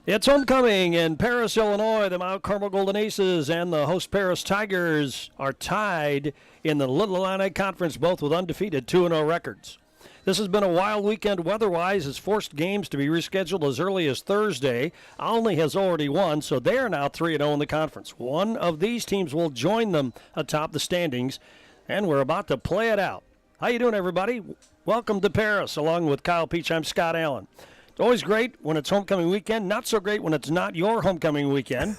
It's homecoming in Paris, Illinois. The Mount Carmel Golden Aces and the host Paris Tigers are tied in the Little Illini Conference, both with undefeated 2-0 records. This has been a wild weekend weather-wise. It's forced games to be rescheduled as early as Thursday. Olney has already won, so they are now 3-0 in the conference. One of these teams will join them atop the standings, and we're about to play it out. How you doing, everybody? Welcome to Paris, along with Kyle Peach. I'm Scott Allen. It's always great when it's homecoming weekend, not so great when it's not your homecoming weekend.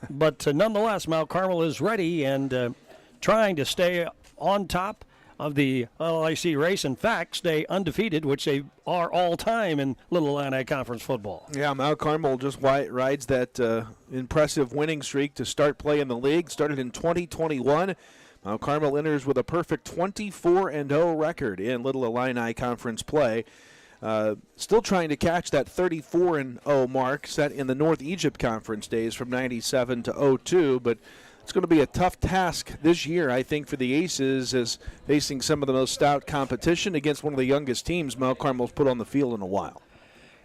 But nonetheless, Mount Carmel is ready and trying to stay on top of the LIC race. In fact, stay undefeated, which they are all-time in Little Illini Conference football. Yeah, Mount Carmel just rides that impressive winning streak to start play in the league. Started in 2021. Mount Carmel enters with a perfect 24-0 record in Little Illini Conference play. Still trying to catch that 34-0 mark set in the North Egypt Conference days from 97 to 02, but it's going to be a tough task this year, I think, for the Aces, as facing some of the most stout competition against one of the youngest teams Mount Carmel's put on the field in a while.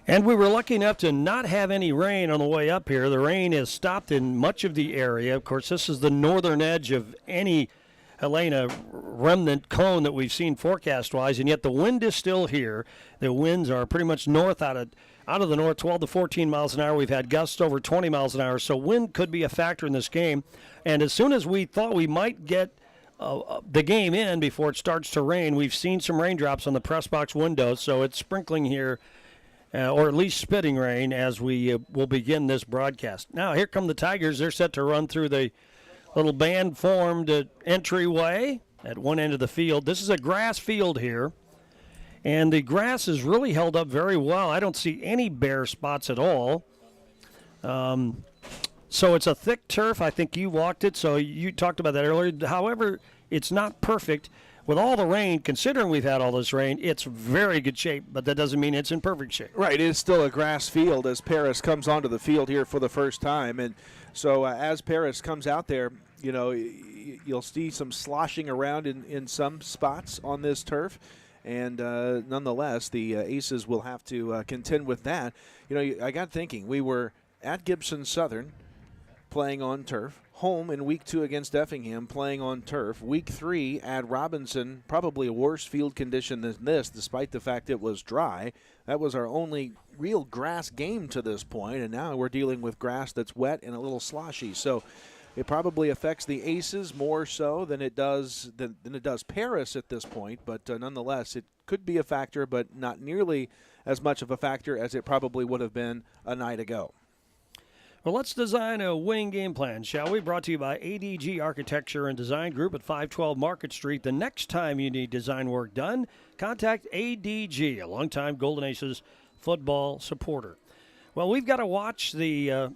And we were lucky enough to not have any rain on the way up here. The rain has stopped in much of the area. Of course, this is the northern edge of any Helena remnant cone that we've seen forecast-wise, and yet the wind is still here. The winds are pretty much north out of the north, 12 to 14 miles an hour. We've had gusts over 20 miles an hour, so wind could be a factor in this game. And as soon as we thought we might get the game in before it starts to rain, we've seen some raindrops on the press box windows, so it's sprinkling here, or at least spitting rain, as we will begin this broadcast. Now, here come the Tigers. They're set to run through the little band-formed entryway at one end of the field. This is a grass field here, and the grass is really held up very well. I don't see any bare spots at all. So it's a thick turf. I think you walked it, so you talked about that earlier. However, it's not perfect. With all the rain, considering we've had all this rain, it's very good shape, but that doesn't mean it's in perfect shape. Right, it is still a grass field as Paris comes onto the field here for the first time. And so as Paris comes out there, you know, you'll see some sloshing around in some spots on this turf. And nonetheless, the Aces will have to contend with that. You know, I got thinking, we were at Gibson Southern playing on turf. Home in week 2 against Effingham, playing on turf. Week 3 at Robinson, probably a worse field condition than this, despite the fact it was dry. That was our only real grass game to this point, and now we're dealing with grass that's wet and a little sloshy. So it probably affects the Aces more so than it does Paris at this point. But nonetheless, it could be a factor, but not nearly as much of a factor as it probably would have been a night ago. Well, let's design a winning game plan, shall we? Brought to you by ADG Architecture and Design Group at 512 Market Street. The next time you need design work done, contact ADG, a longtime Golden Aces football supporter. Well, we've got to watch the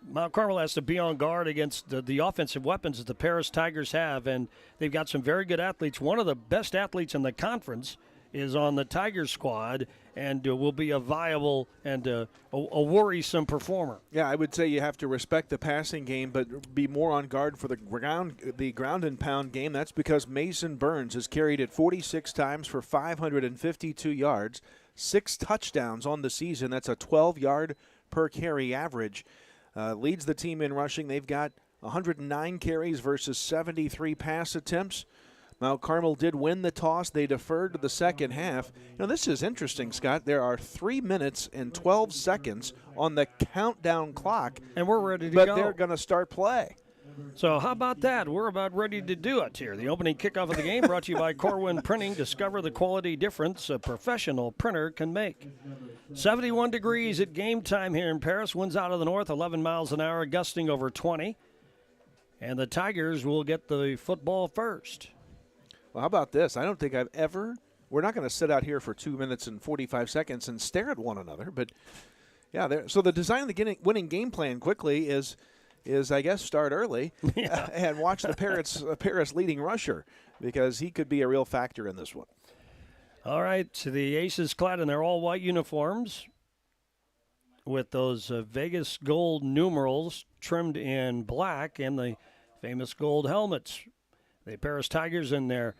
Mount Carmel has to be on guard against the offensive weapons that the Paris Tigers have, and they've got some very good athletes. One of the best athletes in the conference is on the Tigers squad and will be a viable and a worrisome performer. Yeah, I would say you have to respect the passing game, but be more on guard for the ground and pound game. That's because Mason Burns has carried it 46 times for 552 yards, 6 touchdowns on the season. That's a 12-yard per carry average. Leads the team in rushing. They've got 109 carries versus 73 pass attempts. Mount Carmel did win the toss. They deferred to the second half. You know, this is interesting, Scott. There are 3 minutes and 12 seconds on the countdown clock. And we're ready to go. But they're going to start play. So how about that? We're about ready to do it here. The opening kickoff of the game brought to you by Corwin Printing. Discover the quality difference a professional printer can make. 71 degrees at game time here in Paris. Winds out of the north, 11 miles an hour, gusting over 20. And the Tigers will get the football first. Well, how about this? I don't think I've ever – we're not going to sit out here for 2 minutes and 45 seconds and stare at one another. But, yeah, so the design of the winning game plan quickly is I guess, start early and watch the Paris leading rusher, because he could be a real factor in this one. All right, so the Aces clad in their all-white uniforms with those Vegas gold numerals trimmed in black and the famous gold helmets. The Paris Tigers in their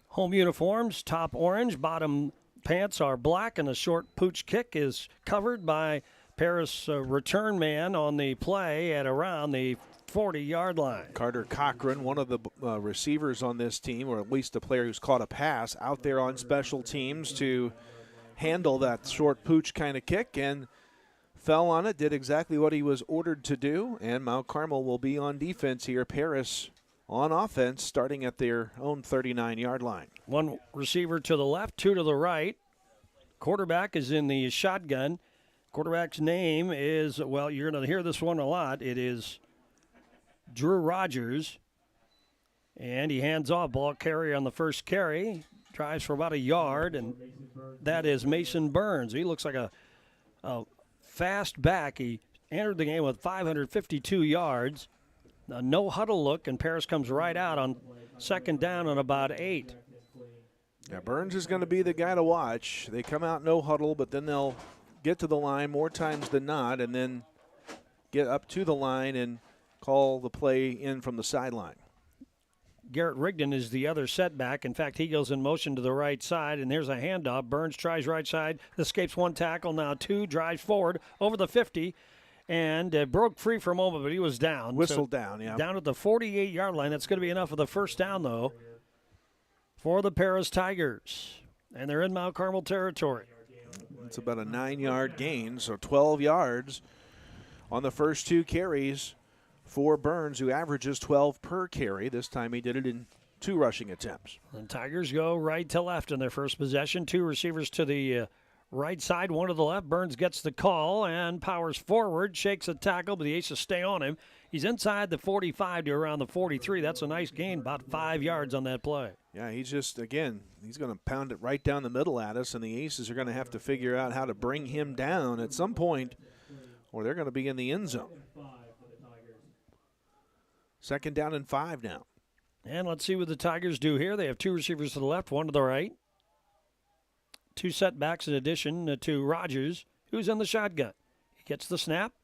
home uniforms, top orange, bottom pants are black, and the short pooch kick is covered by Paris return man on the play at around the 40-yard line. Carter Cochran, one of the receivers on this team, or at least a player who's caught a pass, out there on special teams to handle that short pooch kind of kick, and fell on it, did exactly what he was ordered to do, and Mount Carmel will be on defense here. Paris on offense, starting at their own 39-yard line. One receiver to the left, two to the right. Quarterback is in the shotgun. Quarterback's name is, well, you're going to hear this one a lot. It is Drew Rogers. And he hands off, ball carry on the first carry. Drives for about a yard, and that is Mason Burns. He looks like a fast back. He entered the game with 552 yards. A no huddle look, and Paris comes right out on second down on about 8. Yeah, Burns is going to be the guy to watch. They come out no huddle, but then they'll get to the line more times than not, and then get up to the line and call the play in from the sideline. Garrett Rigdon is the other setback. In fact, he goes in motion to the right side, and there's a handoff. Burns tries right side, escapes one tackle, now two, drives forward over the 50, and broke free for a moment, but he was down. Whistled down, yeah. Down at the 48-yard line. That's going to be enough of the first down, though, for the Paris Tigers. And they're in Mount Carmel territory. It's about a 9-yard gain, so 12 yards on the first two carries for Burns, who averages 12 per carry. This time he did it in 2 rushing attempts. And Tigers go right to left in their first possession. 2 receivers to the right side, 1 to the left. Burns gets the call and powers forward, shakes a tackle, but the Aces stay on him. He's inside the 45 to around the 43. That's a nice gain, about 5 yards on that play. Yeah, he's just, again, he's going to pound it right down the middle at us, and the Aces are going to have to figure out how to bring him down at some point, or they're going to be in the end zone. Second down and 5 now. And let's see what the Tigers do here. They have 2 receivers to the left, 1 to the right. 2 setbacks in addition to Rogers, who's in the shotgun. He gets the snap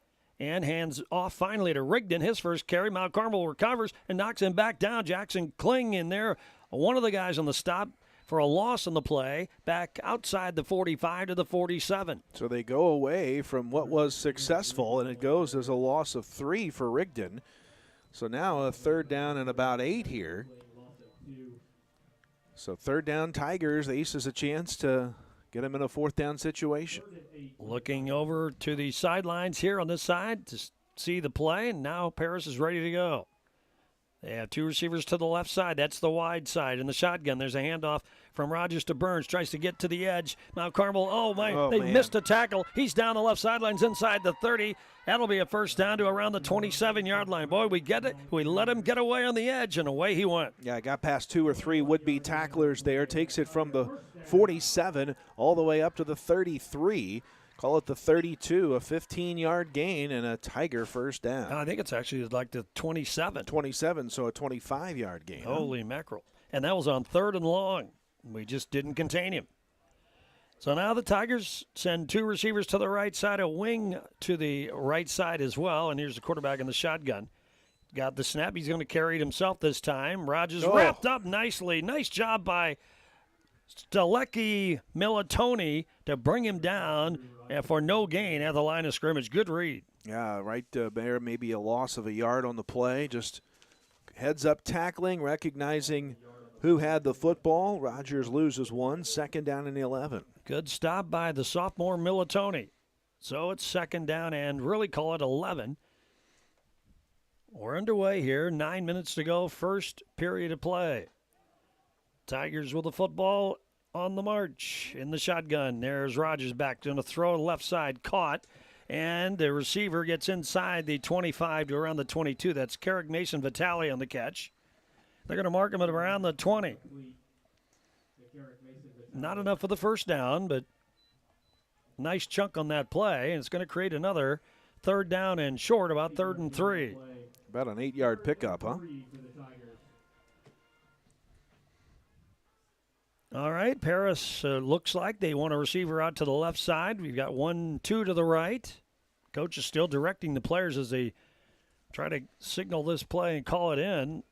and hands off finally to Rigdon. His first carry. Mount Carmel recovers and knocks him back down. Jackson Kling in there, one of the guys on the stop for a loss on the play, back outside the 45 to the 47. So they go away from what was successful, and it goes as a loss of 3 for Rigdon. So now a third down and about 8 here. So third down Tigers. The Aces a chance to get them in a fourth down situation. Looking over to the sidelines here on this side to see the play, and now Paris is ready to go. They have 2 receivers to the left side. That's the wide side. In the shotgun, there's a handoff from Rogers to Burns. Tries to get to the edge. Mount Carmel, they missed a tackle. He's down the left sidelines inside the 30. That'll be a first down to around the 27-yard line. Boy, we get it. We let him get away on the edge, and away he went. Yeah, got past 2 or 3 would-be tacklers there. Takes it from the 47 all the way up to the 33. Call it the 32, a 15-yard gain and a Tiger first down. I think it's actually like the 27. 27, so a 25-yard gain. Holy mackerel. And that was on 3rd and long. We just didn't contain him. So now the Tigers send 2 receivers to the right side, a wing to the right side as well. And here's the quarterback in the shotgun. Got the snap. He's going to carry it himself this time. Rogers wrapped up nicely. Nice job by Stalecki Militoni to bring him down for no gain at the line of scrimmage. Good read. Yeah, right there, maybe a loss of a yard on the play. Just heads-up tackling, recognizing who had the football. Rogers loses 1, second down and 11. Good stop by the sophomore Militoni. So it's second down and really call it 11. We're underway here. 9 minutes to go, first period of play. Tigers with the football on the march in the shotgun. There's Rogers back, going to throw left side, caught, and the receiver gets inside the 25 to around the 22. That's Carrick Mason Vitale on the catch. They're going to mark him at around the 20. Not enough for the first down, but nice chunk on that play, and it's going to create another third down and short, about 3rd and 3. About an 8-yard pickup, huh? All right, Paris looks like they want a receiver out to the left side. We've got 1, 2 to the right. Coach is still directing the players as they try to signal this play and call it in.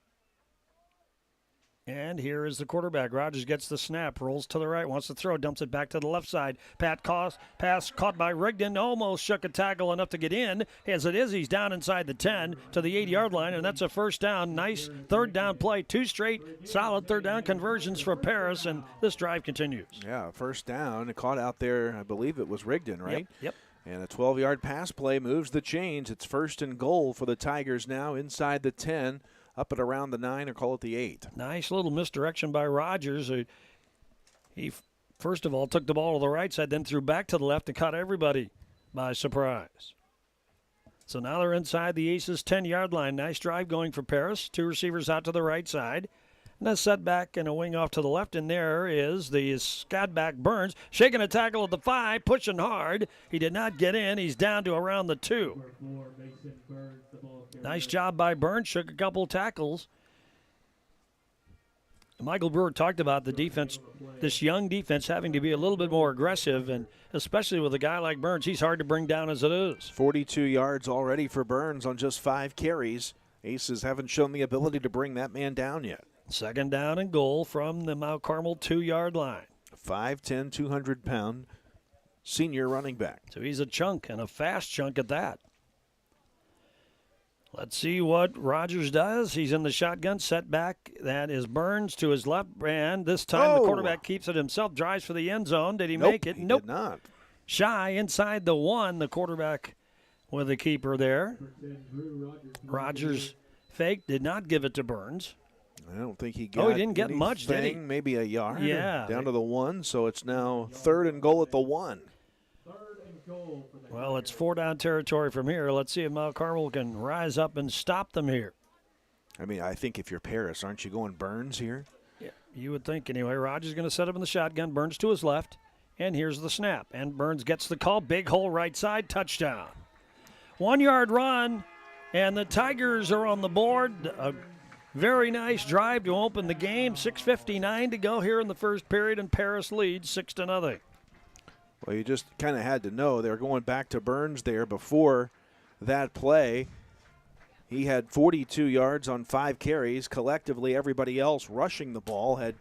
And here is the quarterback. Rogers gets the snap, rolls to the right, wants to throw, dumps it back to the left side. Pass caught by Rigdon, almost shook a tackle enough to get in. As it is, he's down inside the 10 to the 8-yard line, and that's a first down. Nice third down play. 2 straight solid third down conversions for Paris, and this drive continues. Yeah, first down. Caught out there, I believe it was Rigdon, right? Yep. And a 12-yard pass play moves the chains. It's first and goal for the Tigers now inside the 10. Up at around the 9 or call it the 8. Nice little misdirection by Rogers. He first of all took the ball to the right side, then threw back to the left and caught everybody by surprise. So now they're inside the Aces 10-yard line. Nice drive going for Paris. 2 receivers out to the right side. And a setback and a wing off to the left. And there is the scatback Burns, shaking a tackle at the 5, pushing hard. He did not get in. He's down to around the 2. Nice job by Burns. Shook a couple tackles. Michael Brewer talked about the defense, this young defense having to be a little bit more aggressive, and especially with a guy like Burns, he's hard to bring down as it is. 42 yards already for Burns on just 5 carries. Aces haven't shown the ability to bring that man down yet. Second down and goal from the Mount Carmel 2-yard line. 5'10", 200-pound senior running back. So he's a chunk, and a fast chunk at that. Let's see what Rogers does. He's in the shotgun, set back. That is Burns to his left, and this time the quarterback keeps it himself, drives for the end zone. Did he make it? Nope, he did not. Shy inside the 1, the quarterback with the keeper there. Rogers faked, did not give it to Burns. I don't think he got he didn't get much, did he? Maybe a yard. Yeah. Down to the 1, so it's now third and goal at the 1. Well, it's 4-down territory from here. Let's see if Mount Carmel can rise up and stop them here. I mean, I think if you're Paris, aren't you going Burns here? Yeah, you would think anyway. Rogers is going to set up in the shotgun. Burns to his left, and here's the snap. And Burns gets the call. Big hole right side, touchdown. 1-yard run, and the Tigers are on the board. A very nice drive to open the game. 6:59 to go here in the first period, and Paris leads 6-0. Well, you just kind of had to know they're going back to Burns there before that play. He had 42 yards on 5 carries. Collectively, everybody else rushing the ball had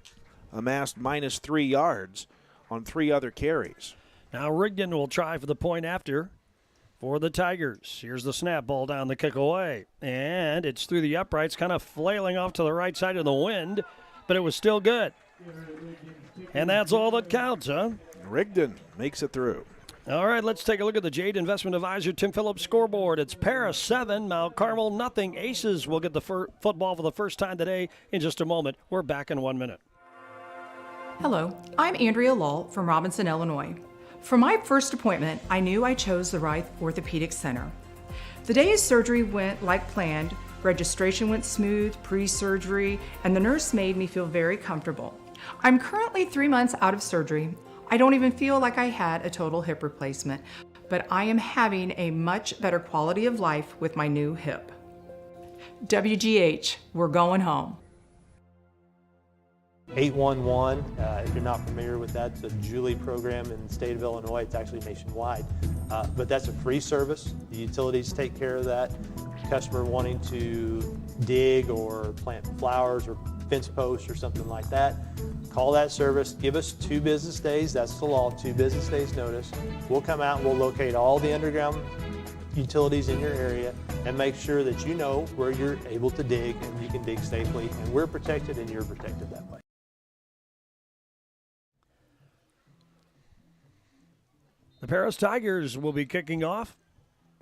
amassed -3 yards on 3 other carries. Now Rigdon will try for the point after for the Tigers. Here's the snap, ball down the kick away. And it's through the uprights, kind of flailing off to the right side of the wind, but it was still good. And that's all that counts, huh? Rigdon makes it through. All right, let's take a look at the Jade Investment Advisor Tim Phillips scoreboard. It's Paris 7, Mount Carmel nothing. Aces will get the football for the first time today in just a moment. We're back in 1 minute. Hello, I'm Andrea Lull from Robinson, Illinois. For my first appointment, I knew I chose the right orthopedic center. The day of surgery went like planned. Registration went smooth, pre-surgery, and the nurse made me feel very comfortable. I'm currently 3 months out of surgery. I don't even feel like I had a total hip replacement, but I am having a much better quality of life with my new hip. WGH, we're going home. 811, if you're not familiar with that, it's a Julie program in the state of Illinois. It's actually nationwide, but that's a free service. The utilities take care of that. Customer wanting to dig or plant flowers or fence posts or something like that, call that service, give us 2 business days, that's the law, 2 business days notice. We'll come out and we'll locate all the underground utilities in your area and make sure that you know where you're able to dig and you can dig safely, and we're protected and you're protected that way. The Paris Tigers will be kicking off.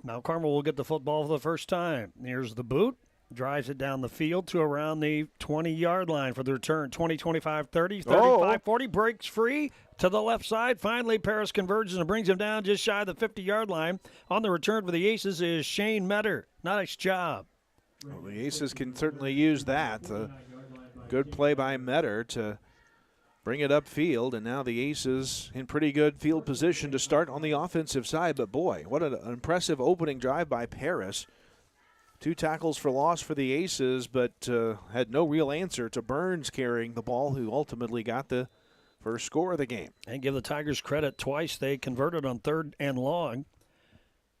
Mount Carmel will get the football for the first time. Here's the boot. Drives it down the field to around the 20-yard line for the return. 20, 25, 30, 35, 40. Breaks free to the left side. Finally, Paris converges and brings him down just shy of the 50-yard line. On the return for the Aces is Shane Metter. Nice job. Well, the Aces can certainly use that. Good play by Metter to bring it upfield, and now the Aces in pretty good field position to start on the offensive side. But boy, what an impressive opening drive by Paris. 2 tackles for loss for the Aces, but had no real answer to Burns carrying the ball, who ultimately got the first score of the game. And give the Tigers credit twice. They converted on 3rd and long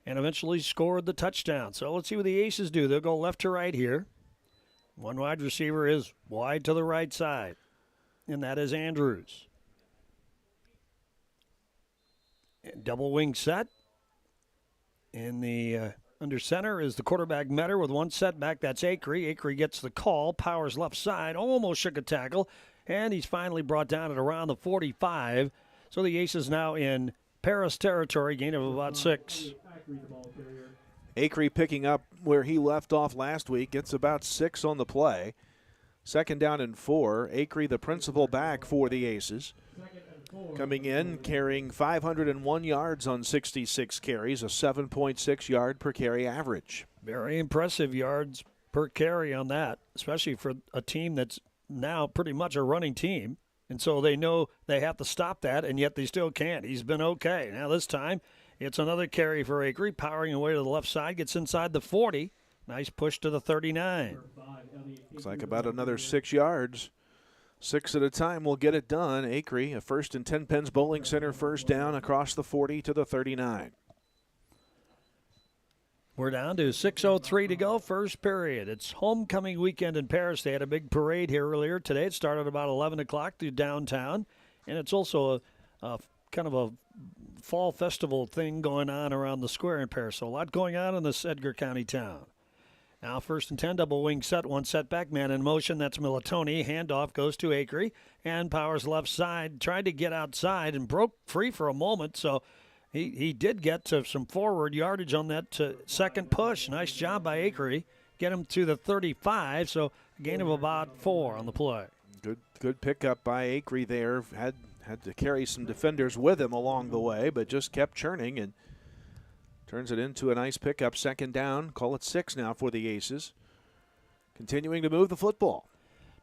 and eventually scored the touchdown. So let's see what the Aces do. They'll go left to right here. One wide receiver is wide to the right side, and that is Andrews. Double wing set. In the under center is the quarterback Metter with one setback. That's Acree. Acree gets the call, powers left side, almost shook a tackle, and he's finally brought down at around the 45. So the Aces now in Paris territory, gain of about 6. Acree picking up where he left off last week, gets about 6 on the play. 2nd down and 4. Acree, the principal back for the Aces. Coming in, carrying 501 yards on 66 carries, a 7.6 yard per carry average. Very impressive yards per carry on that, especially for a team that's now pretty much a running team. And so they know they have to stop that, and yet they still can't. He's been okay. Now this time, it's another carry for Acree, powering away to the left side, gets inside the 40. Nice push to the 39. Looks like about another 6 yards. 6 at a time will get it done. Acree, a 1st and 10 Pens Bowling Center first down across the 40 to the 39. We're down to 6:03 to go, first period. It's homecoming weekend in Paris. They had a big parade here earlier today. It started about 11 o'clock through downtown, and it's also a kind of a fall festival thing going on around the square in Paris. So a lot going on in this Edgar County town. Now 1st and 10, double wing set, one setback, man in motion. That's Militoni. Handoff goes to Acree and powers left side. Tried to get outside and broke free for a moment. So he did get to some forward yardage on that second push. Nice job by Acree. Get him to the 35. So a gain of about 4 on the play. Good pickup by Acree there. Had to carry some defenders with him along the way, but just kept churning and turns it into a nice pickup. 2nd down. Call it 6 now for the Aces. Continuing to move the football.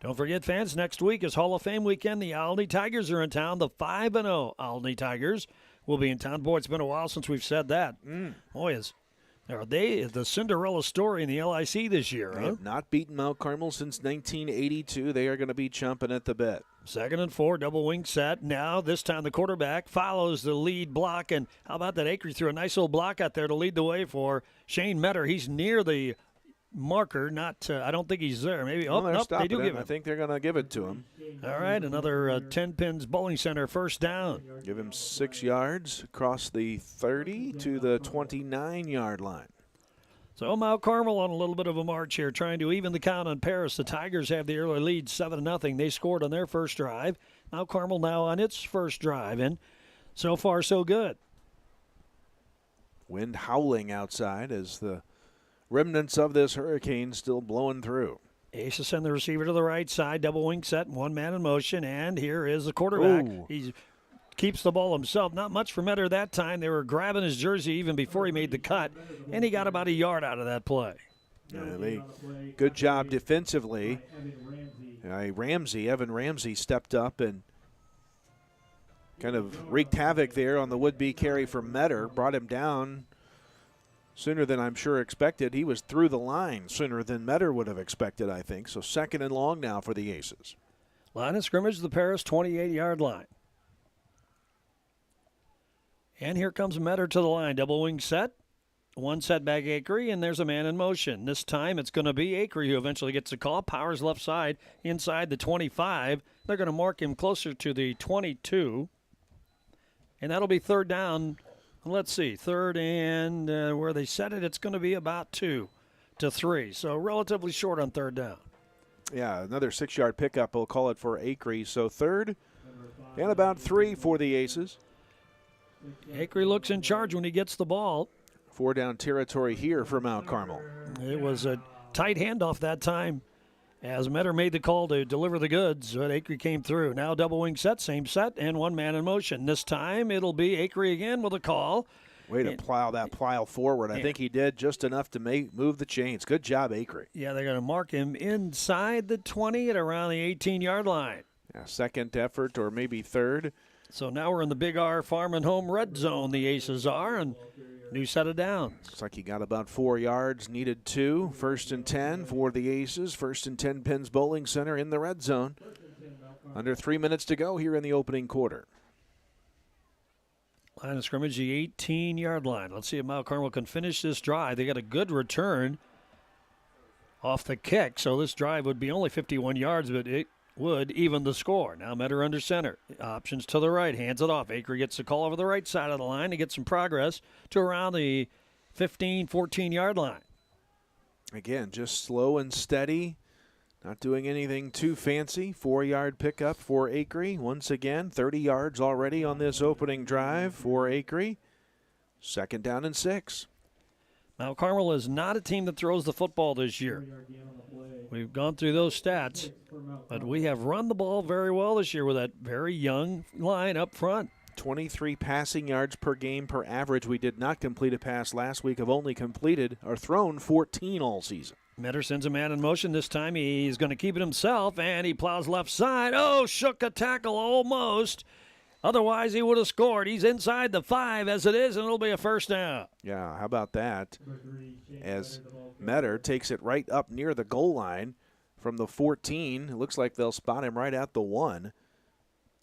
Don't forget, fans, next week is Hall of Fame weekend. The Aldney Tigers are in town. The 5-0 Aldney Tigers will be in town. Boy, it's been a while since we've said that. Boy, are they the Cinderella story in the LIC this year, They huh? have not beaten Mount Carmel since 1982. They are going to be chomping at the bit. 2nd and 4, double wing set. Now, this time the quarterback follows the lead block. And how about that? Acree threw a nice little block out there to lead the way for Shane Metter. He's near the marker. I don't think he's there. Maybe. Well, Nope, they do give I him. think they're going to give it to him. All right, another 10 Pins Bowling Center first down. Give him 6 yards across the 30 to the 29-yard line. So Mount Carmel on a little bit of a march here, trying to even the count on Paris. The Tigers have the early lead, 7-0. They scored on their first drive. Mount Carmel now on its first drive, and so far so good. Wind howling outside as the remnants of this hurricane still blowing through. Aces send the receiver to the right side, double wing set, one man in motion, and here is the quarterback. Ooh. He keeps the ball himself. Not much for Metter that time. They were grabbing his jersey even before he made the cut, and he got about a yard out of that play. Good job defensively. Evan Ramsey stepped up and kind of wreaked havoc there on the would-be carry from Metter, brought him down sooner than I'm sure expected. He was through the line sooner than Metter would have expected, I think. So 2nd and long now for the Aces. Line of scrimmage, the Paris 28-yard line. And here comes Metter to the line. Double wing set. One setback Acree, and there's a man in motion. This time it's going to be Acree who eventually gets the call. Powers left side inside the 25. They're going to mark him closer to the 22. And that'll be 3rd down. Let's see. 3rd and where they set it, it's going to be about 2 to 3. So relatively short on 3rd down. Yeah, another 6-yard pickup. We'll call it for Acree. So 3rd and about 3 for the Aces. Acree looks in charge when he gets the ball. 4 down territory here for Mount Carmel. It was a tight handoff that time as Metter made the call to deliver the goods, but Acree came through. Now double wing set, same set, and one man in motion. This time it'll be Acree again with a call. Way to plow forward. I think he did just enough to move the chains. Good job, Acree. Yeah, they're going to mark him inside the 20 at around the 18-yard line. Yeah, 2nd effort or maybe 3rd. So now we're in the Big R Farm and Home red zone, the Aces are, and new set of downs. Looks like he got about 4 yards, needed 2. 1st and 10 for the Aces. 1st and 10 Pins Bowling Center in the red zone. Under 3 minutes to go here in the opening quarter. Line of scrimmage, the 18-yard line. Let's see if Mount Carmel can finish this drive. They got a good return off the kick. So this drive would be only 51 yards, but it would even the score. Now Metter under center. Options to the right. Hands it off. Acre gets the call over the right side of the line to get some progress to around the 15, 14-yard line. Again, just slow and steady. Not doing anything too fancy. 4-yard pickup for Acre. Once again, 30 yards already on this opening drive for Acre. 2nd down and 6. Mount Carmel is not a team that throws the football this year. We've gone through those stats, but we have run the ball very well this year with that very young line up front. 23 passing yards per game per average. We did not complete a pass last week. Have only completed or thrown 14 all season. Metter sends a man in motion. This time he's going to keep it himself, and he plows left side. Oh, shook a tackle almost. Otherwise, he would have scored. He's inside the 5 as it is, and it'll be a first down. Yeah, how about that? As Metter takes it right up near the goal line from the 14. It looks like they'll spot him right at the 1.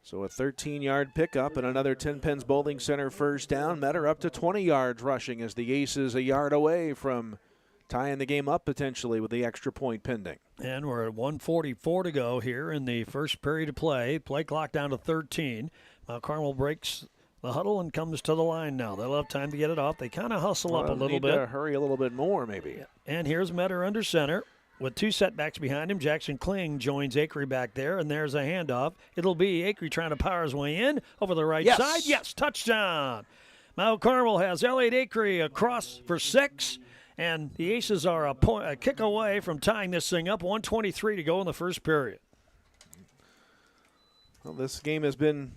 So a 13-yard pickup and another 10 Pens Bowling Center first down. Metter up to 20 yards rushing as the Aces a yard away from tying the game up potentially with the extra point pending. And we're at 1:44 to go here in the first period of play. Play clock down to 13. Mount Carmel breaks the huddle and comes to the line now. They'll have time to get it off. They kind of hustle up a little bit. To hurry a little bit more, maybe. And here's Metter under center with 2 setbacks behind him. Jackson Kling joins Acre back there, and there's a handoff. It'll be Acre trying to power his way in over the right side. Yes, touchdown. Mount Carmel has Elliott Acre across for 6. And the Aces are a kick away from tying this thing up. 1:23 to go in the first period. Well, this game has been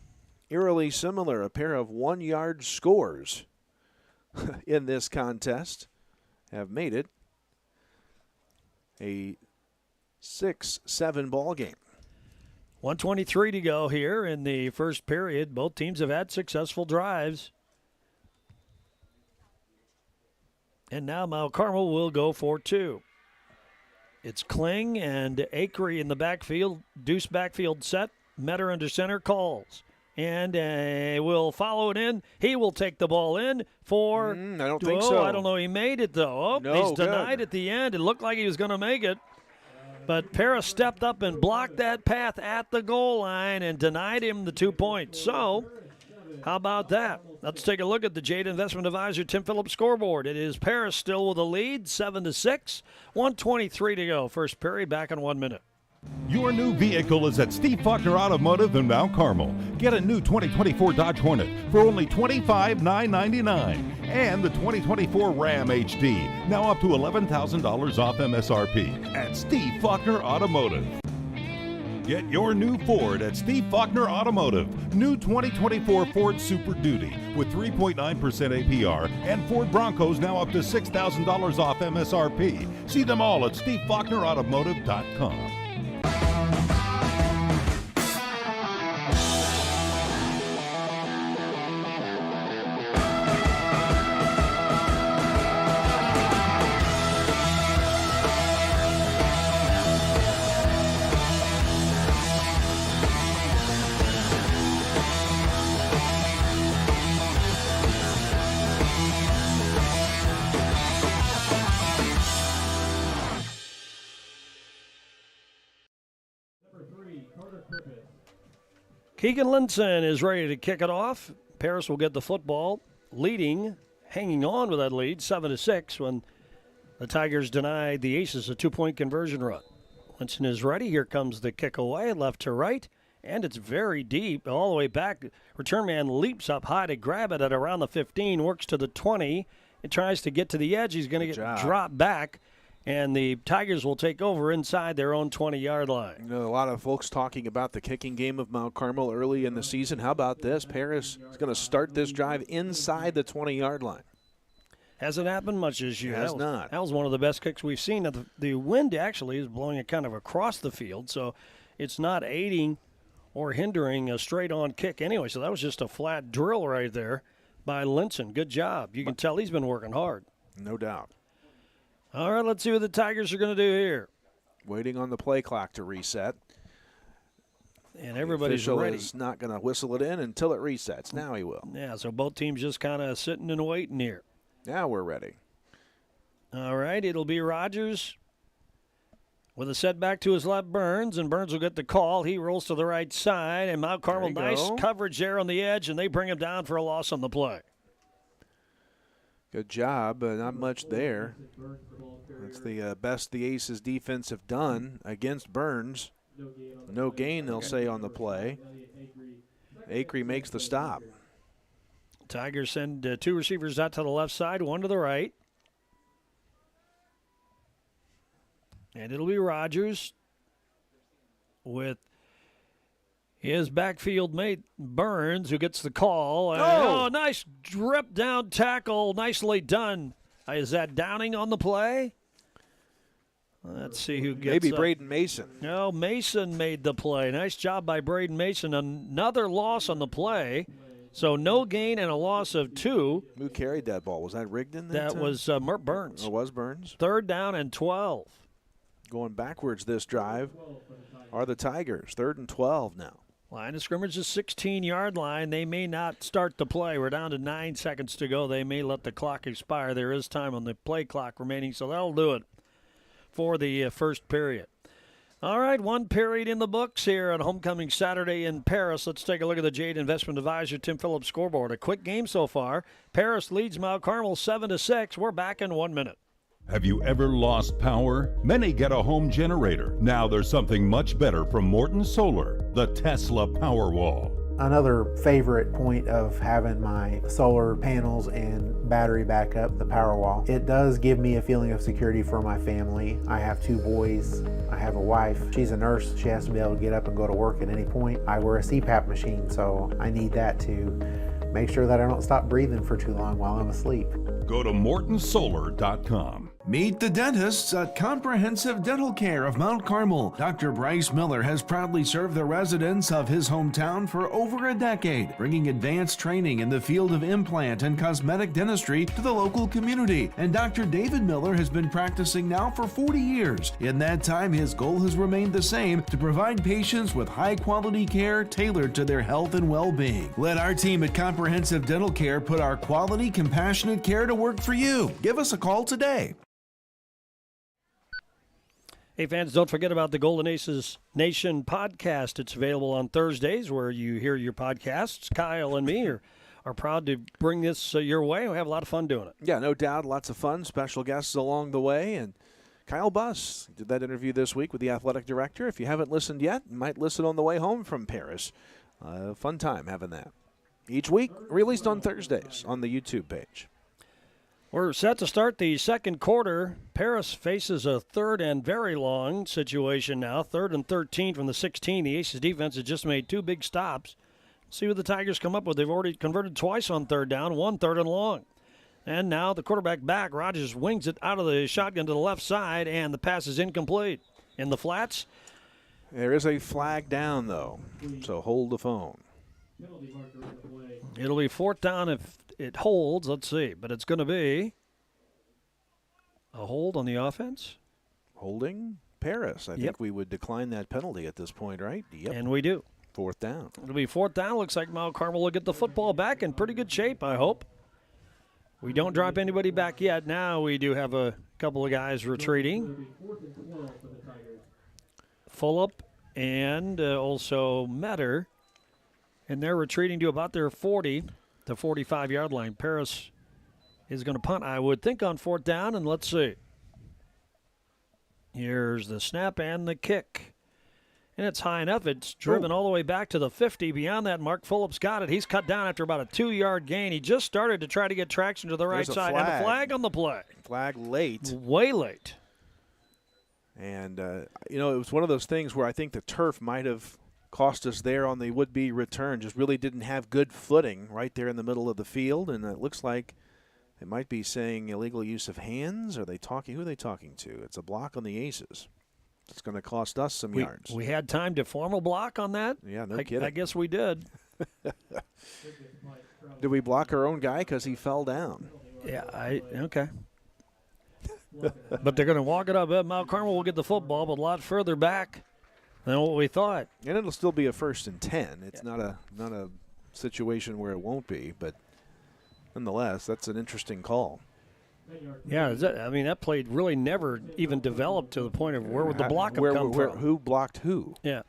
eerily similar. A pair of 1-yard scores in this contest have made it a 6-7 ball game. 1:23 to go here in the first period. Both teams have had successful drives. And now Mount Carmel will go for 2. It's Kling and Acre in the backfield. Deuce backfield set. Metter under center calls. And will follow it in. He will take the ball in for... I don't think so. I don't know. He made it, though. Oh, no, he's denied at the end. It looked like he was going to make it. But Paris stepped up and blocked that path at the goal line and denied him the 2 points. So... how about that? Let's take a look at the Jade Investment Advisor Tim Phillips scoreboard. It is Paris still with a lead, 7-6, 1:23 to go. First period, back in 1 minute. Your new vehicle is at Steve Faulkner Automotive in Mount Carmel. Get a new 2024 Dodge Hornet for only $25,999 and the 2024 Ram HD, now up to $11,000 off MSRP at Steve Faulkner Automotive. Get your new Ford at Steve Faulkner Automotive. New 2024 Ford Super Duty with 3.9% APR and Ford Broncos now up to $6,000 off MSRP. See them all at SteveFaulknerAutomotive.com. Keegan Linson is ready to kick it off. Paris will get the football, leading, hanging on with that lead, 7-6, when the Tigers denied the Aces a 2-point conversion run. Linson is ready. Here comes the kick away, left to right, and it's very deep, all the way back. Return man leaps up high to grab it at around the 15, works to the 20. It tries to get to the edge. He's going to get dropped back. And the Tigers will take over inside their own 20-yard line. You know, a lot of folks talking about the kicking game of Mount Carmel early in the season. How about this? Paris is going to start this drive inside the 20-yard line. Hasn't happened much this year. Has not. That was one of the best kicks we've seen. The wind actually is blowing it kind of across the field, so it's not aiding or hindering a straight-on kick anyway. So that was just a flat drill right there by Linson. Good job. You can tell he's been working hard. No doubt. All right, let's see what the Tigers are going to do here. Waiting on the play clock to reset. And everybody's ready. Is not going to whistle it in until it resets. Now he will. Yeah, so both teams just kind of sitting and waiting here. Now we're ready. All right, it'll be Rogers With a setback to his left, Burns, and Burns will get the call. He rolls to the right side, and Mount Carmel, nice coverage there on the edge, and they bring him down for a loss on the play. Good job, but not much there. That's the best the Aces defense have done against Burns. No gain, they'll say on the play. Acree makes the stop. Tigers send 2 receivers out to the left side, 1 to the right. And it'll be Rogers with his backfield mate, Burns, who gets the call. Nice drip down tackle. Nicely done. Is that Downing on the play? Let's see who gets Maybe Braden Mason. No, Mason made the play. Nice job by Braden Mason. Another loss on the play. So no gain and a loss of 2. Who carried that ball? Was that Rigdon? That was Mert Burns. It was Burns. 3rd down and 12. Going backwards this drive are the Tigers. 3rd and 12 now. Line of scrimmage is 16-yard line. They may not start the play. We're down to 9 seconds to go. They may let the clock expire. There is time on the play clock remaining, so that'll do it for the first period. All right, 1 period in the books here on Homecoming Saturday in Paris. Let's take a look at the Jade Investment Advisor Tim Phillips scoreboard. A quick game so far. Paris leads Mount Carmel 7-6. We're back in 1 minute. Have you ever lost power? Many get a home generator. Now there's something much better from Morton Solar, the Tesla Powerwall. Another favorite point of having my solar panels and battery backup, the Powerwall. It does give me a feeling of security for my family. I have 2 boys. I have a wife. She's a nurse. She has to be able to get up and go to work at any point. I wear a CPAP machine, so I need that to make sure that I don't stop breathing for too long while I'm asleep. Go to mortonsolar.com. Meet the dentists at Comprehensive Dental Care of Mount Carmel. Dr. Bryce Miller has proudly served the residents of his hometown for over a decade, bringing advanced training in the field of implant and cosmetic dentistry to the local community. And Dr. David Miller has been practicing now for 40 years. In that time, his goal has remained the same, to provide patients with high-quality care tailored to their health and well-being. Let our team at Comprehensive Dental Care put our quality, compassionate care to work for you. Give us a call today. Hey, fans, don't forget about the Golden Aces Nation podcast. It's available on Thursdays where you hear your podcasts. Kyle and me are proud to bring this your way. We have a lot of fun doing it. Yeah, no doubt. Lots of fun. Special guests along the way. And Kyle Buss did that interview this week with the athletic director. If you haven't listened yet, you might listen on the way home from Paris. Fun time having that. Each week, released on Thursdays on the YouTube page. We're set to start the second quarter. Paris faces a 3rd and very long situation now. 3rd and 13 from the 16. The Aces defense has just made 2 big stops. See what the Tigers come up with. They've already converted twice on 3rd down, 1 3rd and long. And now the quarterback back. Rogers wings it out of the shotgun to the left side, and the pass is incomplete. In the flats. There is a flag down, though, so hold the phone. It'll be 4th down if it holds. Let's see. But it's going to be a hold on the offense. Holding Paris. I think we would decline that penalty at this point, right? Yep. And we do. 4th down. It'll be 4th down. Looks like Mount Carmel will get the football back in pretty good shape, I hope. We don't drop anybody back yet. Now we do have a couple of guys retreating. Fulop and also Metter. And they're retreating to about their 40 to 45-yard line. Paris is going to punt, I would think, on 4th down, and let's see. Here's the snap and the kick. And it's high enough. It's driven all the way back to the 50. Beyond that, Mark Phillips got it. He's cut down after about a 2-yard gain. He just started to try to get traction to the right side. And a flag on the play. Flag late. Way late. And, it was one of those things where I think the turf might have cost us there on the would-be return. Just really didn't have good footing right there in the middle of the field. And it looks like they might be saying illegal use of hands. Who are they talking to? It's a block on the Aces. It's going to cost us some yards. We had time to form a block on that? Yeah, no kidding. I guess we did. Did we block our own guy because he fell down? Yeah, okay. But they're going to walk it up. Mount Carmel will get the football, but a lot further back than what we thought. And it'll still be a 1st and 10. It's not a situation where it won't be, but nonetheless, that's an interesting call. Yeah, that play really never even developed to the point of where would the block have come from. Who blocked who? Yeah.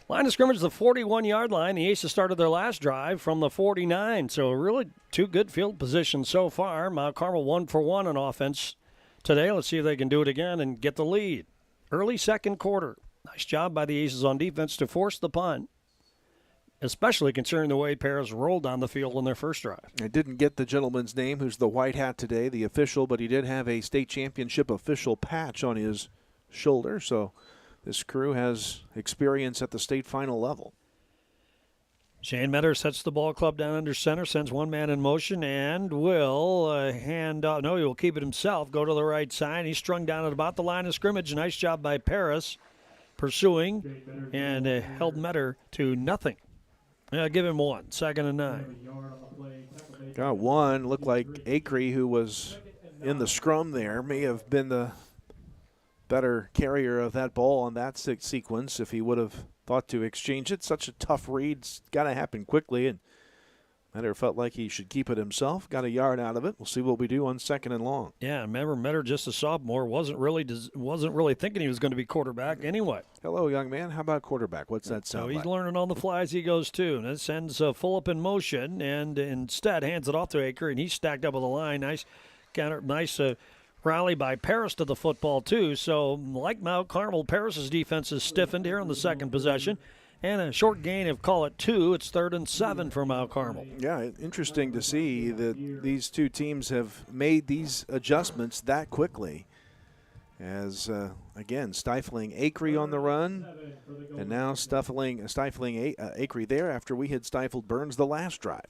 Line of scrimmage, the 41-yard line. The Aces started their last drive from the 49, so really two good field positions so far. Mount Carmel 1 for 1 on offense today. Let's see if they can do it again and get the lead. Early second quarter. Nice job by the Aces on defense to force the punt, especially considering the way Paris rolled down the field on their first drive. I didn't get the gentleman's name who's the white hat today, the official, but he did have a state championship official patch on his shoulder, so this crew has experience at the state final level. Shane Metter sets the ball club down under center, sends one man in motion, and will hand off. No, he will keep it himself, go to the right side. He's strung down at about the line of scrimmage. Nice job by Paris pursuing and held Metter to nothing. Give him 1, 2nd and 9. Got one. Looked like Acree, who was in the scrum there, may have been the better carrier of that ball on that sequence if he would have thought to exchange it. Such a tough read. It's got to happen quickly, and Metter felt like he should keep it himself. Got a yard out of it. We'll see what we do on 2nd and long. Yeah, remember Metter, just a sophomore, wasn't really thinking he was going to be quarterback anyway. Hello, young man. How about quarterback? What's that sound So he's like? learning on the fly as he goes, too. And it sends Fulop in motion and instead hands it off to Aker, and he's stacked up with a line. Nice counter, nice rally by Paris to the football, too. So, like Mount Carmel, Paris's defense is stiffened here on the second possession. And a short gain of, call it 2. It's 3rd and 7 for Mount Carmel. Yeah, interesting to see that these two teams have made these adjustments that quickly. As, again, stifling Acree on the run, and now stifling Acree there after we had stifled Burns the last drive.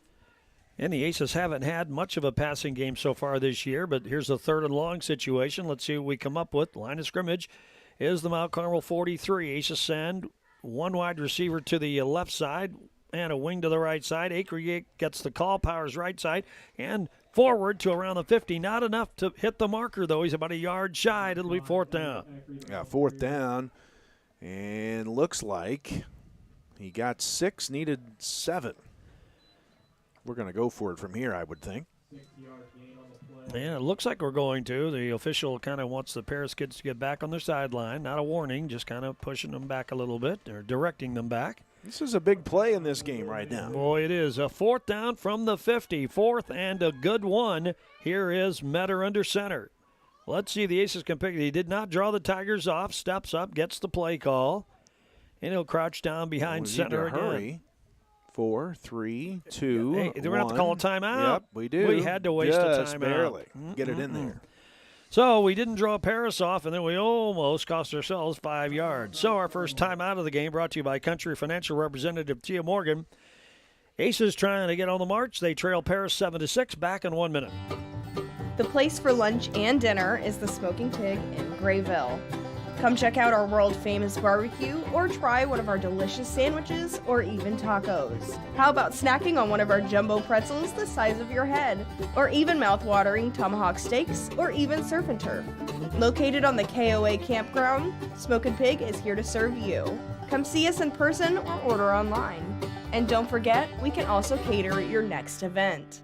And the Aces haven't had much of a passing game so far this year, but here's a 3rd and long situation. Let's see what we come up with. Line of scrimmage is the Mount Carmel 43. Aces send one wide receiver to the left side and a wing to the right side. Acree gets the call, powers right side, and forward to around the 50. Not enough to hit the marker, though. He's about a yard shy. It'll be 4th down. Yeah, 4th down, and looks like he got 6, needed 7. We're going to go for it from here, I would think. Yeah, it looks like we're going to. The official kind of wants the Paris kids to get back on their sideline. Not a warning, just kind of pushing them back a little bit or directing them back. This is a big play in this game right now. Boy, it is. A 4th down from the 50. 4th and a good one. Here is Metter under center. Let's see, the Aces can pick it. He did not draw the Tigers off. Steps up, gets the play call. And he'll crouch down behind center again. Hurry. 4, 3, 2, Hey, do we 1. have to call a timeout? Yep, we do. We had to waste a Just timeout. barely. Get it in there. So we didn't draw Paris off, and then we almost cost ourselves 5 yards. So our first timeout of the game brought to you by Country Financial representative Tia Morgan. Aces trying to get on the march. They trail Paris 7-6. Back in 1 minute. The place for lunch and dinner is the Smoking Pig in Grayville. Come check out our world-famous barbecue or try one of our delicious sandwiches or even tacos. How about snacking on one of our jumbo pretzels the size of your head? Or even mouth-watering tomahawk steaks or even surf and turf. Located on the KOA campground, Smokin' Pig is here to serve you. Come see us in person or order online. And don't forget, we can also cater your next event.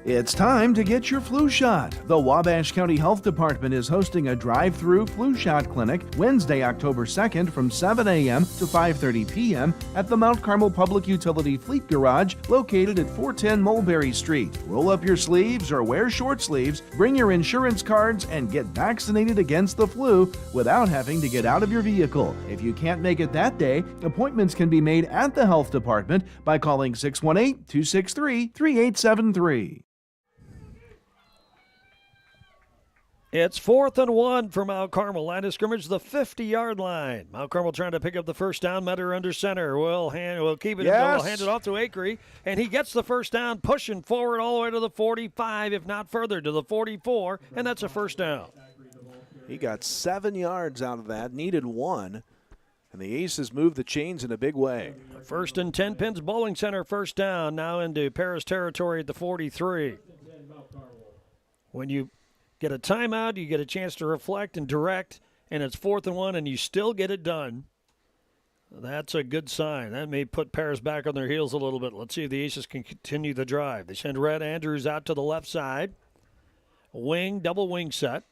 It's time to get your flu shot. The Wabash County Health Department is hosting a drive-through flu shot clinic Wednesday, October 2nd from 7 a.m. to 5:30 p.m. at the Mount Carmel Public Utility Fleet Garage located at 410 Mulberry Street. Roll up your sleeves or wear short sleeves, bring your insurance cards, and get vaccinated against the flu without having to get out of your vehicle. If you can't make it that day, appointments can be made at the Health Department by calling 618-263-3873. It's 4th and 1 for Mount Carmel. Line of scrimmage, the 50-yard line. Mount Carmel trying to pick up the first down. Metter under center. We'll keep it. Yes. We'll hand it off to Acree, and he gets the first down, pushing forward all the way to the 45, if not further, to the 44, and that's a first down. He got 7 yards out of that, needed 1, and the Aces moved the chains in a big way. 1st and 10 Pins Bowling Center, first down, now into Paris territory at the 43. When you get a timeout, you get a chance to reflect and direct, and it's 4th and 1, and you still get it done. That's a good sign. That may put Paris back on their heels a little bit. Let's see if the Aces can continue the drive. They send Red Andrews out to the left side. double wing set.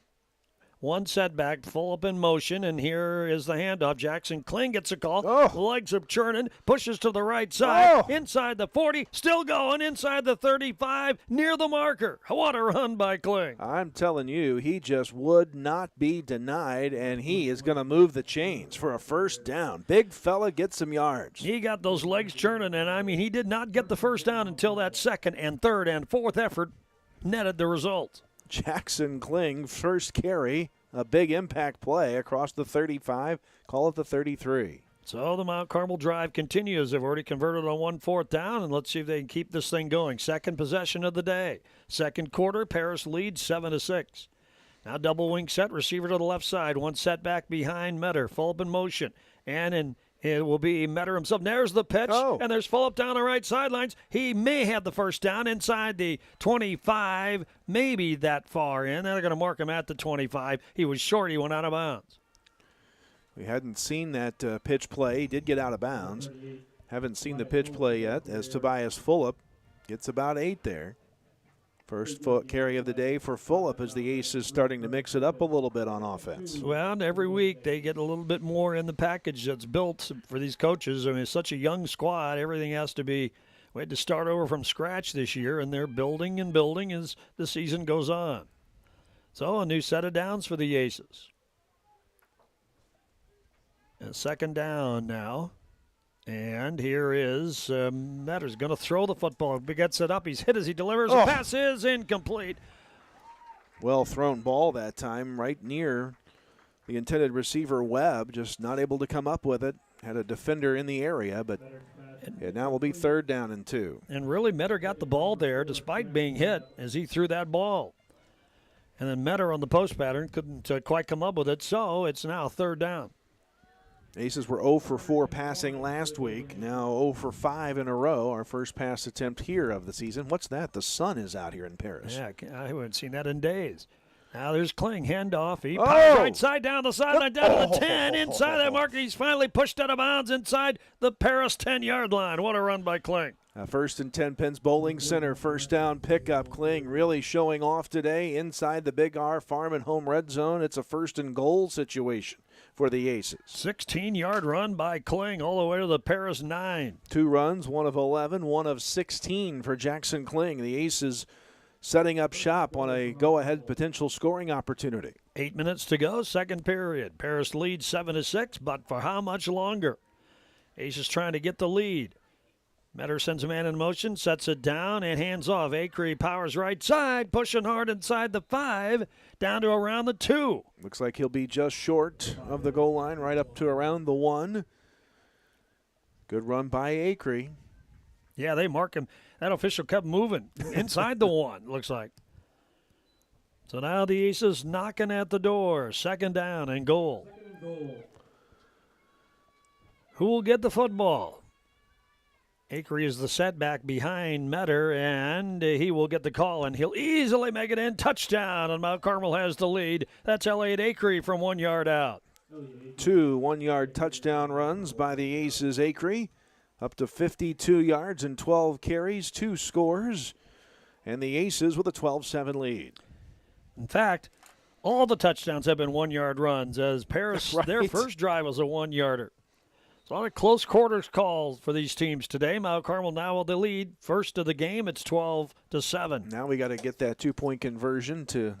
One setback, full up in motion, and here is the handoff. Jackson Kling gets a call. Oh. Legs are churning, pushes to the right side, Oh. inside the 40, still going, inside the 35, near the marker. What a run by Kling. I'm telling you, he just would not be denied, and he is going to move the chains for a first down. Big fella gets some yards. He got those legs churning, and I mean, he did not get the first down until that second and third and fourth effort netted the result. Jackson Kling, first carry, a big impact play across the 35, call it the 33. So the Mount Carmel drive continues. They've already converted on 1 4th down, and let's see if they can keep this thing going. Second possession of the day. Second quarter, Paris leads 7-6. Now double wing set, receiver to the left side. One setback behind Metter, full up in motion. And it will be Metter himself. There's the pitch, and there's Fulop down the right sidelines. He may have the first down inside the 25, maybe that far in. They're going to mark him at the 25. He was short. He went out of bounds. We hadn't seen that pitch play. He did get out of bounds. Haven't seen the pitch play yet as Tobias Fulop gets about 8 there. First carry of the day for Fulop as the Aces starting to mix it up a little bit on offense. Well, every week they get a little bit more in the package that's built for these coaches. I mean, it's such a young squad. Everything has to be – we had to start over from scratch this year, and they're building and building as the season goes on. So a new set of downs for the Aces. And second down now. And here is Metter's going to throw the football. Gets it up. He's hit as he delivers. The pass is incomplete. Well thrown ball that time, right near the intended receiver Webb, just not able to come up with it. Had a defender in the area, but it now will be 3rd down and 2. And really, Metter got the ball there despite being hit as he threw that ball. And then Metter on the post pattern couldn't quite come up with it, so it's now 3rd down. Aces were 0 for 4 passing last week. Now 0 for 5 in a row. Our first pass attempt here of the season. What's that? The sun is out here in Paris. Yeah, I haven't seen that in days. Now there's Kling, handoff. He powers right side down the sideline, down to the 10. Inside that marker, he's finally pushed out of bounds inside the Paris 10-yard line. What a run by Kling. 1st and 10 Pins Bowling Center. First down pickup. Kling really showing off today inside the Big R Farm and Home red zone. It's a 1st and goal situation for the Aces. 16-yard run by Kling all the way to the Paris 9. 2 runs, 1 of 11, 1 of 16 for Jackson Kling. The Aces setting up shop on a go-ahead potential scoring opportunity. 8 minutes to go, second period. Paris leads 7-6, but for how much longer? Aces trying to get the lead. Metter sends a man in motion, sets it down, and hands off. Acree powers right side, pushing hard inside the 5, down to around the 2. Looks like he'll be just short of the goal line, right up to around the 1. Good run by Acree. Yeah, they mark him. That official kept moving inside the 1, looks like. So now the Aces knocking at the door. 2nd down and goal. Who will get the football? Acree is the setback behind Metter, and he will get the call, and he'll easily make it in. Touchdown, and Mount Carmel has the lead. That's Elliot Acree from 1 yard out. 2 1-yard touchdown runs by the Aces. Acree up to 52 yards and 12 carries, 2 scores, and the Aces with a 12-7 lead. In fact, all the touchdowns have been 1-yard runs, as Paris, their first drive was a 1-yarder. So a lot of close quarters calls for these teams today. Mount Carmel now with the lead. First of the game, it's 12-7. Now we got to get that 2-point conversion to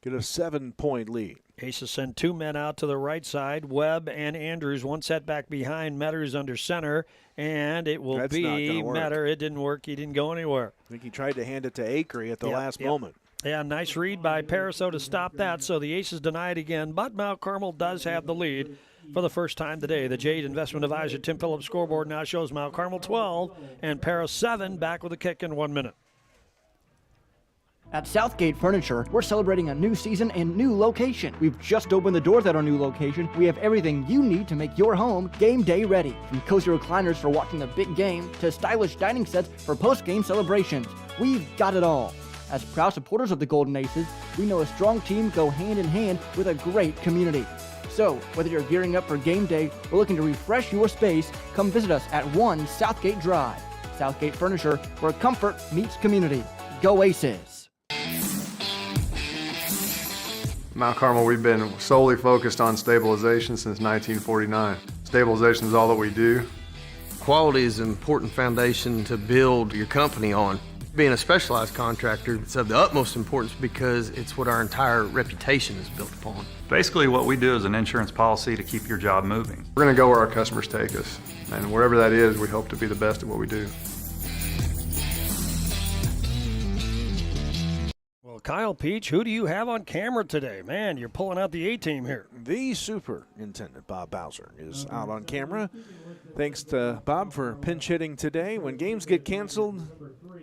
get a 7-point lead. Aces send 2 men out to the right side, Webb and Andrews. One setback behind. Metter's under center, and it will be Metter. It didn't work. He didn't go anywhere. I think he tried to hand it to Acree at the last moment. Yeah, nice read by Pariseau to stop that, so the Aces deny it again, but Mount Carmel does have the lead for the first time today. The Jade Investment Advisor Tim Phillips scoreboard now shows Mount Carmel 12 and Paris 7. Back with a kick in 1 minute. At Southgate Furniture, we're celebrating a new season and new location. We've just opened the doors at our new location. We have everything you need to make your home game day ready. From cozy recliners for watching the big game to stylish dining sets for post-game celebrations. We've got it all. As proud supporters of the Golden Aces, we know a strong team go hand in hand with a great community. So, whether you're gearing up for game day or looking to refresh your space, come visit us at 1 Southgate Drive. Southgate Furniture, where comfort meets community. Go Aces! Mount Carmel, we've been solely focused on stabilization since 1949. Stabilization is all that we do. Quality is an important foundation to build your company on. Being a specialized contractor, it's of the utmost importance because it's what our entire reputation is built upon. Basically, what we do is an insurance policy to keep your job moving. We're going to go where our customers take us, and wherever that is, we hope to be the best at what we do. Well, Kyle Peach, who do you have on camera today? Man, you're pulling out the A-team here. The superintendent, Bob Bowser, is out on camera. Thanks to Bob for pinch hitting today. When games get canceled,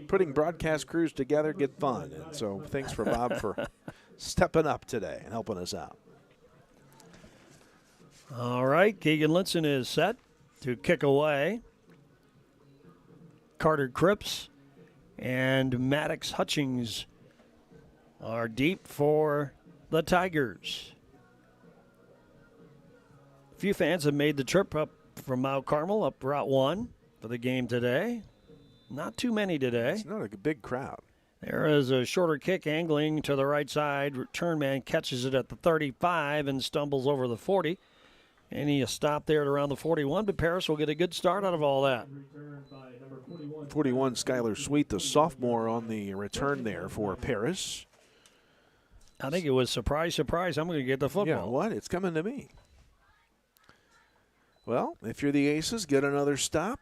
putting broadcast crews together get fun. And so thanks for Bob for stepping up today and helping us out. All right, Keegan Linson is set to kick away. Carter Cripps and Maddox Hutchings are deep for the Tigers. A few fans have made the trip up from Mount Carmel up Route 1 for the game today. Not too many today. It's not a big crowd. There is a shorter kick angling to the right side. Return man catches it at the 35 and stumbles over the 40. And he stopped there at around the 41, but Paris will get a good start out of all that. 41, Skylar Sweet, the sophomore, on the return there for Paris. I think it was surprise, surprise. I'm going to get the football. Yeah, what? It's coming to me. Well, if you're the Aces, get another stop.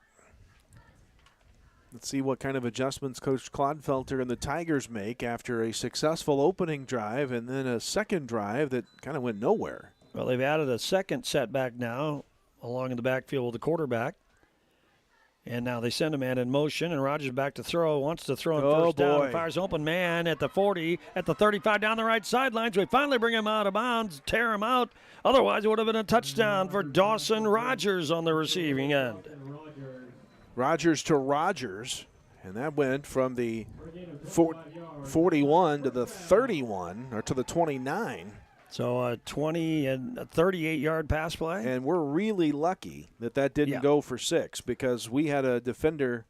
Let's see what kind of adjustments Coach Clodfelter and the Tigers make after a successful opening drive and then a second drive that kind of went nowhere. Well, they've added a second setback now along in the backfield with the quarterback. And now they send a man in motion, and Rogers back to throw, wants to throw on first down. Fires open man at the 40, at the 35, down the right sideline. So we finally bring him out of bounds, tear him out. Otherwise, it would have been a touchdown for Dawson Rogers on the receiving end. Rogers to Rogers, and that went from the 41 to the 31, or to the 29. So a 20 and a 38-yard pass play. And we're really lucky that didn't go for 6 because we had a defender,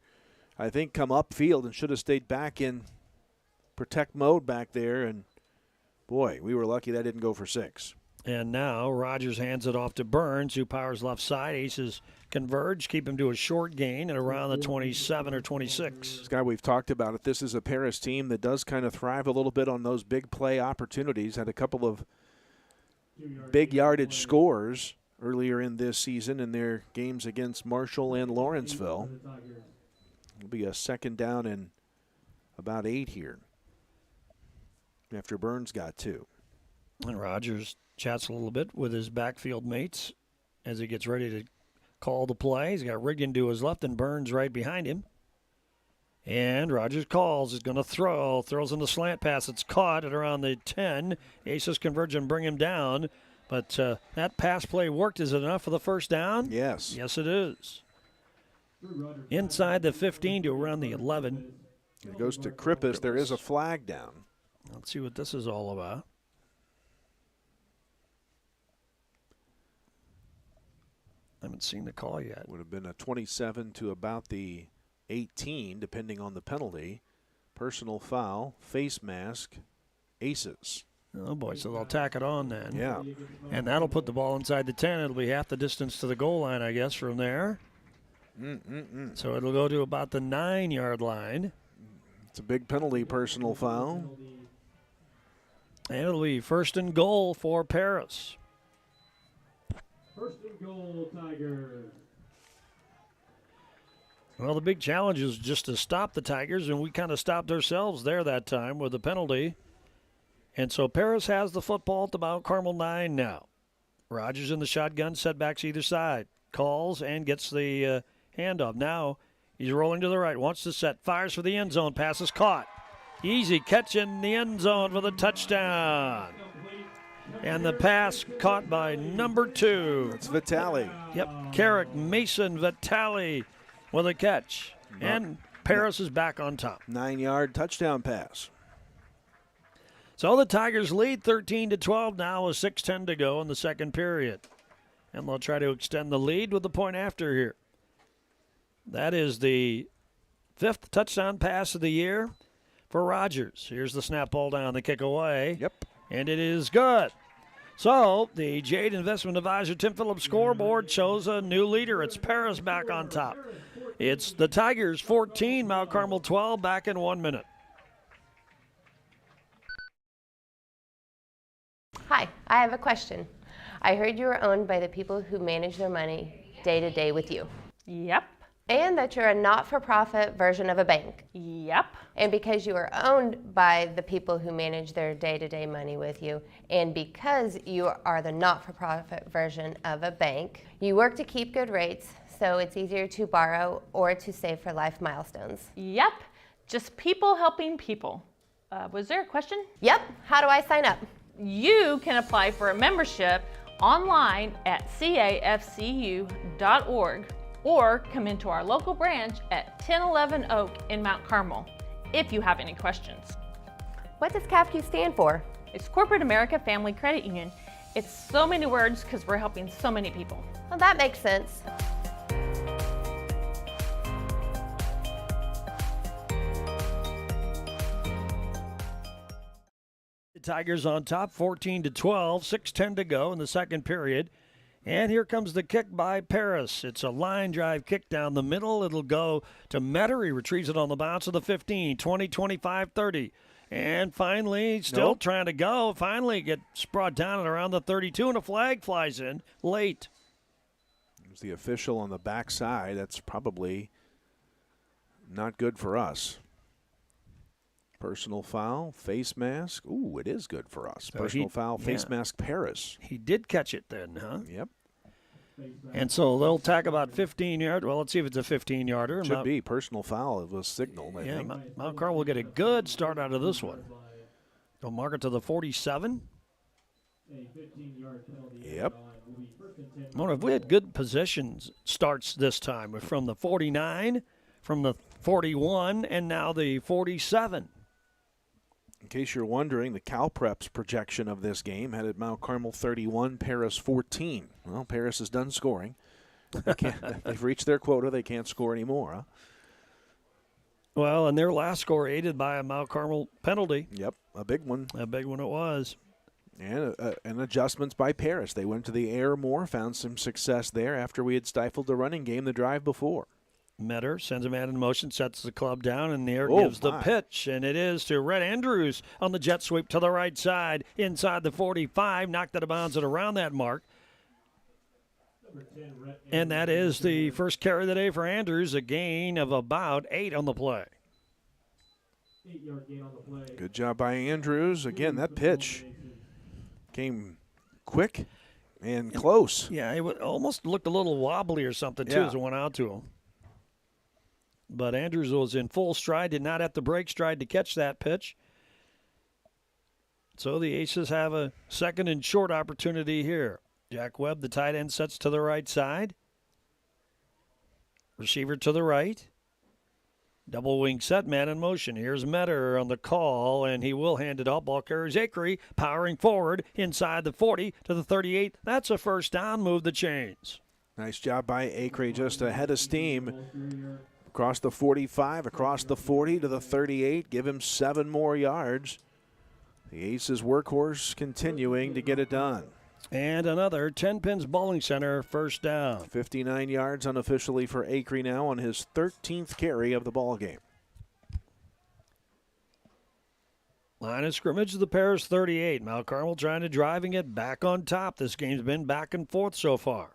I think, come upfield and should have stayed back in protect mode back there. And, boy, we were lucky that didn't go for 6. And now Rogers hands it off to Burns, who powers left side. Aces converge, keep him to a short gain at around the 27 or 26. Scott, we've talked about it. This is a Paris team that does kind of thrive a little bit on those big play opportunities. Had a couple of big yardage scores earlier in this season in their games against Marshall and Lawrenceville. It'll be a second down and about 8 here after Burns got 2. And Rogers chats a little bit with his backfield mates as he gets ready to call the play. He's got Riggin to his left and Burns right behind him. And Rogers calls. He's going to throw. Throws in the slant pass. It's caught at around the 10. Aces converge and bring him down. But that pass play worked. Is it enough for the first down? Yes. Yes, it is. Inside the 15 to around the 11. It goes to Krippis. There is a flag down. Let's see what this is all about. I haven't seen the call yet. Would have been a 27 to about the 18, depending on the penalty. Personal foul, face mask, Aces. Oh, boy, so they'll tack it on then. Yeah. And that'll put the ball inside the 10. It'll be half the distance to the goal line, I guess, from there. So it'll go to about the 9-yard line. It's a big penalty, personal foul. And it'll be first and goal for Paris. First and goal, Tigers. Well, the big challenge is just to stop the Tigers, and we kind of stopped ourselves there that time with the penalty. And so Paris has the football at the Mount Carmel 9 now. Rogers in the shotgun, setbacks either side. Calls and gets the handoff. Now he's rolling to the right, wants to set, fires for the end zone. Pass is caught. Easy catch in the end zone for the touchdown. And the pass caught by number 2. It's Vitale. Yep, Carrick Mason Vitale with a catch. And Paris is back on top. 9-yard touchdown pass. So the Tigers lead 13-12 now with 6:10 to go in the second period. And they'll try to extend the lead with the point after here. That is the 5th touchdown pass of the year for Rogers. Here's the snap ball down, the kick away. Yep. And it is good. So the Jade Investment Advisor Tim Phillips scoreboard shows a new leader. It's Paris back on top. It's the Tigers 14, Mount Carmel 12, back in 1 minute. Hi, I have a question. I heard you were owned by the people who manage their money day to day with you. Yep. And that you're a not-for-profit version of a bank. Yep. And because you are owned by the people who manage their day-to-day money with you, and because you are the not-for-profit version of a bank, you work to keep good rates, so it's easier to borrow or to save for life milestones. Yep. Just people helping people. Was there a question? Yep. How do I sign up? You can apply for a membership online at cafcu.org or come into our local branch at 1011 Oak in Mount Carmel if you have any questions. What does CAFU stand for? It's Corporate America Family Credit Union. It's so many words because we're helping so many people. Well, that makes sense. The Tigers on top, 14-12, 6:10 to go in the second period. And here comes the kick by Paris. It's a line drive kick down the middle. It'll go to Metter. He retrieves it on the bounce of the 15, 20, 25, 30. And finally, still trying to go. Finally gets brought down at around the 32, and a flag flies in late. There's the official on the backside. That's probably not good for us. Personal foul, face mask. Ooh, it is good for us. So Personal foul, face mask, Paris. He did catch it then, huh? Yep. And so they'll tack about 15 yards. Well, let's see if it's a 15-yarder. Should be. Personal foul. It was signaled, I think. Mount Carmel will get a good start out of this one. They'll mark it to the 47. Yep. Well, if we had good positions starts this time from the 49, from the 41, and now the 47. In case you're wondering, the CalPreps projection of this game had it Mount Carmel 31, Paris 14. Well, Paris is done scoring. They've reached their quota. They can't score anymore, huh? Well, and their last score aided by a Mount Carmel penalty. Yep, a big one. A big one it was. And adjustments by Paris. They went to the air more, found some success there after we had stifled the running game the drive before. Metter sends a man in motion, sets the club down, and there gives the pitch. And it is to Rhett Andrews on the jet sweep to the right side, inside the 45, knocked out of bounds at around that mark. And that is the first carry of the day for Andrews, a gain of about 8 on the play. 8-yard gain on the play. Good job by Andrews. Again, that pitch came quick and close. Yeah, it almost looked a little wobbly or something, too, as it went out to him. But Andrews was in full stride, did not have to break stride to catch that pitch. So the Aces have a second and short opportunity here. Jack Webb, the tight end, sets to the right side. Receiver to the right. Double wing set, man in motion. Here's Metter on the call, and he will hand it up. Ball carries Acree, powering forward inside the 40 to the 38. That's a first down, move the chains. Nice job by Acree, just ahead of steam. Across the 45, across the 40 to the 38. Give him 7 more yards. The Aces workhorse continuing to get it done. And another 10 Pins Bowling Center first down. 59 yards unofficially for Acree now on his 13th carry of the ball game. Line of scrimmage to the Paris 38. Mount Carmel trying to driving it back on top. This game's been back and forth so far.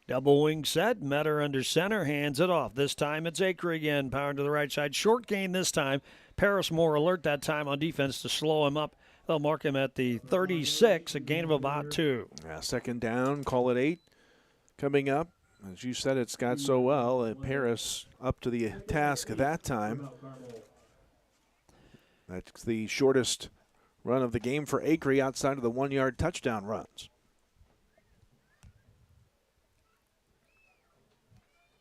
Double wing set, Metter under center, hands it off. This time it's Acree again, powering to the right side. Short gain this time. Paris more alert that time on defense to slow him up. They'll mark him at the 36, a gain of about 2. Yeah, second down, call it 8. Coming up, as you said, it's got so well. Paris up to the task at that time. That's the shortest run of the game for Acree outside of the 1-yard touchdown runs.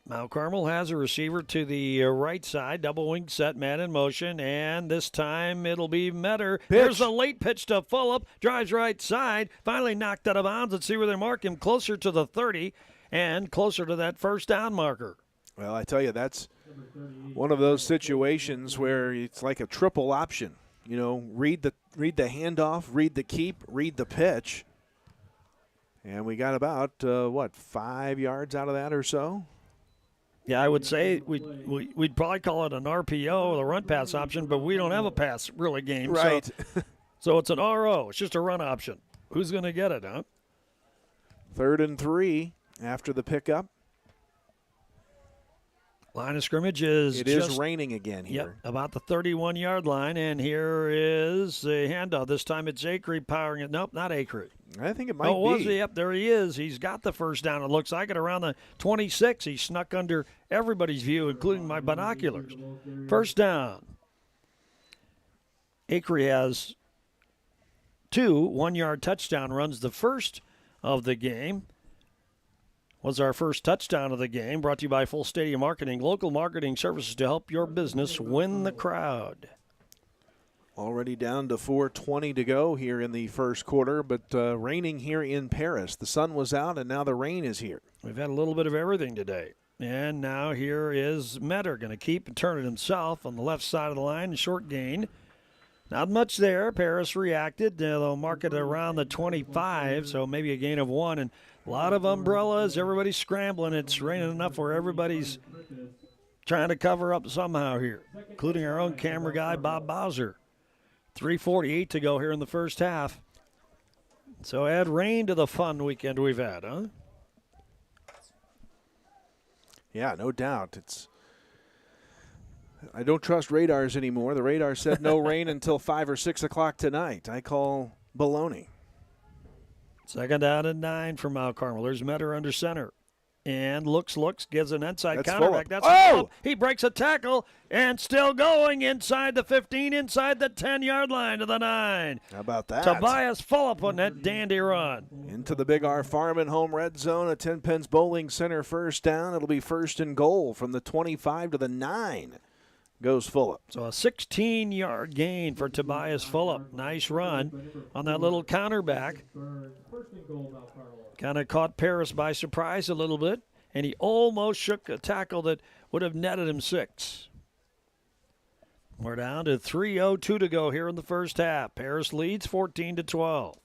Mount Carmel has a receiver to the right side, double wing set, man in motion, and this time it'll be Metter. There's a late pitch to Fulop, drives right side, finally knocked out of bounds. Let's see where they mark him, closer to the 30 and closer to that first down marker. Well, I tell you, that's one of those situations where it's like a triple option. read the handoff, read the keep, read the pitch. And we got about, 5 yards out of that or so? Yeah, I would say we'd probably call it an RPO, the run pass option, but we don't have a pass really game. Right. So it's an RO. It's just a run option. Who's going to get it, huh? 3rd and 3 after the pickup. Line of scrimmage is It is raining again here. Yep, about the 31-yard line, and here is the handoff. This time it's Acree powering it. Nope, not Acree. I think it might Oh, be. was he? Yep, there he is. He's got the first down. It looks like it around the 26. He snuck under everybody's view, including my binoculars. First down. Acree has 2 one-yard touchdown runs. The first of the game was our first touchdown of the game, brought to you by Full Stadium Marketing, local marketing services to help your business win the crowd. Already down to 4:20 to go here in the first quarter, but raining here in Paris. The sun was out, and now the rain is here. We've had a little bit of everything today. And now here is Metter going to keep and turn it himself on the left side of the line, short gain. Not much there. Paris reacted. They'll mark it around the 25, so maybe a gain of 1. And a lot of umbrellas. Everybody's scrambling. It's raining enough where everybody's trying to cover up somehow here, including our own camera guy, Bob Bowser. 3:48 to go here in the first half. So add rain to the fun weekend we've had, huh? Yeah, no doubt. I don't trust radars anymore. The radar said no rain until 5 or 6 o'clock tonight. I call baloney. 2nd down and 9 for Mount Carmel. There's Metter under center. And looks, gives an inside That's counterback. Phillip. That's Oh! He breaks a tackle and still going inside the 15, inside the 10-yard line to the 9. How about that? Tobias Phillip on that dandy run. Into the Big R Farm and Home red zone. A 10 Pence Bowling Center first down. It'll be 1st and goal from the 25 to the 9. Goes Phillip. So a 16-yard gain for Tobias Phillip. Nice run on that little counterback. Kind of caught Paris by surprise a little bit, and he almost shook a tackle that would have netted him 6. We're down to 3:02 to go here in the first half. Paris leads 14-12.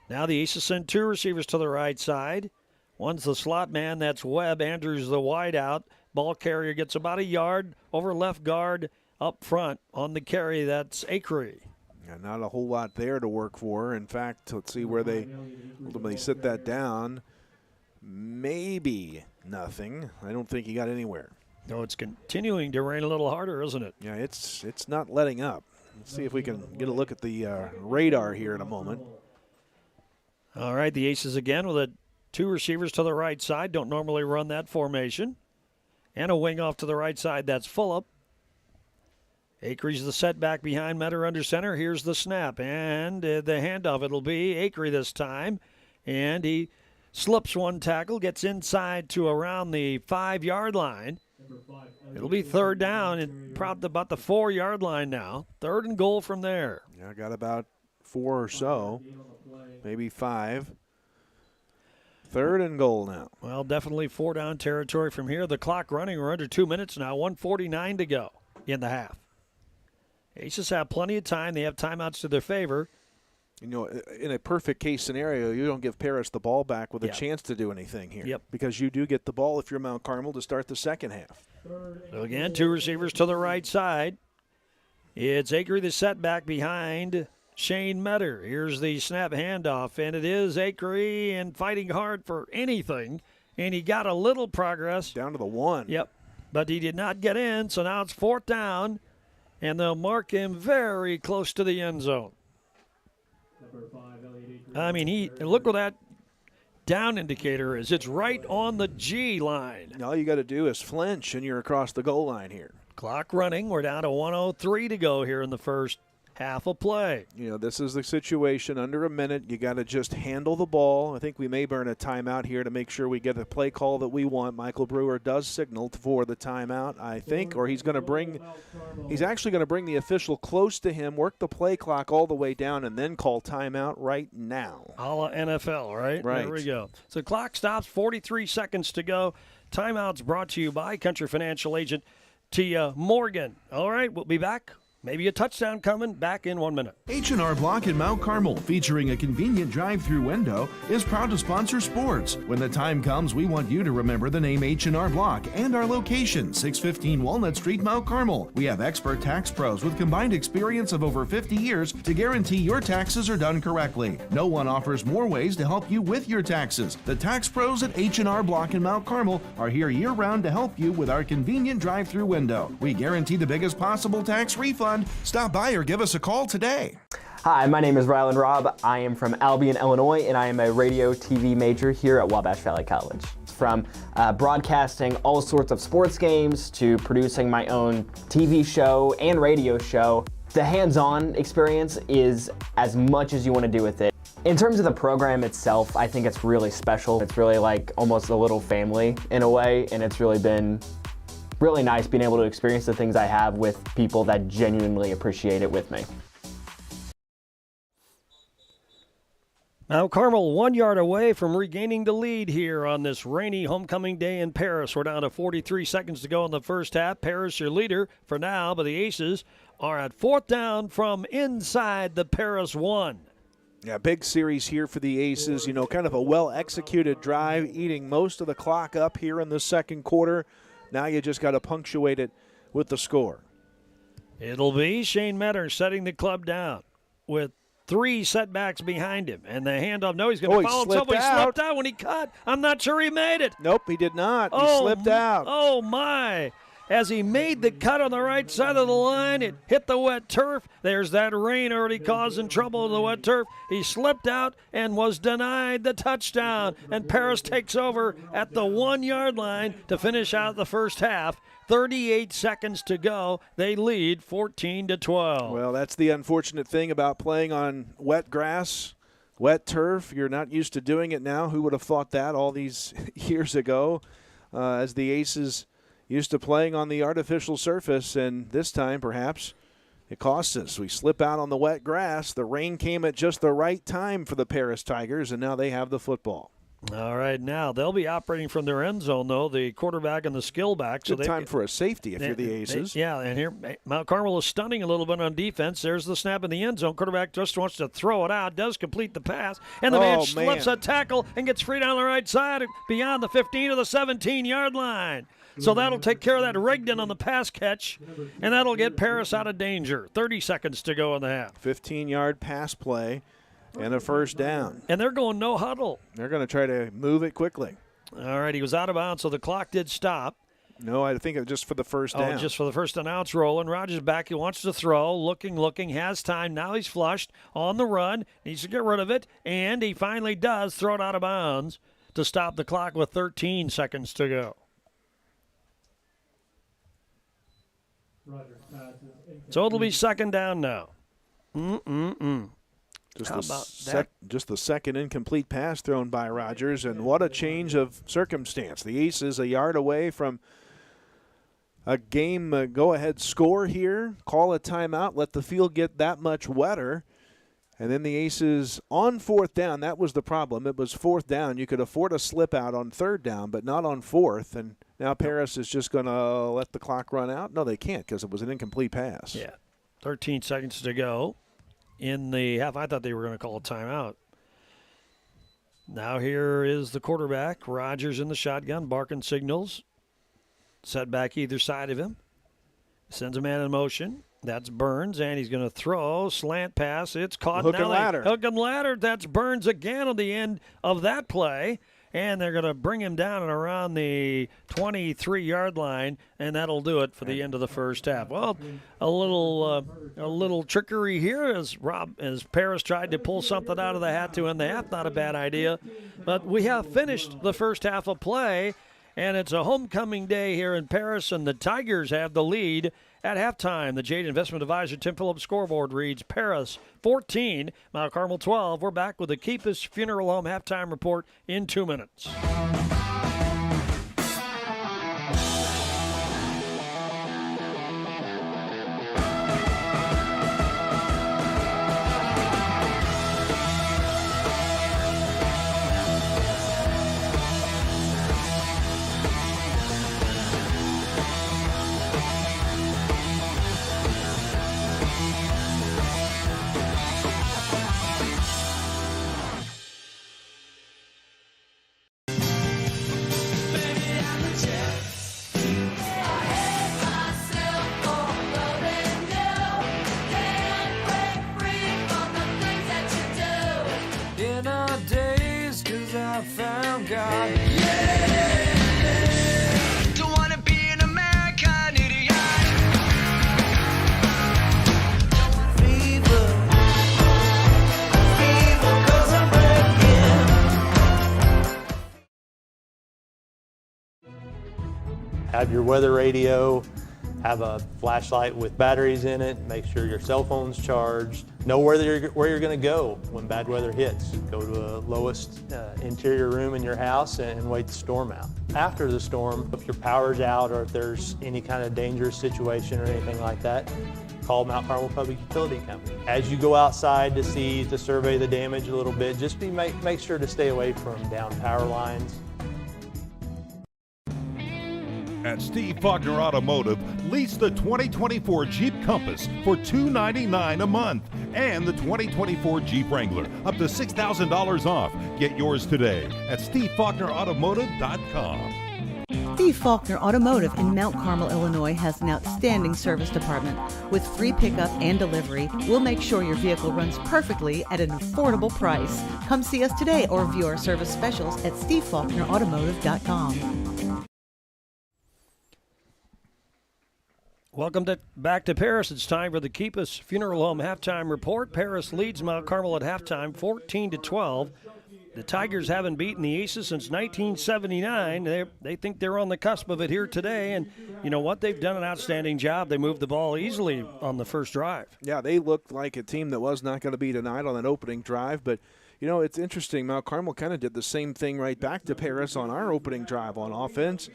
Now the Aces send 2 receivers to the right side. One's the slot man, that's Webb. Andrews the wide out. Ball carrier gets about a yard over left guard up front on the carry. That's Acree. Yeah, not a whole lot there to work for. In fact, let's see where they ultimately sit that down. Maybe nothing. I don't think he got anywhere. No, it's continuing to rain a little harder, isn't it? Yeah, it's not letting up. Let's see if we can get a look at the radar here in a moment. All right, the Aces again with 2 receivers to the right side. Don't normally run that formation. And a wing off to the right side. That's Phillip. Acree's the setback behind Metter under center. Here's the snap. And the handoff. It'll be Acree this time. And he slips one tackle, gets inside to around the 5-yard line. It'll be 3rd down and probably about the 4-yard line now. 3rd and goal from there. Yeah, got about 4 or so, maybe 5. 3rd and goal now. Well, definitely 4-down territory from here. The clock running. We're under 2 minutes now. 1:49 to go in the half. Aces have plenty of time. They have timeouts to their favor. You know, in a perfect case scenario, you don't give Paris the ball back with a chance to do anything here. Yep. Because you do get the ball if you're Mount Carmel to start the second half. So again, 2 receivers to the right side. It's Acree the setback behind Shane Metter. Here's the snap handoff, and it is Acree and fighting hard for anything, and he got a little progress. Down to the 1. Yep, but he did not get in, so now it's 4th down, and they'll mark him very close to the end zone. I mean, look where that down indicator is. It's right on the G line. All you got to do is flinch, and you're across the goal line here. Clock running. We're down to 1:03 to go here in the first half of play. You know, this is the situation. Under a minute, you got to just handle the ball. I think we may burn a timeout here to make sure we get the play call that we want. Michael Brewer does signal for the timeout, I think, or he's actually going to bring the official close to him, work the play clock all the way down, and then call timeout right now. A la NFL, right? Right. There we go. So clock stops, 43 seconds to go. Timeout's brought to you by Country Financial Agent Tia Morgan. All right, we'll be back maybe a touchdown coming. Back in 1 minute. H&R Block in Mount Carmel, featuring a convenient drive-through window, is proud to sponsor sports. When the time comes, we want you to remember the name H&R Block and our location, 615 Walnut Street, Mount Carmel. We have expert tax pros with combined experience of over 50 years to guarantee your taxes are done correctly. No one offers more ways to help you with your taxes. The tax pros at H&R Block in Mount Carmel are here year-round to help you with our convenient drive-through window. We guarantee the biggest possible tax refund. Stop by or give us a call today. Hi, my name is Rylan Robb. I am from Albion, Illinois, and I am a radio TV major here at Wabash Valley College. From broadcasting all sorts of sports games to producing my own TV show and radio show, the hands-on experience is as much as you want to do with it. In terms of the program itself, I think it's really special. It's really like almost a little family in a way, and it's really been really nice being able to experience the things I have with people that genuinely appreciate it with me. Now Carmel 1 yard away from regaining the lead here on this rainy homecoming day in Paris. We're down to 43 seconds to go in the first half. Paris your leader for now, but the Aces are at 4th down from inside the Paris 1. Yeah, big series here for the Aces. You know, kind of a well-executed drive, eating most of the clock up here in the second quarter. Now you just got to punctuate it with the score. It'll be Shane Metter setting the club down with 3 setbacks behind him. And the handoff, no, he's going to follow himself. He slipped out when he cut. I'm not sure he made it. Nope, he did not. He slipped out. Oh, my. As he made the cut on the right side of the line, it hit the wet turf. There's that rain already causing trouble in the wet turf. He slipped out and was denied the touchdown. And Paris takes over at the 1 yard line to finish out the first half. 38 seconds to go. They lead 14-12. Well, that's the unfortunate thing about playing on wet grass, wet turf. You're not used to doing it now. Who would have thought that all these years ago as the Aces used to playing on the artificial surface, and this time perhaps it costs us. We slip out on the wet grass. The rain came at just the right time for the Paris Tigers, and now they have the football. All right, now they'll be operating from their end zone, though, the quarterback and the skill back. Good time for a safety if you're the Aces. And here Mount Carmel is stunning a little bit on defense. There's the snap in the end zone. Quarterback just wants to throw it out, does complete the pass, and the man slips a tackle and gets free down the right side beyond the 15 to the 17-yard line. So that'll take care of that Rigdon on the pass catch, and that'll get Paris out of danger. 30 seconds to go in the half. 15-yard pass play and a first down. And they're going no huddle. They're going to try to move it quickly. All right, he was out of bounds, so the clock did stop. No, I think it was just for the first down. Oh, just for the first down. Now it's rolling. Rogers back. He wants to throw. Looking, has time. Now he's flushed on the run. Needs to get rid of it, and he finally does throw it out of bounds to stop the clock with 13 seconds to go. So it'll be second down now. Just the second incomplete pass thrown by Rogers, and what a change of circumstance. The Aces a yard away from a game go-ahead score here. Call a timeout, let the field get that much wetter, and then the Aces on 4th down. That was the problem. It was 4th down. You could afford a slip out on 3rd down, but not on 4th, and now Paris is just going to let the clock run out? No, they can't because it was an incomplete pass. Yeah, 13 seconds to go in the half. I thought they were going to call a timeout. Now here is the quarterback. Rogers in the shotgun, barking signals. Set back either side of him. Sends a man in motion. That's Burns, and he's going to throw. Slant pass. It's caught. Hook and ladder. Hook and ladder. That's Burns again on the end of that play. And they're going to bring him down and around the 23-yard line, and that'll do it for the end of the first half. Well, a little trickery here as Paris tried to pull something out of the hat to end the half. Not a bad idea. But we have finished the first half of play, and it's a homecoming day here in Paris, and the Tigers have the lead at halftime. The Jade Investment Advisor Tim Phillips scoreboard reads Paris 14, Mount Carmel 12. We're back with the Keepus Funeral Home halftime report in 2 minutes. I found God. Yeah. Don't wanna be an American idiot. Fever, fever, 'cause I'm breaking. Have your weather radio, have a flashlight with batteries in it, make sure your cell phone's charged, know where you're going to go when bad weather hits. Go to a lowest interior room in your house and wait the storm out. After the storm, if your power's out or if there's any kind of dangerous situation or anything like that, call Mount Carmel Public Utility Company. As you go outside to survey the damage a little bit, just make sure to stay away from down power lines. At Steve Faulkner Automotive, lease the 2024 Jeep Compass for $299 a month and the 2024 Jeep Wrangler up to $6,000 off. Get yours today at SteveFaulknerAutomotive.com. Steve Faulkner Automotive in Mount Carmel, Illinois has an outstanding service department. With free pickup and delivery, we'll make sure your vehicle runs perfectly at an affordable price. Come see us today or view our service specials at SteveFaulknerAutomotive.com. Welcome back to Paris. It's time for the Keepus Funeral Home halftime report. Paris leads Mount Carmel at halftime, 14-12. The Tigers haven't beaten the Aces since 1979. They think they're on the cusp of it here today, and you know what? They've done an outstanding job. They moved the ball easily on the first drive. Yeah, they looked like a team that was not going to be denied on that opening drive, but you know, it's interesting. Mount Carmel kind of did the same thing right back to Paris on our opening drive on offense.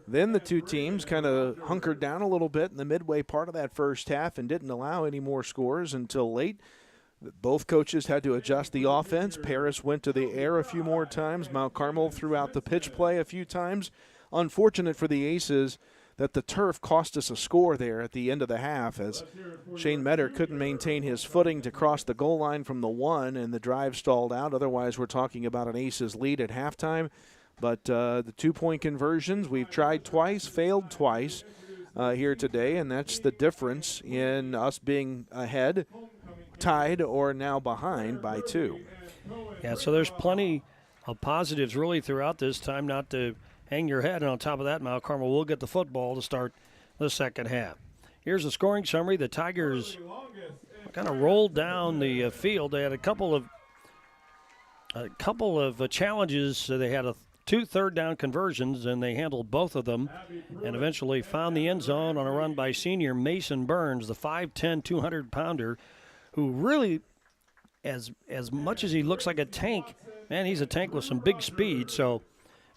Then the two teams kind of hunkered down a little bit in the midway part of that first half and didn't allow any more scores until late. Both coaches had to adjust the offense. Paris went to the air a few more times. Mount Carmel threw out the pitch play a few times. Unfortunate for the Aces that the turf cost us a score there at the end of the half as Shane Metter couldn't maintain his footing to cross the goal line from the 1 and the drive stalled out. Otherwise, we're talking about an Aces lead at halftime. But the 2-point conversions, we've tried twice, failed twice here today, and that's the difference in us being ahead, tied, or now behind by 2. Yeah, so there's plenty of positives really throughout this time not to hang your head. And on top of that, Mount Carmel will get the football to start the second half. Here's the scoring summary. The Tigers kind of rolled down the field. They had a couple of challenges. So they had 2 third-down conversions, and they handled both of them and eventually found the end zone on a run by senior Mason Burns, the 5'10", 200-pounder, who really, as much as he looks like a tank, man, he's a tank with some big speed. So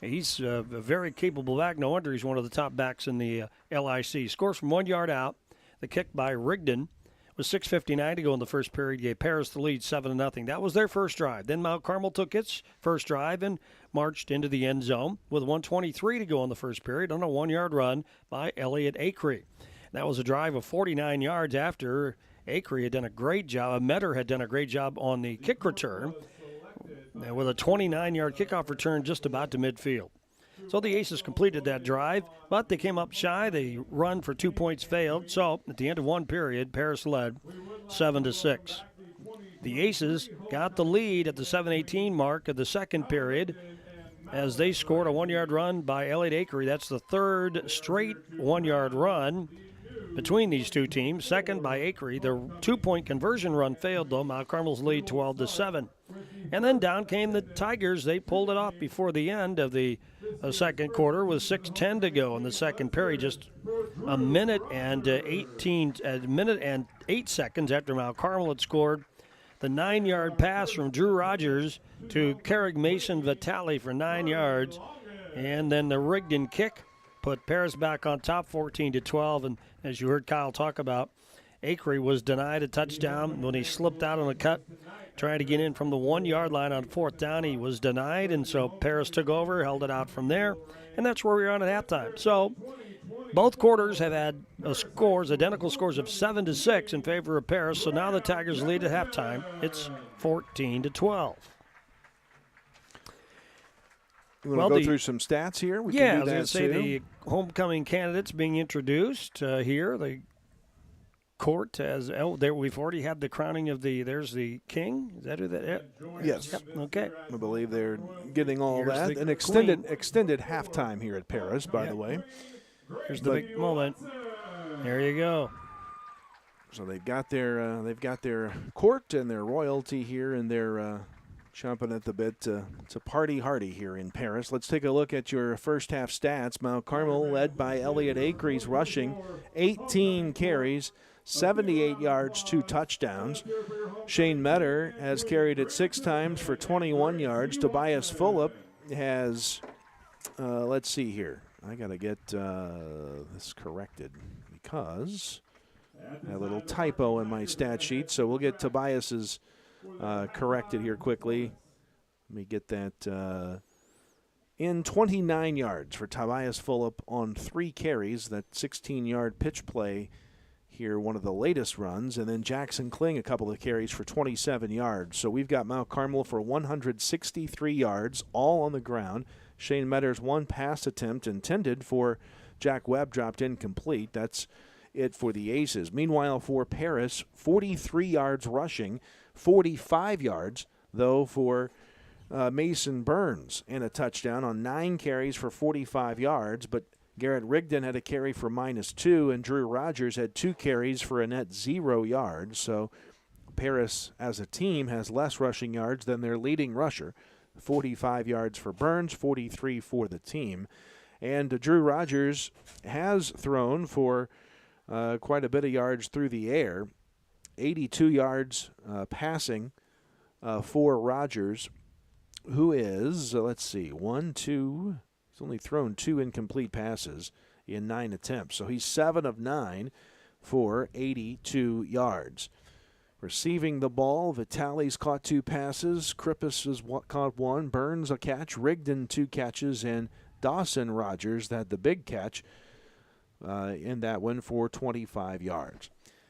he's a very capable back. No wonder he's one of the top backs in the LIC. Scores from 1 yard out. The kick by Rigdon with 6:59 to go in the first period gave Paris the lead 7-0. That was their first drive. Then Mount Carmel took its first drive and marched into the end zone with 1:23 to go in the first period on a 1 yard run by Elliott Acree. That was a drive of 49 yards after Acree had done a great job. Metter had done a great job on the kick return with a 29-yard kickoff return just about to midfield. So the Aces completed that drive, but they came up shy. The run for 2 points failed. So at the end of one period, Paris led 7-6. The Aces got the lead at the 7:18 mark of the second period as they scored a 1 yard run by Elliott Acree. That's the third straight 1 yard run between these two teams. Second by Acree. The 2-point conversion run failed, though. Mount Carmel's lead 12-7. And then down came the Tigers. They pulled it off before the end of the second quarter with 6:10 to go in the second period. Just a minute and 8 seconds after Mount Carmel had scored the 9-yard pass from Drew Rogers to Carrick Mason Vitale for 9 yards. And then the Rigdon kick put Paris back on top 14-12. And as you heard Kyle talk about, Acree was denied a touchdown when he slipped out on a cut, trying to get in from the 1 yard line on fourth down. He was denied, and so Paris took over, held it out from there, and that's where we are on at halftime. So both quarters have had identical scores of 7-6 in favor of Paris. So now the Tigers lead at halftime. It's 14-12. You want to go through some stats here? We I can do was going that to say too. the homecoming candidates being introduced here. court as there. We've already had the crowning of there's the king. Is that who that is? Yes. Yep. Okay. I believe they're getting all Here's that. the An extended halftime here at Paris, by the way. Here's the big moment. There you go. So they've got their court and their royalty here, and they're chomping at the bit to party hardy here in Paris. Let's take a look at your first half stats. Mount Carmel led by Elliott Acres rushing 18 carries, 78 yards, 2 touchdowns. Shane Metter has carried it 6 times for 21 yards. Tobias Fulop has, let's see here. I got to get this corrected because I have a little typo in my stat sheet. So we'll get Tobias's corrected here quickly. Let me get that in 29 yards for Tobias Fulop on 3 carries. That 16-yard pitch play here, one of the latest runs. And then Jackson Kling, a couple of carries for 27 yards. So we've got Mount Carmel for 163 yards, all on the ground. Shane Metter's 1 pass attempt intended for Jack Webb dropped incomplete. That's it for the Aces. Meanwhile, for Paris, 43 yards rushing, 45 yards, though, for Mason Burns, and a touchdown on 9 carries for 45 yards. But Garrett Rigdon had a carry for -2, and Drew Rogers had 2 carries for a net 0 yards. So Paris, as a team, has less rushing yards than their leading rusher. 45 yards for Burns, 43 for the team. And Drew Rogers has thrown for quite a bit of yards through the air. 82 yards passing for Rogers, who is, let's see, 1, 2, he's only thrown 2 incomplete passes in 9 attempts. So he's 7 of 9 for 82 yards. Receiving the ball, Vitale's caught 2 passes, Krippus has caught 1, Burns a catch, Rigdon 2 catches, and Dawson Rogers had the big catch in that one for 25 yards.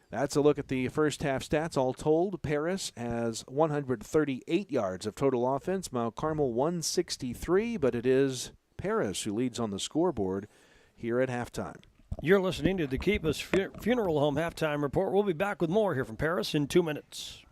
That's a look at the first half stats. All told, Paris has 138 yards of total offense, Mount Carmel 163, but it is Paris who leads on the scoreboard here at halftime. You're listening to the Keep Us Funeral Home Halftime Report. We'll be back with more here from Paris in 2 minutes.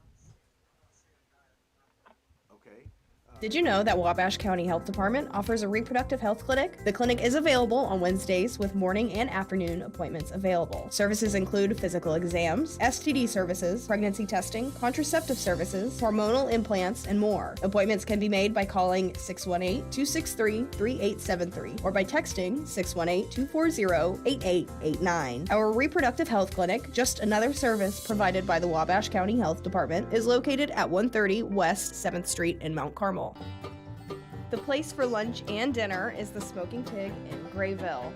Did you know that Wabash County Health Department offers a reproductive health clinic? The clinic is available on Wednesdays with morning and afternoon appointments available. Services include physical exams, STD services, pregnancy testing, contraceptive services, hormonal implants, and more. Appointments can be made by calling 618-263-3873 or by texting 618-240-8889. Our reproductive health clinic, just another service provided by the Wabash County Health Department, is located at 130 West 7th Street in Mount Carmel. The place for lunch and dinner is the Smoking Pig in Grayville.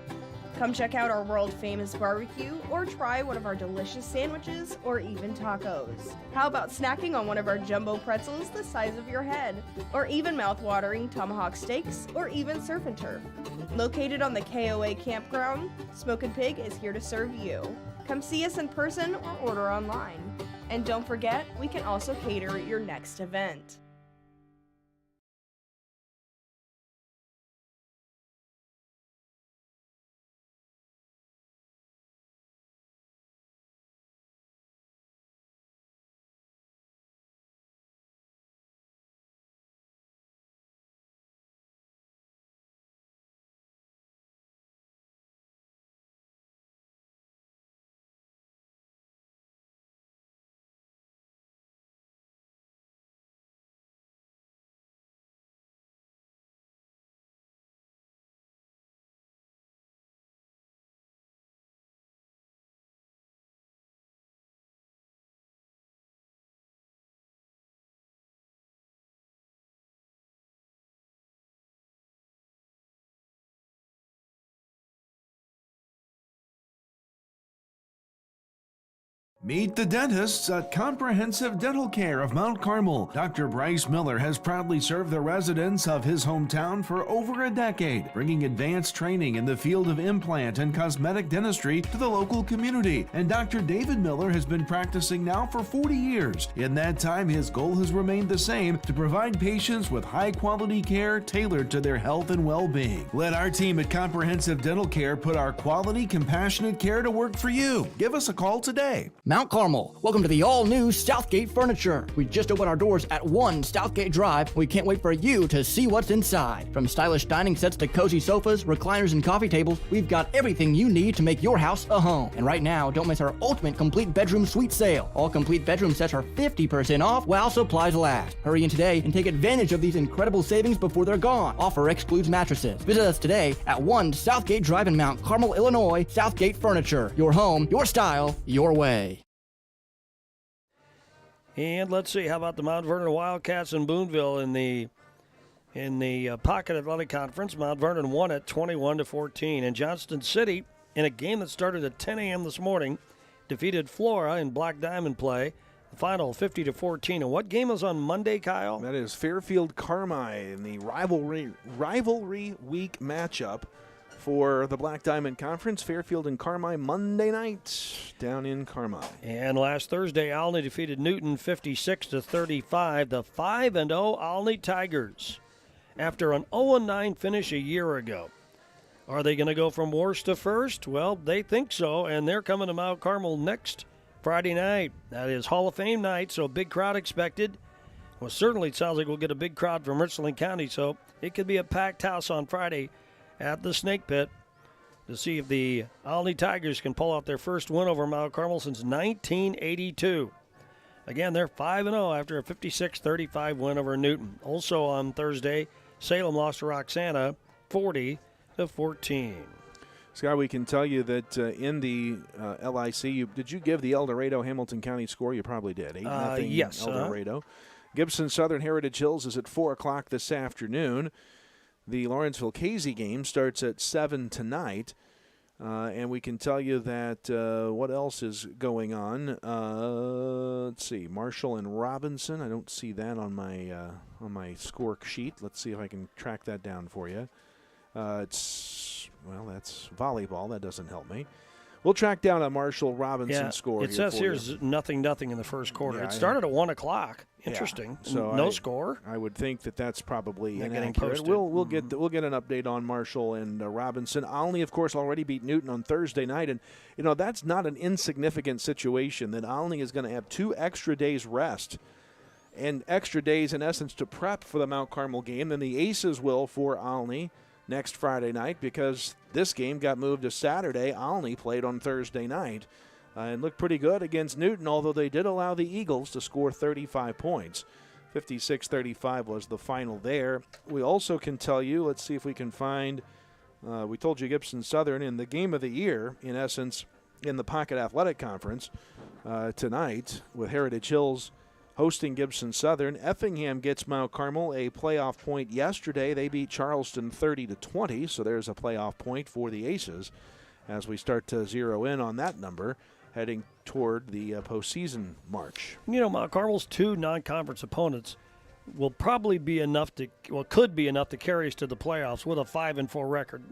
Come check out our world-famous barbecue or try one of our delicious sandwiches or even tacos. How about snacking on one of our jumbo pretzels the size of your head? Or even mouth-watering tomahawk steaks or even surf and turf. Located on the KOA campground, Smoking Pig is here to serve you. Come see us in person or order online. And don't forget, we can also cater your next event. Meet the dentists at Comprehensive Dental Care of Mount Carmel. Dr. Bryce Miller has proudly served the residents of his hometown for over a decade, bringing advanced training in the field of implant and cosmetic dentistry to the local community. And Dr. David Miller has been practicing now for 40 years. In that time, his goal has remained the same: to provide patients with high-quality care tailored to their health and well-being. Let our team at Comprehensive Dental Care put our quality, compassionate care to work for you. Give us a call today. Mount Carmel, welcome to the all-new Southgate Furniture. We just opened our doors at 1 Southgate Drive. We can't wait for you to see what's inside. From stylish dining sets to cozy sofas, recliners, and coffee tables, we've got everything you need to make your house a home. And right now, don't miss our ultimate complete bedroom suite sale. All complete bedroom sets are 50% off while supplies last. Hurry in today and take advantage of these incredible savings before they're gone. Offer excludes mattresses. Visit us today at 1 Southgate Drive in Mount Carmel, Illinois. Southgate Furniture. Your home, your style, your way. And let's see, how about the Mount Vernon Wildcats in Boonville in the Pocket Athletic Conference? Mount Vernon won it 21-14. And Johnston City, in a game that started at 10 a.m. this morning, defeated Flora in Black Diamond play. The final 50-14. And what game was on Monday, Kyle? That is Fairfield Carmi in the rivalry week matchup for the Black Diamond Conference. Fairfield and Carmi Monday night down in Carmi. And last Thursday, Olney defeated Newton 56-35. The 5-0 Olney Tigers, after an 0-9 finish a year ago. Are they going to go from worst to first? Well, they think so, and they're coming to Mount Carmel next Friday night. That is Hall of Fame night, so a big crowd expected. Well, certainly it sounds like we'll get a big crowd from Richland County, so it could be a packed house on Friday at the Snake Pit to see if the Olney Tigers can pull out their first win over Mount Carmel since 1982. Again, they're 5-0 after a 56-35 win over Newton. Also on Thursday, Salem lost to Roxana 40-14. Scott, we can tell you that in the LIC, did you give the El Dorado Hamilton County score? You probably did. 8-0 yes, El Dorado. Gibson Southern Heritage Hills is at 4 o'clock this afternoon. The Lawrenceville-Casey game starts at 7 tonight. And we can tell you that what else is going on. Let's see, Marshall and Robinson. I don't see that on my score sheet. Let's see if I can track that down for you. That's volleyball. That doesn't help me. We'll track down a Marshall Robinson score. It says here's 0-0 in the first quarter. It started at 1 o'clock. Interesting. Yeah. So no score. I would think that's probably inaccurate. We'll get an update on Marshall and Robinson. Olney, of course, already beat Newton on Thursday night, and that's not an insignificant situation. That Olney is going to have 2 extra days rest and extra days in essence to prep for the Mount Carmel game. Then the Aces will for Olney next Friday night, because this game got moved to Saturday. Olney played on Thursday night and looked pretty good against Newton, although they did allow the Eagles to score 35 points. 56-35 was the final there. We also can tell you, let's see if we can find, we told you Gibson Southern in the game of the year, in essence, in the Pocket Athletic Conference tonight with Heritage Hills hosting Gibson Southern. Effingham gets Mount Carmel a playoff point yesterday. They beat Charleston 30-20, so there's a playoff point for the Aces as we start to zero in on that number, heading toward the postseason march. Mount Carmel's 2 non-conference opponents will probably be enough could be enough to carry us to the playoffs with a 5-4 record.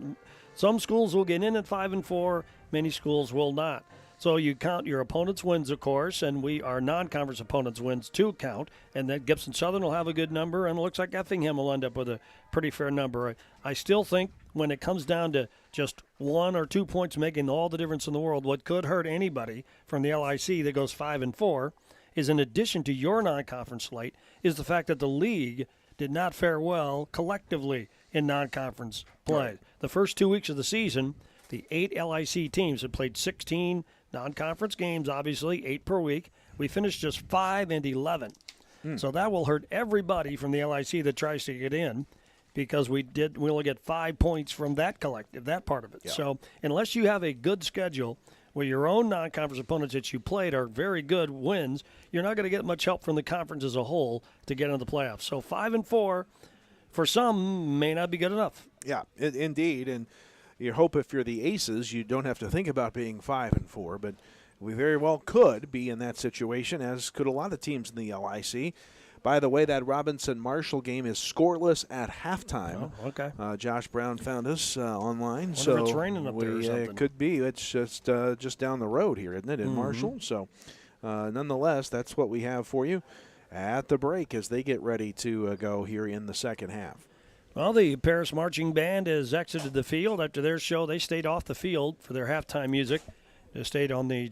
Some schools will get in at 5-4, many schools will not. So you count your opponent's wins, of course, and our non-conference opponents' wins to count, and then Gibson Southern will have a good number, and it looks like Effingham will end up with a pretty fair number. I still think when it comes down to just 1 or 2 points making all the difference in the world, what could hurt anybody from the LIC that goes 5-4 is, in addition to your non-conference slate, is the fact that the league did not fare well collectively in non-conference play. Right. The first 2 weeks of the season, the 8 LIC teams had played 16 non-conference games, obviously, 8 per week. We finished just 5-11. So that will hurt everybody from the LIC that tries to get in, because we only get 5 points from that collective, that part of it. Yeah. So unless you have a good schedule where your own non-conference opponents that you played are very good wins, you're not going to get much help from the conference as a whole to get into the playoffs. So 5-4 for some may not be good enough. Yeah, indeed. And you hope if you're the Aces, you don't have to think about being 5-4. But We very well could be in that situation, as could a lot of teams in the LIC. By the way, that Robinson-Marshall game is scoreless at halftime. Oh, okay. Josh Brown found us online. Wonder So if it's raining up there or something. it could be. It's just down the road here, isn't it, in Marshall? So nonetheless, that's what we have for you at the break as they get ready to go here in the second half. Well, the Paris Marching Band has exited the field after their show. They stayed off the field for their halftime music. They stayed on the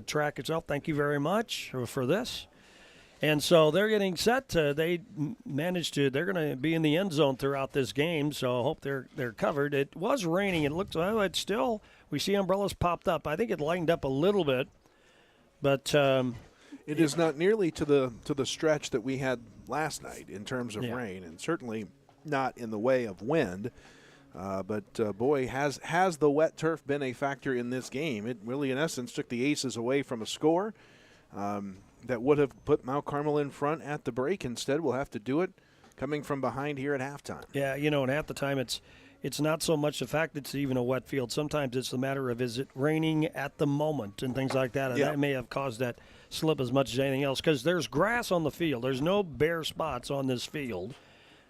track itself. Thank you very much for this. And so they're getting set. They managed to. They're going to be in the end zone throughout this game. So I hope they're covered. It was raining. It looked. Well, it's still. We see umbrellas popped up. I think it lightened up a little bit, but it is not nearly to the stretch that we had last night in terms of rain, and certainly not in the way of wind. But boy, has the wet turf been a factor in this game? It really, in essence, took the Aces away from a score that would have put Mount Carmel in front at the break. Instead, we'll have to do it coming from behind here at halftime. Yeah, and at the time it's not so much the fact that it's even a wet field. Sometimes it's the matter of, is it raining at the moment and things like that. And that may have caused that slip as much as anything else, because there's grass on the field. There's no bare spots on this field.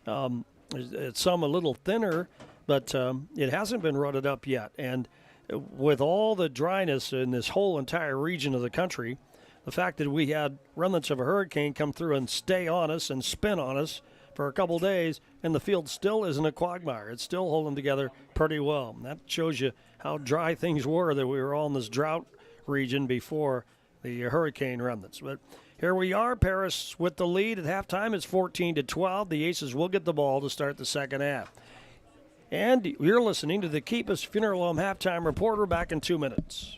It's some a little thinner, but it hasn't been rutted up yet. And with all the dryness in this whole entire region of the country, the fact that we had remnants of a hurricane come through and stay on us and spin on us for a couple days, and the field still isn't a quagmire. It's still holding together pretty well. And that shows you how dry things were, that we were all in this drought region before the hurricane remnants. But here we are, Paris with the lead at halftime. It's 14-12. The Aces will get the ball to start the second half. And you're listening to the Keep Us Funeral Home Halftime Report. We're back in 2 minutes.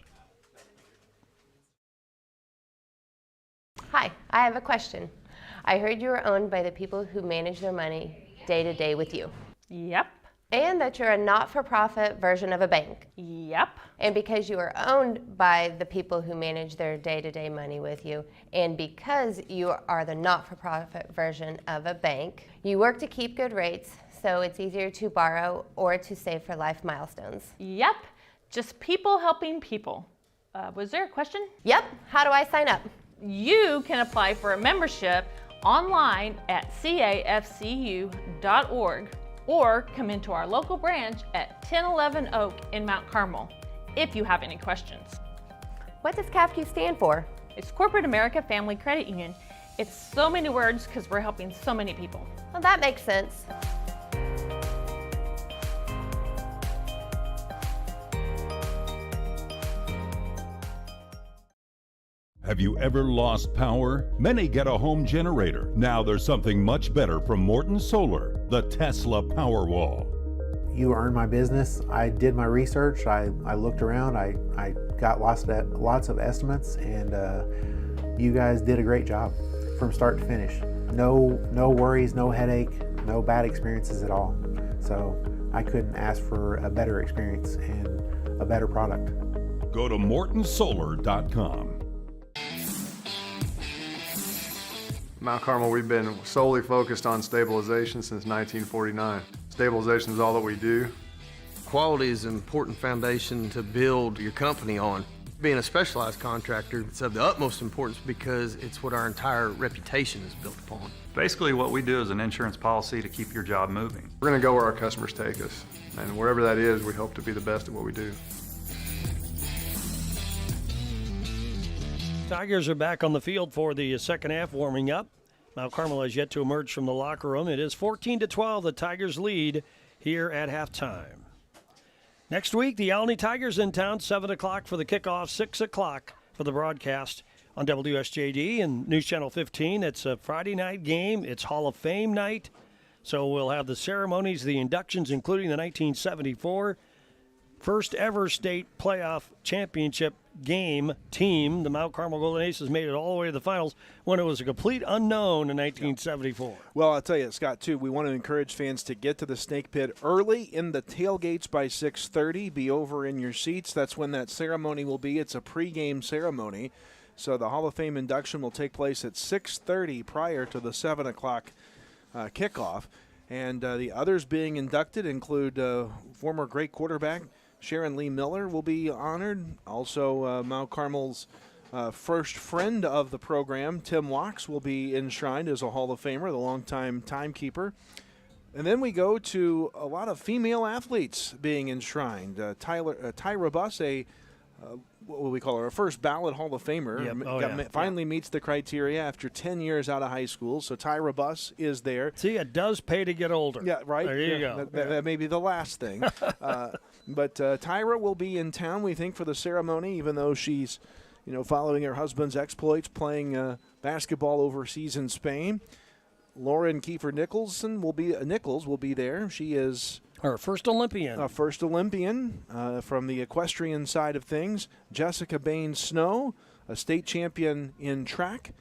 Hi, I have a question. I heard you were owned by the people who manage their money day to day with you. Yep. And that you're a not-for-profit version of a bank. Yep. And because you are owned by the people who manage their day-to-day money with you, and because you are the not-for-profit version of a bank, you work to keep good rates, so it's easier to borrow or to save for life milestones. Yep. Just people helping people. Was there a question? Yep. How do I sign up? You can apply for a membership online at cafcu.org or come into our local branch at 1011 Oak in Mount Carmel if you have any questions. What does CAFQ stand for? It's Corporate America Family Credit Union. It's so many words because we're helping so many people. Well, that makes sense. Have you ever lost power? Many get a home generator. Now there's something much better from Morton Solar, the Tesla Powerwall. You earned my business. I did my research. I looked around. I got lots of estimates, and you guys did a great job from start to finish. No worries, no headache, no bad experiences at all. So I couldn't ask for a better experience and a better product. Go to mortonsolar.com. Mount Carmel, we've been solely focused on stabilization since 1949. Stabilization is all that we do. Quality is an important foundation to build your company on. Being a specialized contractor, it's of the utmost importance because it's what our entire reputation is built upon. Basically, what we do is an insurance policy to keep your job moving. We're going to go where our customers take us, and wherever that is, we hope to be the best at what we do. Tigers are back on the field for the second half, warming up. Mount Carmel has yet to emerge from the locker room. It is 14-12, the Tigers lead here at halftime. Next week, the Alny Tigers in town, 7 o'clock for the kickoff, 6 o'clock for the broadcast on WSJD and News Channel 15. It's a Friday night game. It's Hall of Fame night. So we'll have the ceremonies, the inductions, including the 1974 first ever state playoff championship game team. The Mount Carmel Golden Aces made it all the way to the finals when it was a complete unknown in 1974. Well, I'll tell you, Scott, too, we want to encourage fans to get to the Snake Pit early in the tailgates by 6:30. Be over in your seats. That's when that ceremony will be. It's a pregame ceremony. So the Hall of Fame induction will take place at 6:30 prior to the 7 o'clock kickoff. And the others being inducted include former great quarterback Sharon Lee Miller will be honored. Also, Mount Carmel's first friend of the program, Tim Locks, will be enshrined as a Hall of Famer, the longtime timekeeper. And then we go to a lot of female athletes being enshrined. Tyra Buss, what will we call her? A first ballot Hall of Famer. Yep. Finally meets the criteria after 10 years out of high school. So Tyra Buss is there. See, it does pay to get older. Yeah, right. There you go. That may be the last thing. But Tyra will be in town, we think, for the ceremony, even though she's, following her husband's exploits, playing basketball overseas in Spain. Lauren Kiefer Nichols will be there. She is our first Olympian. From the equestrian side of things. Jessica Bain Snow, a state champion in track,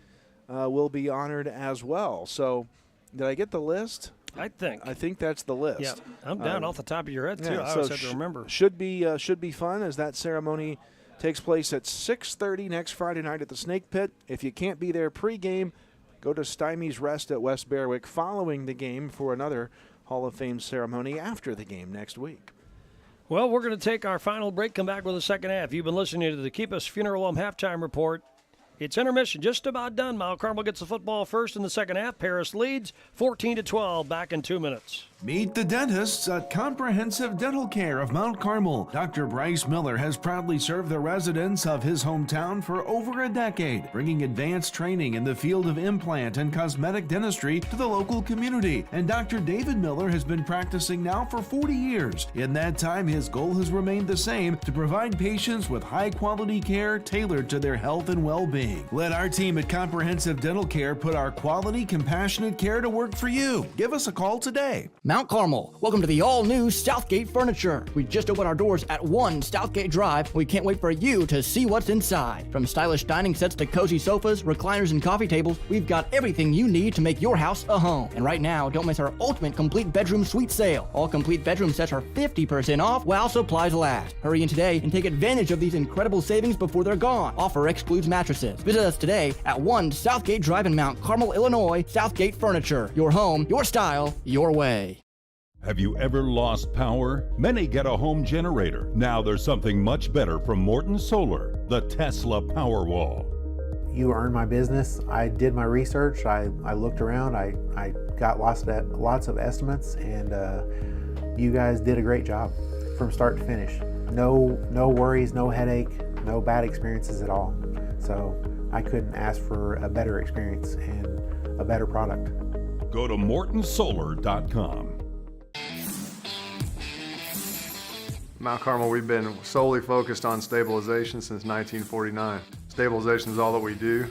will be honored as well. So, did I get the list? I think that's the list. Yeah, I'm down off the top of your head too. Yeah, I always have to remember. Should be fun as that ceremony takes place at 6:30 next Friday night at the Snake Pit. If you can't be there pregame, go to Stymie's Rest at West Berwick following the game for another Hall of Fame ceremony after the game next week. Well, we're going to take our final break, come back with the second half. You've been listening to the Keep Us Funeral Home Halftime Report. It's intermission, just about done. Mount Carmel gets the football first in the second half. Paris leads 14-12, back in 2 minutes. Meet the dentists at Comprehensive Dental Care of Mount Carmel. Dr. Bryce Miller has proudly served the residents of his hometown for over a decade, bringing advanced training in the field of implant and cosmetic dentistry to the local community. And Dr. David Miller has been practicing now for 40 years. In that time, his goal has remained the same: to provide patients with high-quality care tailored to their health and well-being. Let our team at Comprehensive Dental Care put our quality, compassionate care to work for you. Give us a call today. Mount Carmel, welcome to the all-new Southgate Furniture. We just opened our doors at 1 Southgate Drive. We can't wait for you to see what's inside. From stylish dining sets to cozy sofas, recliners, and coffee tables, we've got everything you need to make your house a home. And right now, don't miss our ultimate complete bedroom suite sale. All complete bedroom sets are 50% off while supplies last. Hurry in today and take advantage of these incredible savings before they're gone. Offer excludes mattresses. Visit us today at 1 Southgate Drive in Mount Carmel, Illinois. Southgate Furniture. Your home, your style, your way. Have you ever lost power? Many get a home generator. Now there's something much better from Morton Solar, the Tesla Powerwall. You earned my business. I did my research. I looked around. I got lots of estimates, and you guys did a great job from start to finish. No worries, no headache, no bad experiences at all. So I couldn't ask for a better experience and a better product. Go to mortonsolar.com. Mount Carmel, we've been solely focused on stabilization since 1949. Stabilization is all that we do.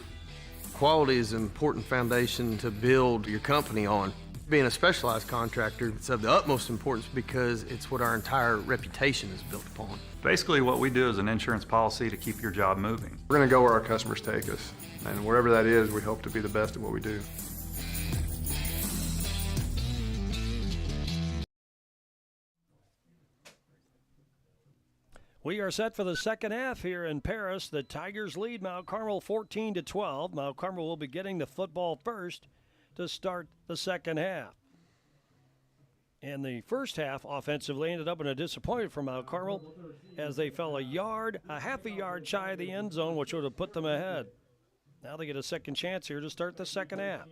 Quality is an important foundation to build your company on. Being a specialized contractor, it's of the utmost importance because it's what our entire reputation is built upon. Basically, what we do is an insurance policy to keep your job moving. We're going to go where our customers take us, and wherever that is, we hope to be the best at what we do. We are set for the second half here in Paris. The Tigers lead Mount Carmel 14-12. Mount Carmel will be getting the football first to start the second half. And the first half offensively ended up in a disappointment for Mount Carmel as they fell a half a yard shy of the end zone, which would have put them ahead. Now they get a second chance here to start the second half.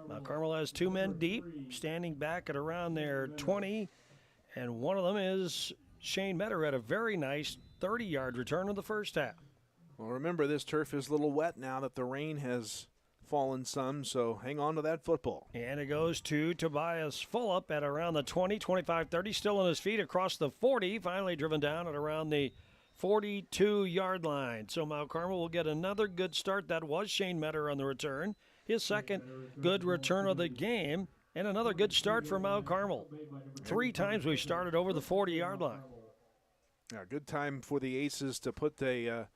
Mount Carmel has two men deep, standing back at around their 20, and one of them is Shane Metter had a very nice 30-yard return in the first half. Well, remember, this turf is a little wet now that the rain has fallen some, so hang on to that football. And it goes to Tobias Fulop at around the 20, 25, 30, still on his feet across the 40, finally driven down at around the 42-yard line. So Mount Carmel will get another good start. That was Shane Metter on the return, his second good return of the game, and another good start for Mount Carmel. 3 times we started over the 40-yard line. Yeah, good time for the Aces to put a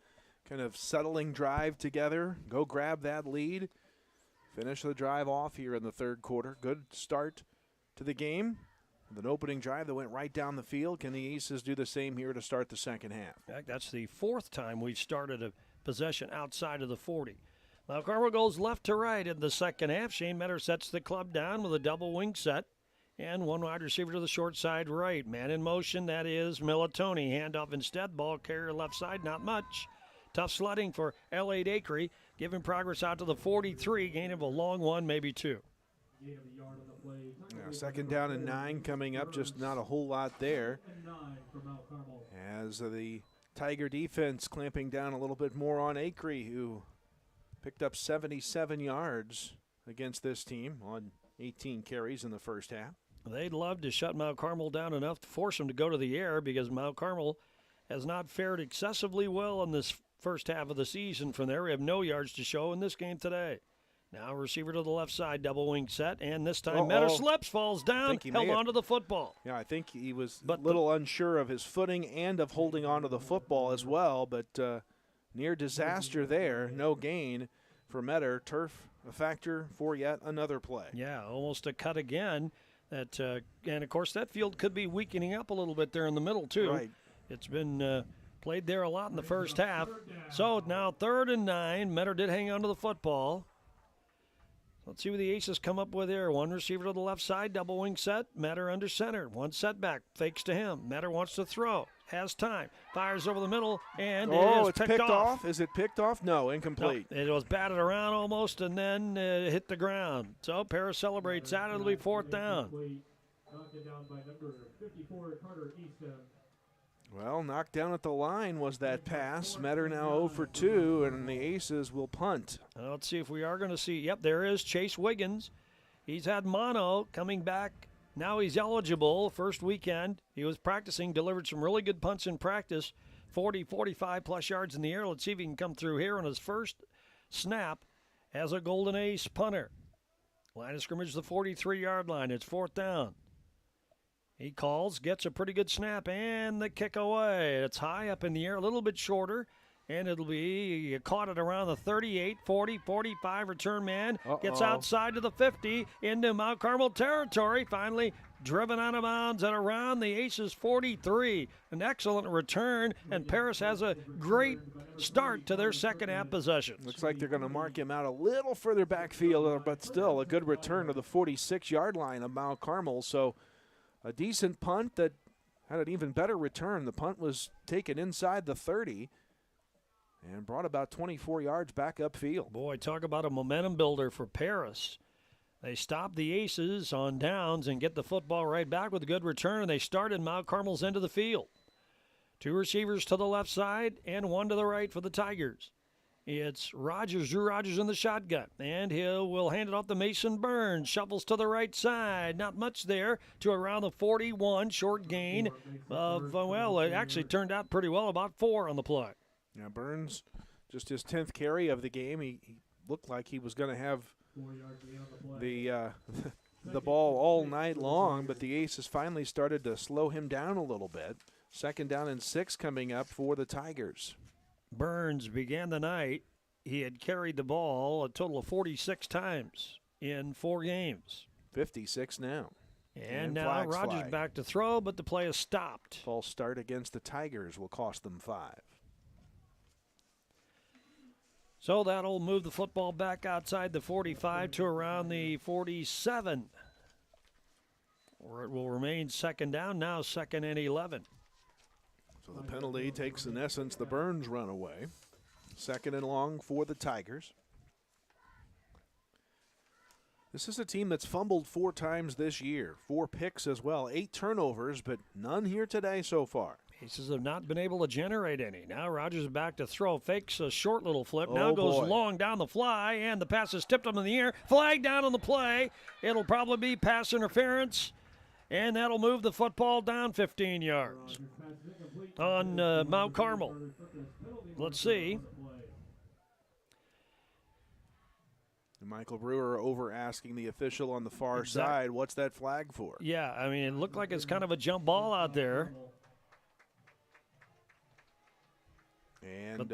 kind of settling drive together, go grab that lead, finish the drive off here in the third quarter. Good start to the game with an opening drive that went right down the field. Can the Aces do the same here to start the second half? In fact, that's the 4th time we've started a possession outside of the 40. Mount Carmel goes left to right in the second half. Shane Metter sets the club down with a double wing set. And one wide receiver to the short side right. Man in motion, that is Militoni. Handoff instead, ball carrier left side, not much. Tough sledding for L.A. Dacre, giving progress out to the 43, gain of a long one, maybe 2. Now, 2nd down and 9 coming up, just not a whole lot there. As the Tiger defense clamping down a little bit more on Acre, who picked up 77 yards against this team on 18 carries in the first half. They'd love to shut Mount Carmel down enough to force them to go to the air because Mount Carmel has not fared excessively well in this first half of the season. From there, we have no yards to show in this game today. Now receiver to the left side, double wing set, and this time Metter slips, falls down, held onto the football. Yeah, I think he was a little unsure of his footing and of holding onto the football as well, but near disaster there, no gain for Metter. Turf a factor for yet another play. Yeah, almost a cut again. That and, of course, that field could be weakening up a little bit there in the middle, too. Right. It's been played there a lot in the first half. So now 3rd and 9. Metter did hang on to the football. Let's see what the Aces come up with here. One receiver to the left side, double wing set. Metter under center. One setback, fakes to him. Metter wants to throw, has time, fires over the middle, and it's picked off. Is it picked off? No, incomplete. No, it was batted around almost and then hit the ground. So Paris celebrates that. It'll be 4th down. Knocked down by number 54, Carter Easton. Well, knocked down at the line was that pass. Metter now 0 for 2, and the Aces will punt. Let's see if we are going to see. Yep, there is Chase Wiggins. He's had mono coming back. Now he's eligible. First weekend, he was practicing, delivered some really good punts in practice, 40, 45-plus yards in the air. Let's see if he can come through here on his first snap as a Golden Ace punter. Line of scrimmage, the 43-yard line. It's 4th down. He calls, gets a pretty good snap, and the kick away. It's high up in the air, a little bit shorter, and it'll be caught at around the 38, 40, 45. Return man gets outside to the 50 into Mount Carmel territory. Finally driven out of bounds at around the Aces 43. An excellent return, and Paris has a great start to their second half possession. Looks like they're going to mark him out a little further backfield, but still a good return to the 46-yard line of Mount Carmel. So a decent punt that had an even better return. The punt was taken inside the 30 and brought about 24 yards back upfield. Boy, talk about a momentum builder for Paris. They stop the Aces on downs and get the football right back with a good return, and they start in Mount Carmel's end of the field. 2 receivers to the left side and 1 to the right for the Tigers. It's Drew Rogers in the shotgun, and he will hand it off to Mason Burns. Shuffles to the right side. Not much there to around the 41. Short gain of, it actually turned out pretty well, about 4 on the play. Yeah, Burns, just his 10th carry of the game. He looked like he was going to have the ball all night long, but the Aces finally started to slow him down a little bit. 2nd down and 6 coming up for the Tigers. Burns began the night. He had carried the ball a total of 46 times in 4 games. 56 now. And now Rogers back to throw, but the play is stopped. False start against the Tigers will cost them 5. So that'll move the football back outside the 45 to around the 47. Or it will remain 2nd down, now 2nd and 11. So the penalty takes, in essence, the Burns run away. 2nd and long for the Tigers. This is a team that's fumbled 4 times this year. 4 picks as well. 8 turnovers, but none here today so far. Aces have not been able to generate any. Now Rogers is back to throw. Fakes a short little flip. Now goes long down the fly, and the pass is tipped up in the air. Flag down on the play. It'll probably be pass interference, and that'll move the football down 15 yards on Mount Carmel. Let's see. Michael Brewer over asking the official on the far side, what's that flag for? Yeah, I mean, it looked like it's kind of a jump ball out there. And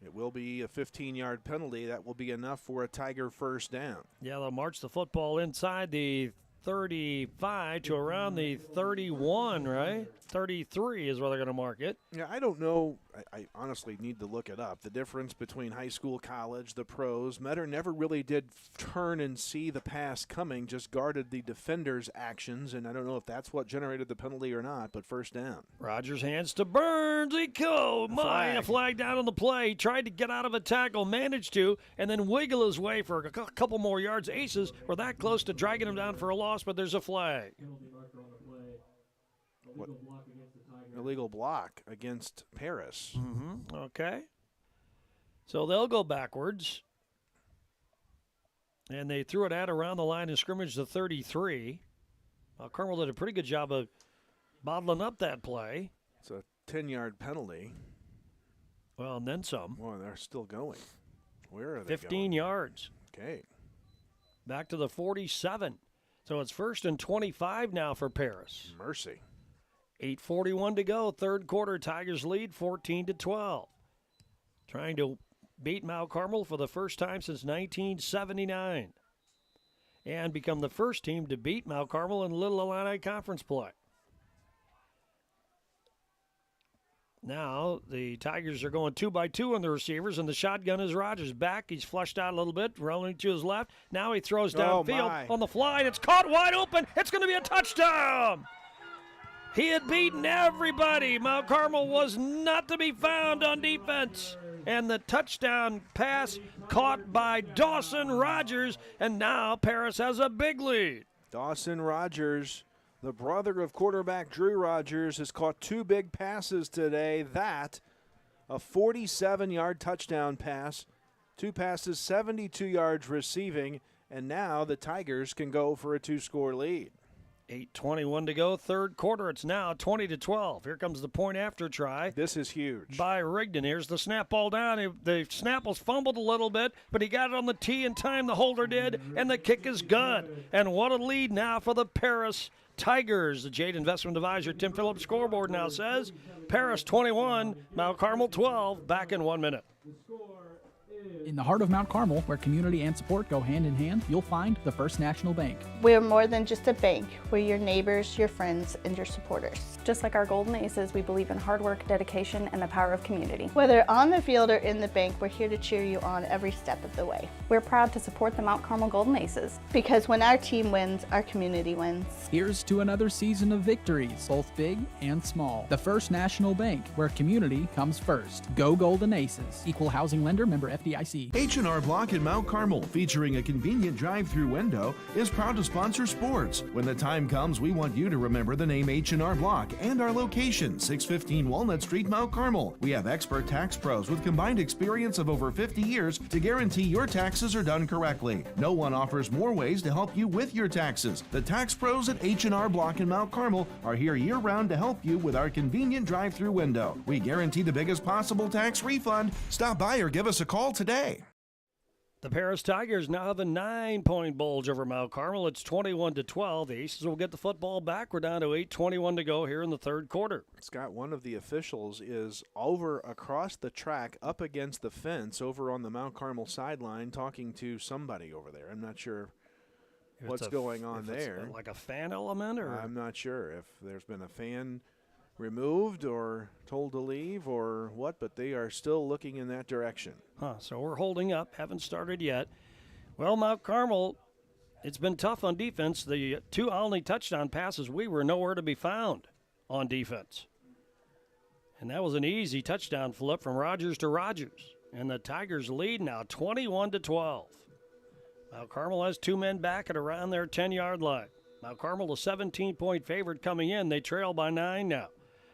it will be a 15-yard penalty. That will be enough for a Tiger first down. Yeah, they'll march the football inside the 35 to around the 31, right? 33 is where they're going to mark it. Yeah, I don't know I honestly need to look it up. The difference between high school, college, the pros. Metter never really did turn and see the pass coming, just guarded the defender's actions, and I don't know if that's what generated the penalty or not, but first down. Rogers hands to Burns. He go. A flag down on the play. He tried to get out of a tackle, managed to, and then wiggle his way for a couple more yards. Aces were that close to dragging him down for a loss, but there's a flag. Illegal block against Paris. Okay. So they'll go backwards. And they threw it at around the line of scrimmage to 33. Carmel did a pretty good job of bottling up that play. It's a 10-yard penalty. Well, and then some. Well, they're still going. Where are they 15 yards. Okay. Back to the 47. So it's 1st and 25 now for Paris. Mercy. 8:41 to go. Third quarter, Tigers lead 14-12. Trying to beat Mount Carmel for the first time since 1979. And become the first team to beat Mount Carmel in Little Illini Conference play. Now, the Tigers are going 2-by-2 on the receivers, and the shotgun is Rogers. Back, he's flushed out a little bit, rolling to his left. Now he throws downfield on the fly, and it's caught wide open. It's going to be a touchdown. He had beaten everybody. Mount Carmel was not to be found on defense. And the touchdown pass caught by Dawson Rogers, and now Paris has a big lead. Dawson Rogers, the brother of quarterback Drew Rogers, has caught 2 big passes today. That, a 47-yard touchdown pass, 2 passes, 72 yards receiving, and now the Tigers can go for a 2-score lead. 8:21 to go, third quarter. It's now 20-12. Here comes the point after try. This is huge. By Rigdon. Here's the snap ball down. The snap was fumbled a little bit, but he got it on the tee in time. The holder did, and the kick is good. And what a lead now for the Paris Tigers. The Jade Investment Advisor Tim Phillips scoreboard now says Paris 21, Mount Carmel 12. Back in 1 minute. In the heart of Mount Carmel, where community and support go hand in hand, you'll find the First National Bank. We're more than just a bank. We're your neighbors, your friends, and your supporters. Just like our Golden Aces, we believe in hard work, dedication, and the power of community. Whether on the field or in the bank, we're here to cheer you on every step of the way. We're proud to support the Mount Carmel Golden Aces. Because when our team wins, our community wins. Here's to another season of victories, both big and small. The First National Bank, where community comes first. Go Golden Aces. Equal housing lender, member FDIC. H&R Block in Mount Carmel, featuring a convenient drive-through window, is proud to sponsor sports. When the time comes, we want you to remember the name H&R Block and our location, 615 Walnut Street, Mount Carmel. We have expert tax pros with combined experience of over 50 years to guarantee your taxes are done correctly. No one offers more ways to help you with your taxes. The tax pros at H&R Block in Mount Carmel are here year-round to help you with our convenient drive-through window. We guarantee the biggest possible tax refund. Stop by or give us a call today. The Paris Tigers now have a 9-point bulge over Mount Carmel. It's 21-12. The Aces will get the football back. We're down to 8:21 to go here in the third quarter. Scott, one of the officials is over across the track up against the fence over on the Mount Carmel sideline talking to somebody over there. I'm not sure what's going on there. Like a fan element? Or I'm not sure if there's been a fan removed or told to leave or what, but they are still looking in that direction. So we're holding up, haven't started yet. Well, Mount Carmel, it's been tough on defense. The 2 only touchdown passes, we were nowhere to be found on defense. And that was an easy touchdown flip from Rogers to Rogers. And the Tigers lead now 21-12. Mount Carmel has 2 men back at around their 10-yard line. Mount Carmel, a 17-point favorite coming in. They trail by 9 now.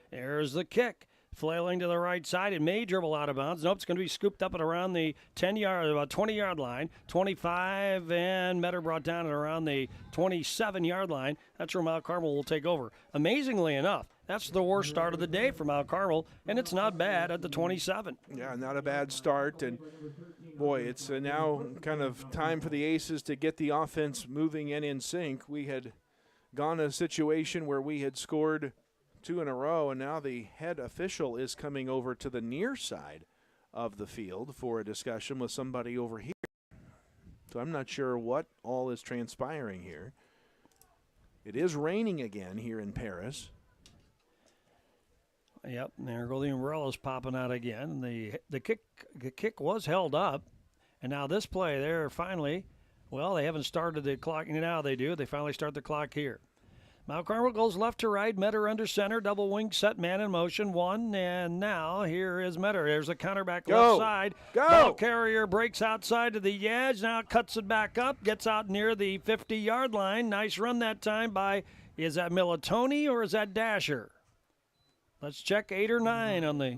There's the kick. Flailing to the right side. It may dribble out of bounds. Nope, it's going to be scooped up at around the about 20-yard line. 25, and Metter brought down at around the 27-yard line. That's where Mount Carmel will take over. Amazingly enough, that's the worst start of the day for Mount Carmel, and it's not bad at the 27. Yeah, not a bad start. And, boy, it's now kind of time for the Aces to get the offense moving and in sync. We had gone a situation where we had scored 2 in a row, and now the head official is coming over to the near side of the field for a discussion with somebody over here. So I'm not sure what all is transpiring here. It is raining again here in Paris. Yep, and there go the umbrellas popping out again. The kick was held up, and now this play there finally, well, they haven't started the clock. Now they do. They finally start the clock here. Mount Carmel goes left to right. Metter under center. Double wing set. Man in motion. One. And now here is Metter. There's a counterback left side. Ball carrier breaks outside to the edge. Now cuts it back up. Gets out near the 50-yard line. Nice run that time by, is that Militoni or is that Dasher? Let's check 8 or 9 on the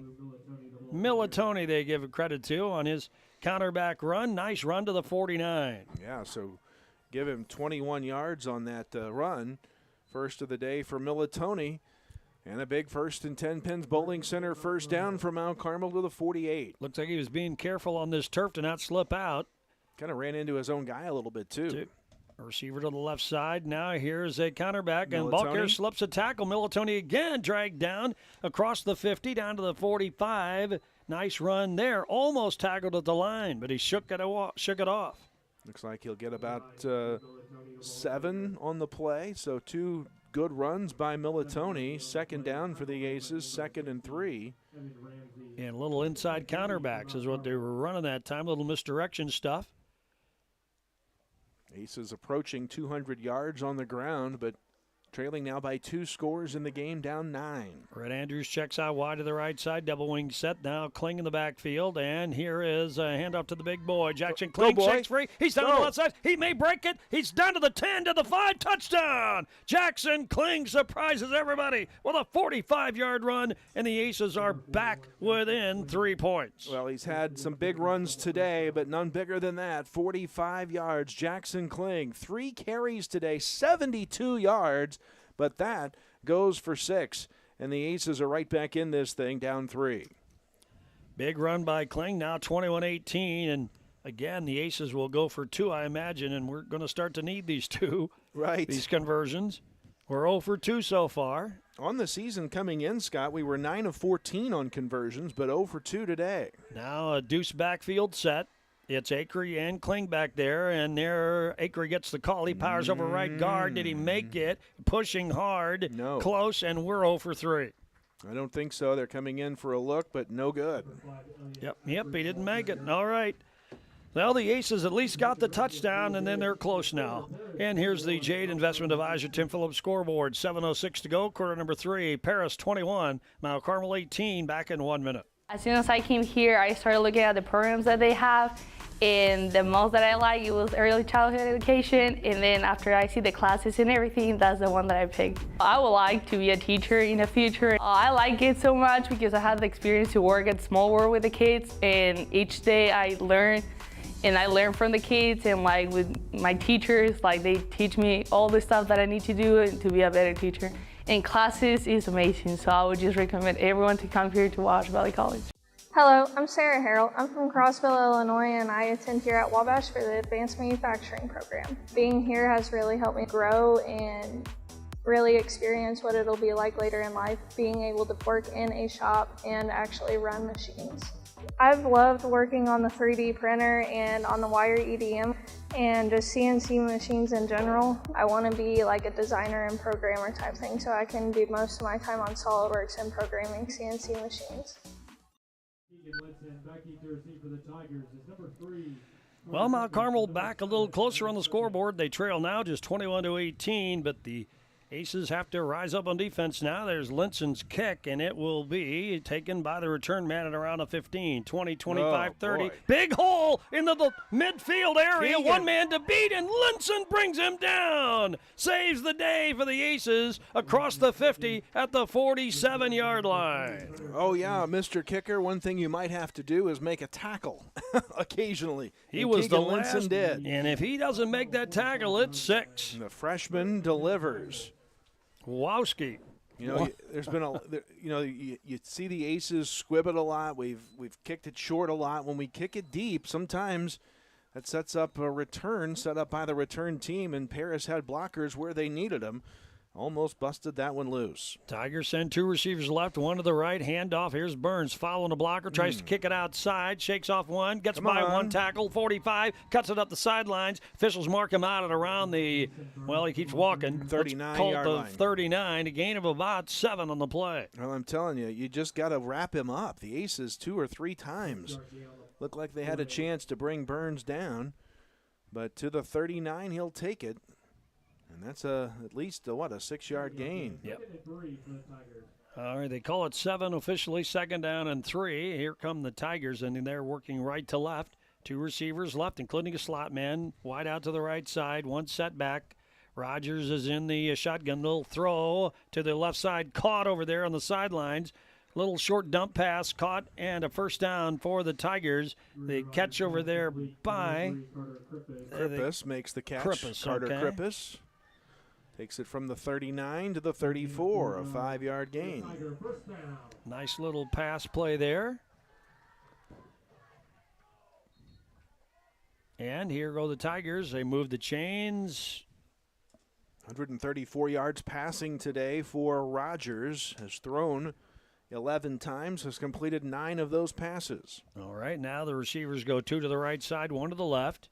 Militoni. They give credit to on his counterback run. Nice run to the 49. Yeah, so give him 21 yards on that run. First of the day for Militoni, and a big 1st and 10 Pins Bowling Center first down for Mount Carmel to the 48. Looks like he was being careful on this turf to not slip out. Kind of ran into his own guy a little bit, too. A receiver to the left side. Now here's a counterback, and ball carrier slips a tackle. Militoni again dragged down across the 50 down to the 45. Nice run there. Almost tackled at the line, but he shook it off. Looks like he'll get about 7 on the play, so 2 good runs by Militoni. 2nd down for the Aces, 2nd and 3. And little inside counterbacks is what they were running that time, little misdirection stuff. Aces approaching 200 yards on the ground, but trailing now by 2 scores in the game, down 9. Red Andrews checks out wide to the right side. Double wing set. Now Kling in the backfield. And here is a handoff to the big boy. Jackson Kling shakes free. He's down to the left side. He may break it. He's down to the 10, to the 5. Touchdown! Jackson Kling surprises everybody with a 45-yard run, and the Aces are back within 3 points. Well, he's had some big runs today, but none bigger than that. 45 yards. Jackson Kling, 3 carries today, 72 yards. But that goes for 6, and the Aces are right back in this thing, down 3. Big run by Kling, now 21-18, and again, the Aces will go for 2, I imagine, and we're going to start to need these 2. Right. These conversions. We're 0 for 2 so far. On the season coming in, Scott, we were 9 of 14 on conversions, but 0 for 2 today. Now a deuce backfield set. It's Acree and Kling back there, and there Acree gets the call. He powers over right guard. Did he make it? Pushing hard. No. Close, and we're 0 for 3. I don't think so. They're coming in for a look, but no good. Yep, he didn't make it. All right. Well, the Aces at least got the touchdown, and then they're close now. And here's the Jade Investment Advisor Tim Phillips scoreboard. 7:06 to go, quarter number 3. Paris 21, Mount Carmel 18, back in 1 minute. As soon as I came here, I started looking at the programs that they have, and the most that I like, it was early childhood education, and then after I see the classes and everything, that's the one that I picked. I would like to be a teacher in the future. I like it so much because I had the experience to work at Small World with the kids, and each day I learn, and I learn from the kids, and like with my teachers, like they teach me all the stuff that I need to do to be a better teacher. And classes is amazing, so I would just recommend everyone to come here to Wabash Valley College. Hello, I'm Sarah Harrell. I'm from Crossville, Illinois, and I attend here at Wabash for the Advanced Manufacturing Program. Being here has really helped me grow and really experience what it'll be like later in life, being able to work in a shop and actually run machines. I've loved working on the 3D printer and on the wire EDM and just CNC machines in general. I want to be like a designer and programmer type thing, so I can do most of my time on SolidWorks and programming CNC machines. Well, Mount Carmel back a little closer on the scoreboard. They trail now just 21-18, but the Aces have to rise up on defense now. There's Linson's kick, and it will be taken by the return man at around a 15, 20, 25, 30. Boy. Big hole in the midfield area. Keegan. One man to beat, and Linson brings him down. Saves the day for the Aces across the 50 at the 47-yard line. Oh, yeah, Mr. Kicker, one thing you might have to do is make a tackle occasionally. He and was Keegan the last, Linson did. And if he doesn't make that tackle, it's 6. The freshman delivers. Wowski. You know, there's been you see the Aces squib it a lot. We've kicked it short a lot. When we kick it deep, sometimes that sets up a return set up by the return team, and Paris had blockers where they needed them. Almost busted that one loose. Tigers send 2 receivers left, 1 to the right. Handoff. Here's Burns following the blocker. Tries to kick it outside. Shakes off 1. Gets by 1 tackle. 45. Cuts it up the sidelines. Officials mark him out at around the, well, he keeps walking. 39-yard line. 39. A gain of about 7 on the play. Well, I'm telling you, you just got to wrap him up. The Aces 2 or 3 times looked like they had a chance to bring Burns down. But to the 39, he'll take it. And that's at least a 6-yard gain. Yep. All right, they call it 7 officially, 2nd down and 3. Here come the Tigers, and they're working right to left. 2 receivers left, including a slot man. Wide out to the right side, 1 setback. Rogers is in the shotgun. Little throw to the left side, caught over there on the sidelines. Little short dump pass caught, and a first down for the Tigers. The catch over there by Krippus makes the catch. Carter Krippus takes it from the 39 to the 34, a 5-yard gain. Nice little pass play there. And here go the Tigers. They move the chains. 134 yards passing today for Rogers. Has thrown 11 times, has completed 9 of those passes. All right, now the receivers go 2 to the right side, 1 to the left.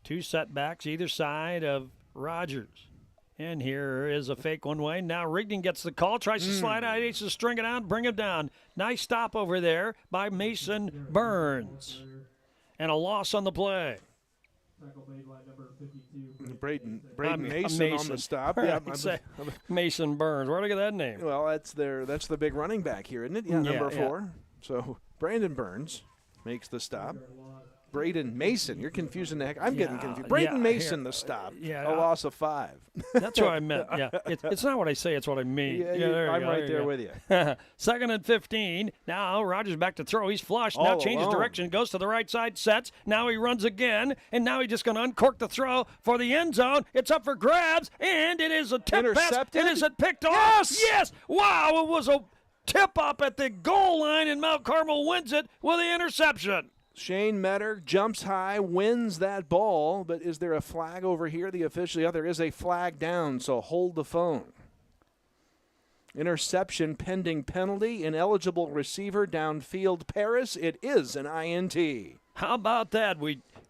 2 setbacks either side of Rogers. And here is a fake one way. Now Rigdon gets the call, tries to slide out. Aces string it out, bring him down. Nice stop over there by Mason Burns. And a loss on the play. Braden Mason on the stop. Yeah, Mason Burns. Where'd I get that name? Well, that's the big running back here, isn't it? Yeah, number 4. So Brandon Burns makes the stop. Braden Mason. You're confusing the heck. I'm getting confused. Braden Mason, the stop. Yeah, a loss of 5. That's what I meant. Yeah, it's not what I say. It's what I mean. I'm right there with you. 2nd and 15. Now Rogers back to throw. He's flushed. Now changes direction. Goes to the right side. Sets. Now he runs again. And now he's just going to uncork the throw for the end zone. It's up for grabs. And it is a tip pass. And is it picked off? Yes. Wow. It was a tip up at the goal line. And Mount Carmel wins it with the interception. Shane Metter jumps high, wins that ball, but is there a flag over here? The official, there is a flag down, so hold the phone. Interception pending penalty, ineligible receiver downfield Paris. It is an INT. How about that?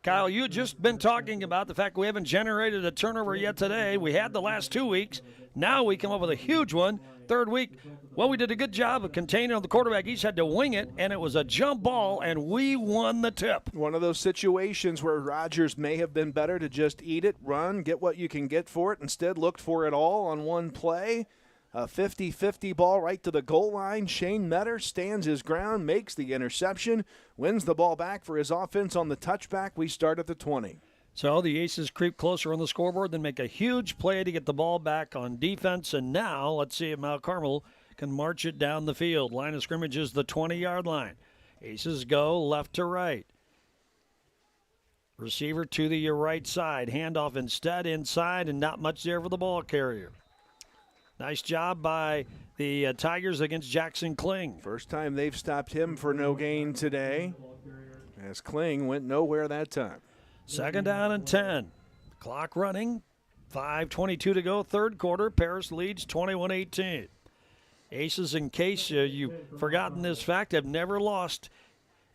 Kyle, you just been talking about the fact we haven't generated a turnover yet today. We had the last 2 weeks. Now we come up with a huge one. 3rd week, well, we did a good job of containing on the quarterback. Each had to wing it, and it was a jump ball, and we won the tip. One of those situations where Rogers may have been better to just eat it, run, get what you can get for it. Instead, looked for it all on one play. A 50-50 ball right to the goal line. Shane Metter stands his ground, makes the interception, wins the ball back for his offense on the touchback. We start at the 20. So the Aces creep closer on the scoreboard, then make a huge play to get the ball back on defense. And now let's see if Mount Carmel can march it down the field. Line of scrimmage is the 20-yard line. Aces go left to right. Receiver to the right side. Handoff instead inside, and not much there for the ball carrier. Nice job by the Tigers against Jackson Kling. First time they've stopped him for no gain today, as Kling went nowhere that time. 2nd down and 10. Clock running. 5:22 to go, 3rd quarter. Paris leads 21-18. Aces, in case you've forgotten this fact, have never lost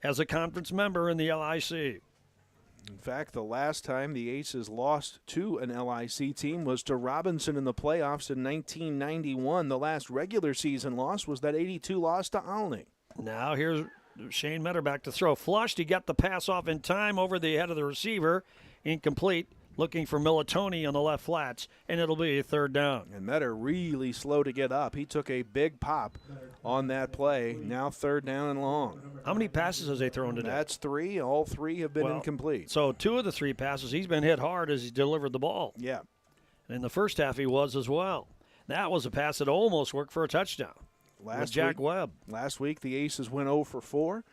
as a conference member in the LIC. In fact, the last time the Aces lost to an LIC team was to Robinson in the playoffs in 1991. The last regular season loss was that 82 loss to Olney. Now here's Shane Metter back to throw. Flushed. He got the pass off in time over the head of the receiver. Incomplete. Looking for Militoni on the left flats, and it'll be a 3rd down. And Metter really slow to get up. He took a big pop on that play. Now 3rd down and long. How many passes has he thrown today? That's 3. All 3 have been incomplete. So 2 of the 3 passes, he's been hit hard as he delivered the ball. Yeah. And in the first half, he was as well. That was a pass that almost worked for a touchdown. Jack Webb. Last week, the Aces went 0 for 4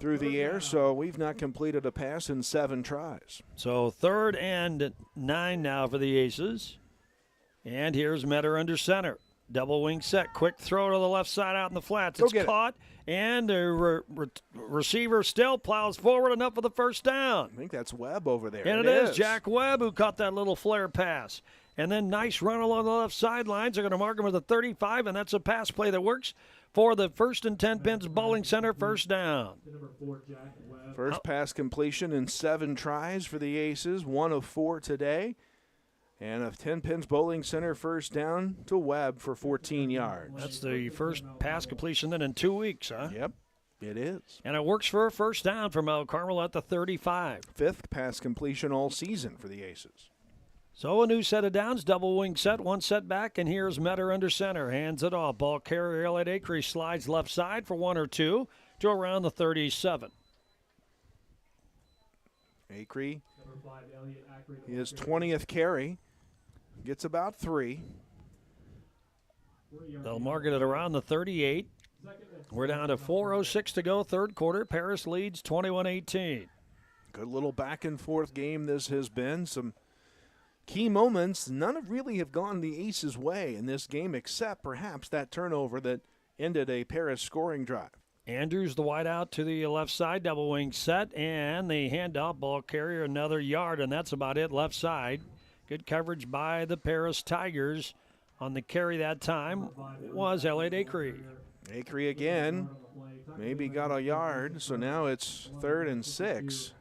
through the air, so we've not completed a pass in 7 tries. So 3rd and 9 now for the Aces. And here's Metter under center. Double wing set. Quick throw to the left side out in the flats. It's caught, and the receiver still plows forward enough for the first down. I think that's Webb over there. And it is Jack Webb who caught that little flare pass. And then nice run along the left sidelines. They're going to mark him with a 35, and that's a pass play that works for the 1st and 10 Pins Bowling Center, first down. First pass completion in 7 tries for the Aces, 1 of 4 today. And a 10 Pins Bowling Center first down to Webb for 14 yards. That's the first pass completion then in 2 weeks, huh? Yep, it is. And it works for a first down for Mount Carmel at the 35. 5th pass completion all season for the Aces. So a new set of downs, double wing set, 1 set back, and here's Metter under center. Hands it off. Ball carrier Elliott Acree slides left side for 1 or 2 to around the 37. Acree, his 20th carry, gets about 3. They'll mark it at around the 38. We're down to 4:06 to go, third quarter. Paris leads 21-18. Good little back and forth game this has been. Some key moments. None of really have gone the Aces' way in this game except perhaps that turnover that ended a Paris scoring drive. Andrews, the wide out to the left side, double wing set, and the handoff, ball carrier another yard, and that's about it left side. Good coverage by the Paris Tigers on the carry that time was Elliott Acree. Acree again, maybe got a yard, so now it's 3rd and 6.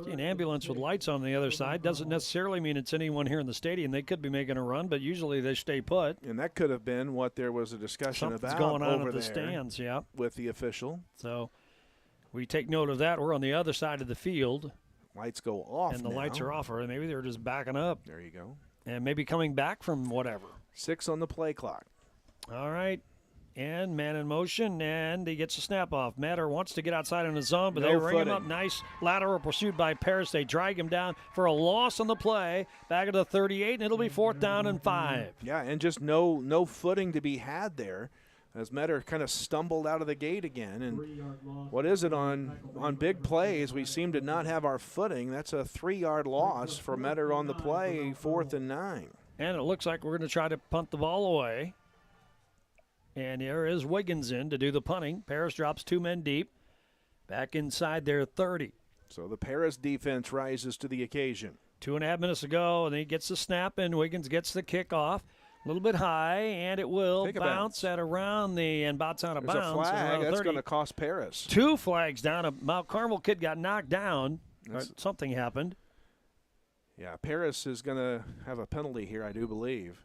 See an ambulance with lights on the other side doesn't necessarily mean it's anyone here in the stadium. They could be making a run, but usually they stay put. And that could have been what there was a discussion Something's about going on over at the there stands, yeah. with the official. So we take note of that. We're on the other side of the field. Lights go off and the now. lights are off, or maybe they're just backing up. There you go. And maybe coming back from whatever. 6 on the play clock. All right. And man in motion, and he gets a snap off. Matter wants to get outside in the zone, but they ring him up. Nice lateral pursuit by Paris. They drag him down for a loss on the play. Back at the 38, and it'll be 4th down and 5. Yeah, and just no footing to be had there as Metter kind of stumbled out of the gate again. And what is it on big plays? We seem to not have our footing. That's a 3-yard loss for Metter on the play, 4th and 9. And it looks like we're going to try to punt the ball away. And here is Wiggins in to do the punting. Paris drops 2 men deep. Back inside their 30. So the Paris defense rises to the occasion. 2.5 minutes to go, and he gets the snap, and Wiggins gets the kickoff. A little bit high, and it will bounce at around the, and bounce out of There's bounds. a flag. That's going to cost Paris. 2 flags down. A Mount Carmel kid got knocked down. Something happened. Yeah, Paris is going to have a penalty here, I do believe.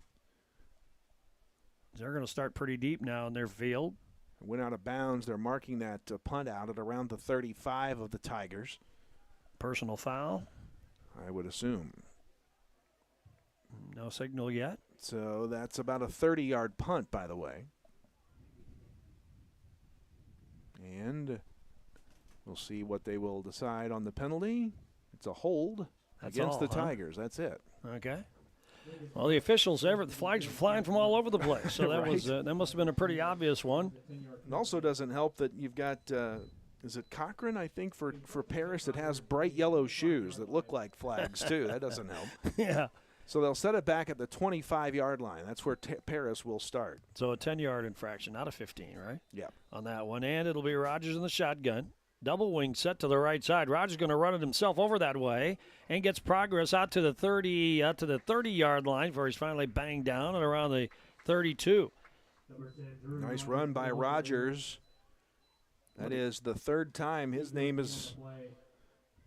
They're going to start pretty deep now in their field. Went out of bounds. They're marking that punt out at around the 35 of the Tigers. Personal foul? I would assume. No signal yet. So that's about a 30-yard punt, by the way. And we'll see what they will decide on the penalty. It's a hold against the Tigers. That's it. Okay. Well, the officials, the flags were flying from all over the place, so that was that must have been a pretty obvious one. It also doesn't help that you've got, is it Cochran, I think, for Paris that has bright yellow shoes that look like flags, too. That doesn't help. Yeah. So they'll set it back at the 25-yard line. That's where Paris will start. So a 10-yard infraction, not a 15, right? Yeah. On that one, and it'll be Rogers in the shotgun. Double wing set to the right side. Rogers going to run it himself over that way and gets progress out to the 30-yard line where he's finally banged down at around the 32. Nice run by Rogers. That is the 3rd time his name has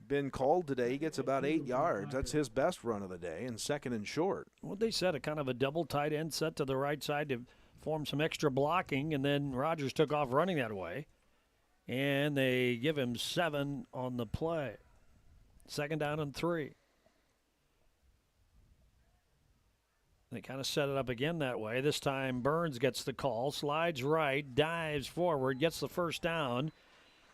been called today. He gets about 8 yards. That's his best run of the day, and 2nd and short. Well, they set a kind of a double tight end set to the right side to form some extra blocking, and then Rogers took off running that way. And they give him 7 on the play. 2nd down and 3. They kind of set it up again that way. This time Burns gets the call, slides right, dives forward, gets the first down.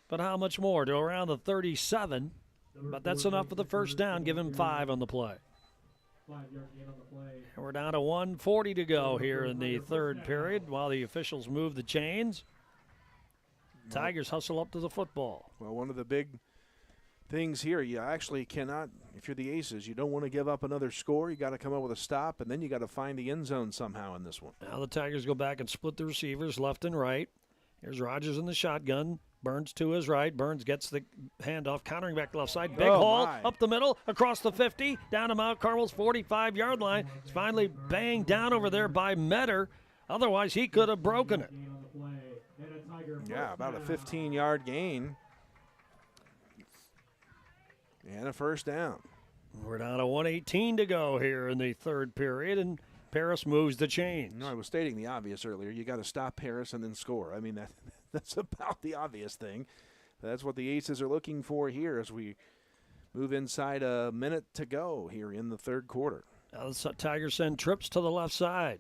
But how much more? To around the 37. But that's enough for the first down. Give him 5 on the play. And we're down to 1:40 to go here in the 3rd period while the officials move the chains. Tigers hustle up to the football. Well, one of the big things here, you actually cannot, if you're the Aces, you don't want to give up another score. You got to come up with a stop, and then you got to find the end zone somehow in this one. Now the Tigers go back and split the receivers left and right. Here's Rogers in the shotgun. Burns to his right. Burns gets the handoff, countering back to left side. Big Oh, hole my. up the middle, across the 50, down to Mount Carmel's 45-yard line. It's finally banged down over there by Metter. Otherwise, he could have broken it. Yeah, about a 15-yard gain. And a first down. We're down to 1:18 to go here in the third period, and Paris moves the chains. No, I was stating the obvious earlier. You got to stop Paris and then score. I mean, that's about the obvious thing. That's what the Aces are looking for here as we move inside a minute to go here in the third quarter. Now the Tigers send trips to the left side.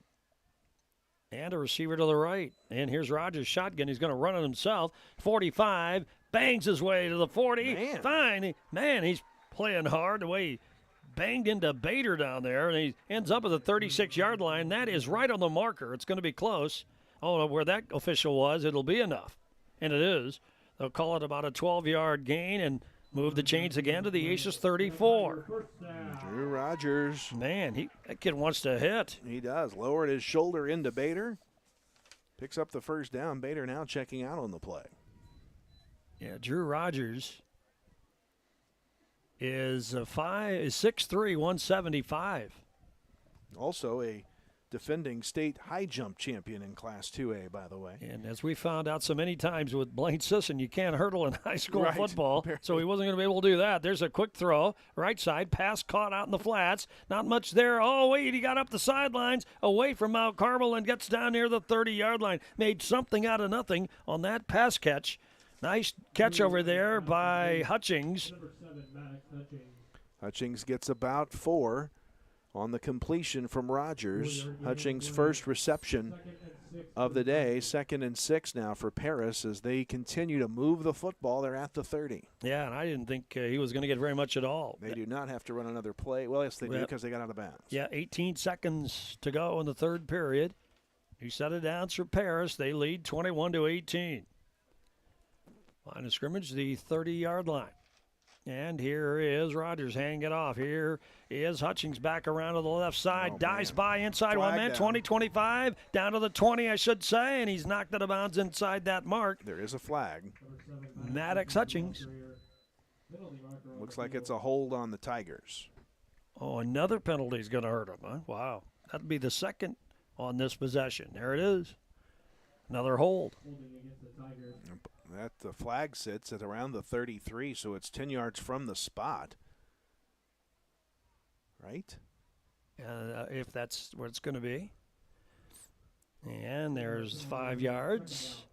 And a receiver to the right. And here's Rogers shotgun. He's going to run it himself. 45, bangs his way to the 40. Man. Fine. Man, he's playing hard the way he banged into Bader down there. And he ends up at the 36-yard line. That is right on the marker. It's going to be close. I don't know where that official was. It'll be enough. And it is. They'll call it about a 12-yard gain and move the chains again to the Aces 34. Drew Rogers. Man, that kid wants to hit. He does. Lowered his shoulder into Bader. Picks up the first down. Bader now checking out on the play. Yeah, Drew Rogers is 6'3", 175. Also a defending state high jump champion in Class 2A, by the way. And as we found out so many times with Blaine Sisson, you can't hurdle in high school Right. football, so he wasn't going to be able to do that. There's a quick throw, right side, pass caught out in the flats. Not much there. Oh, wait, he got up the sidelines, away from Mount Carmel, and gets down near the 30-yard line. Made something out of nothing on that pass catch. Nice catch over there by Hutchings. Hutchings gets about 4 on the completion from Rogers. Hutchings' first reception of the day. 2nd and 6 now for Paris as they continue to move the football. They're at the 30. Yeah, and I didn't think he was going to get very much at all. They do not have to run another play. Well, yes, they do because they got out of bounds. Yeah, 18 seconds to go in the third period. You set it down for Paris. They lead 21-18. Line of scrimmage, the 30-yard line. And here is Rogers handing it off. Here is Hutchings back around to the left side. Dives by inside Flag one man, down. 20, 25, down to the 20, I should say, and he's knocked out of bounds inside that mark. There is a flag. Maddox Hutchings. Looks like it's a hold on the Tigers. Oh, another penalty is going to hurt him, huh? Wow. That'd be the second on this possession. There it is. Another hold. The flag sits at around the 33, so it's 10 yards from the spot. Right? If that's where it's going to be. And there's 5 yards.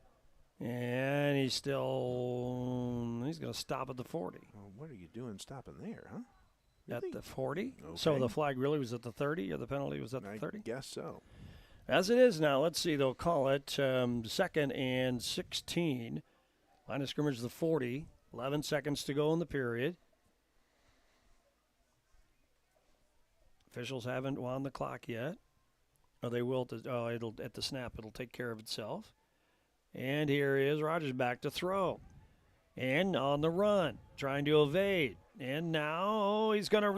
And he's going to stop at the 40. Well, what are you doing stopping there, huh? At the 40? Okay. So the flag really was at the 30, or the penalty was at the 30? I guess so. As it is now, let's see, they'll call it 2nd and 16. Line of scrimmage the 40. 11 seconds to go in the period. Officials haven't wound the clock yet. Oh, they will. It'll at the snap. It'll take care of itself. And here is Rogers back to throw. And on the run, trying to evade. And now he's going to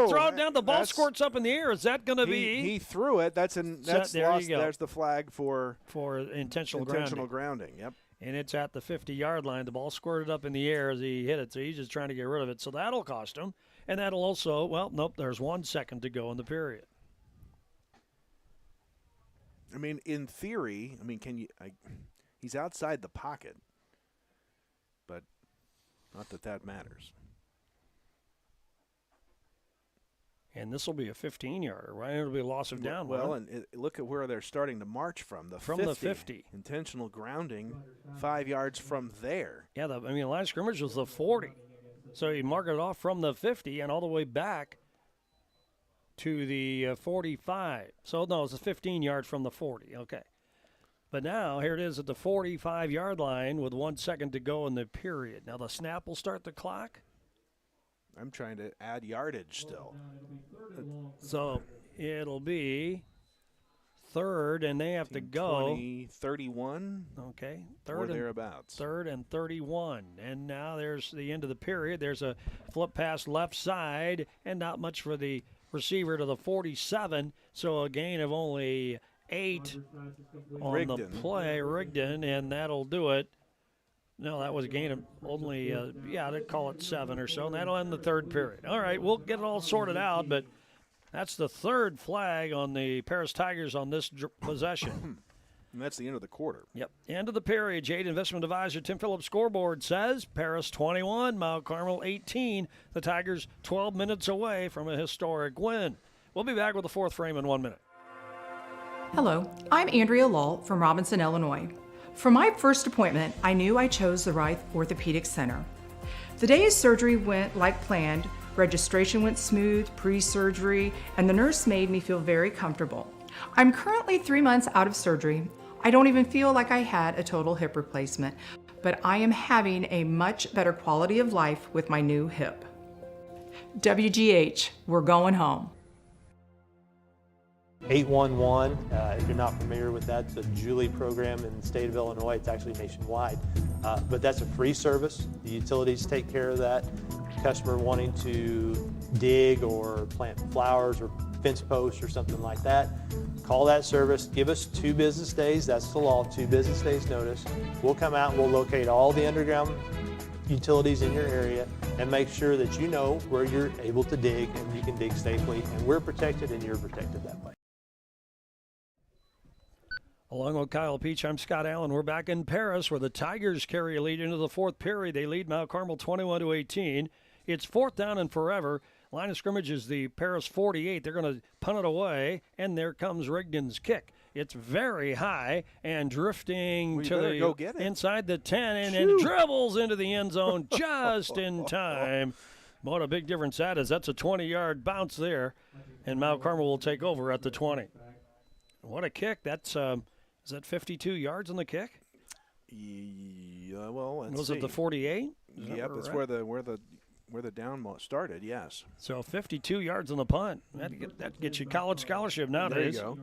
throw it down. The ball squirts up in the air. Is that going to be? He threw it. That's there lost. you go. There's the flag for intentional grounding. Yep. And it's at the 50-yard line. The ball squirted up in the air as he hit it, so he's just trying to get rid of it. So that'll cost him. And that'll also, there's 1 second to go in the period. I mean, in theory, he's outside the pocket, but not that matters. And this will be a 15-yarder, right? It'll be a loss of down. Well, and look at where they're starting to march from. The 50. Intentional grounding, 5 yards from there. Yeah, the line of scrimmage was the 40. So you mark it off from the 50 and all the way back to the 45. So, no, it's a 15 yards from the 40. Okay. But now, here it is at the 45-yard line with 1 second to go in the period. Now, the snap will start the clock. I'm trying to add yardage still. So it'll be third, and they have to go. 20, 31. Okay. Or thereabouts. 3rd and 31. And now there's the end of the period. There's a flip pass left side, and not much for the receiver to the 47. So a gain of only 8 on the play. Rigdon, and that'll do it No, that was a gain of only, they'd call it 7 or so, and that'll end the third period. All right, we'll get it all sorted out, but that's the third flag on the Paris Tigers on this possession. And that's the end of the quarter. Yep. End of the period. Jade Investment Advisor Tim Phillips scoreboard says Paris 21, Mount Carmel 18. The Tigers 12 minutes away from a historic win. We'll be back with the fourth frame in 1 minute. Hello, I'm Andrea Lull from Robinson, Illinois. For my first appointment, I knew I chose the right orthopedic center. The day his surgery went like planned, registration went smooth, pre-surgery, and the nurse made me feel very comfortable. I'm currently 3 months out of surgery. I don't even feel like I had a total hip replacement, but I am having a much better quality of life with my new hip. WGH, we're going home. 811, if you're not familiar with that, it's a Julie program in the state of Illinois. It's actually nationwide, but that's a free service. The utilities take care of that. Customer wanting to dig or plant flowers or fence posts or something like that, call that service, give us 2 business days, that's the law, 2 business days notice. We'll come out and we'll locate all the underground utilities in your area and make sure that you know where you're able to dig and you can dig safely, and we're protected and you're protected that way. Along with Kyle Peach, I'm Scott Allen. We're back in Paris where the Tigers carry a lead into the fourth period. They lead Mount Carmel 21-18. It's 4th down and forever. Line of scrimmage is the Paris 48. They're going to punt it away, and there comes Rigdon's kick. It's very high and drifting to the inside the 10 and dribbles into the end zone just in time. What a big difference that is. That's a 20-yard bounce there, and Mount Carmel will take over at the 20. What a kick. That's is that 52 yards on the kick? Yeah, well, let's was see. It the 48? Yep, that's right? where the down started, yes. So 52 yards on the punt. That gets you college scholarship nowadays. There you go.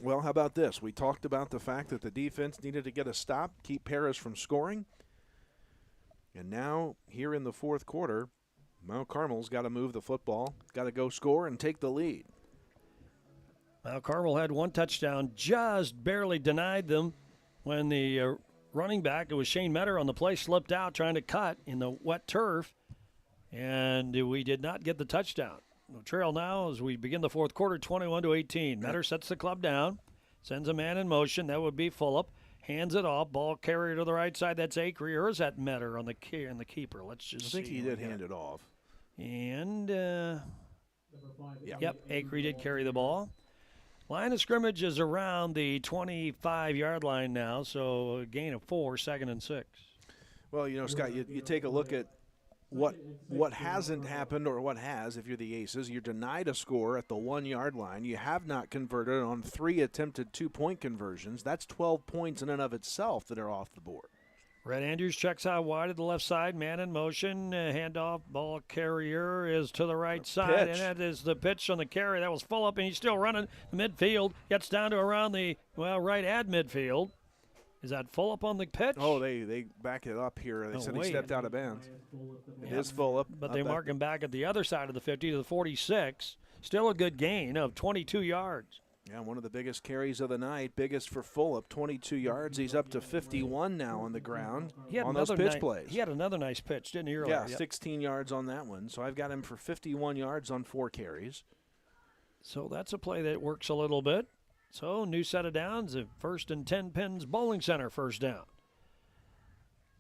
Well, how about this? We talked about the fact that the defense needed to get a stop, keep Paris from scoring. And now, here in the fourth quarter, Mount Carmel's got to move the football, got to go score and take the lead. Mount Carmel had 1 touchdown, just barely denied them when the running back, it was Shane Metter on the play, slipped out trying to cut in the wet turf, and we did not get the touchdown. The trail now as we begin the fourth quarter, 21-18. Metter sets the club down, sends a man in motion. That would be Fulop. Hands it off. Ball carrier to the right side. That's Acree. Or is that Metter on the keeper? Let's just see. I think he did hand it off. And, yep, Acree did carry the ball. Line of scrimmage is around the 25-yard line now, so a gain of 4, 2nd and 6. Well, you know, Scott, you take a look at what hasn't happened or what has, if you're the Aces. You're denied a score at the 1-yard line. You have not converted on 3 attempted 2-point conversions. That's 12 points in and of itself that are off the board. Red Andrews checks out wide at the left side. Man in motion. Handoff. Ball carrier is to the right side. And that is the pitch on the carry. That was full up, and he's still running midfield. Gets down to around the, right at midfield. Is that full up on the pitch? Oh, they back it up here. They said he stepped out of bounds. It is full up. But they mark him back at the other side of the 50 to the 46. Still a good gain of 22 yards. Yeah, one of the biggest carries of the night, biggest for Fulop, 22 yards. He's up to 51 now on the ground on those pitch plays. He had another nice pitch, didn't he, earlier? Yeah, 16 yards on that one. So I've got him for 51 yards on 4 carries. So that's a play that works a little bit. So new set of downs, a 1st and 10 pins bowling center first down.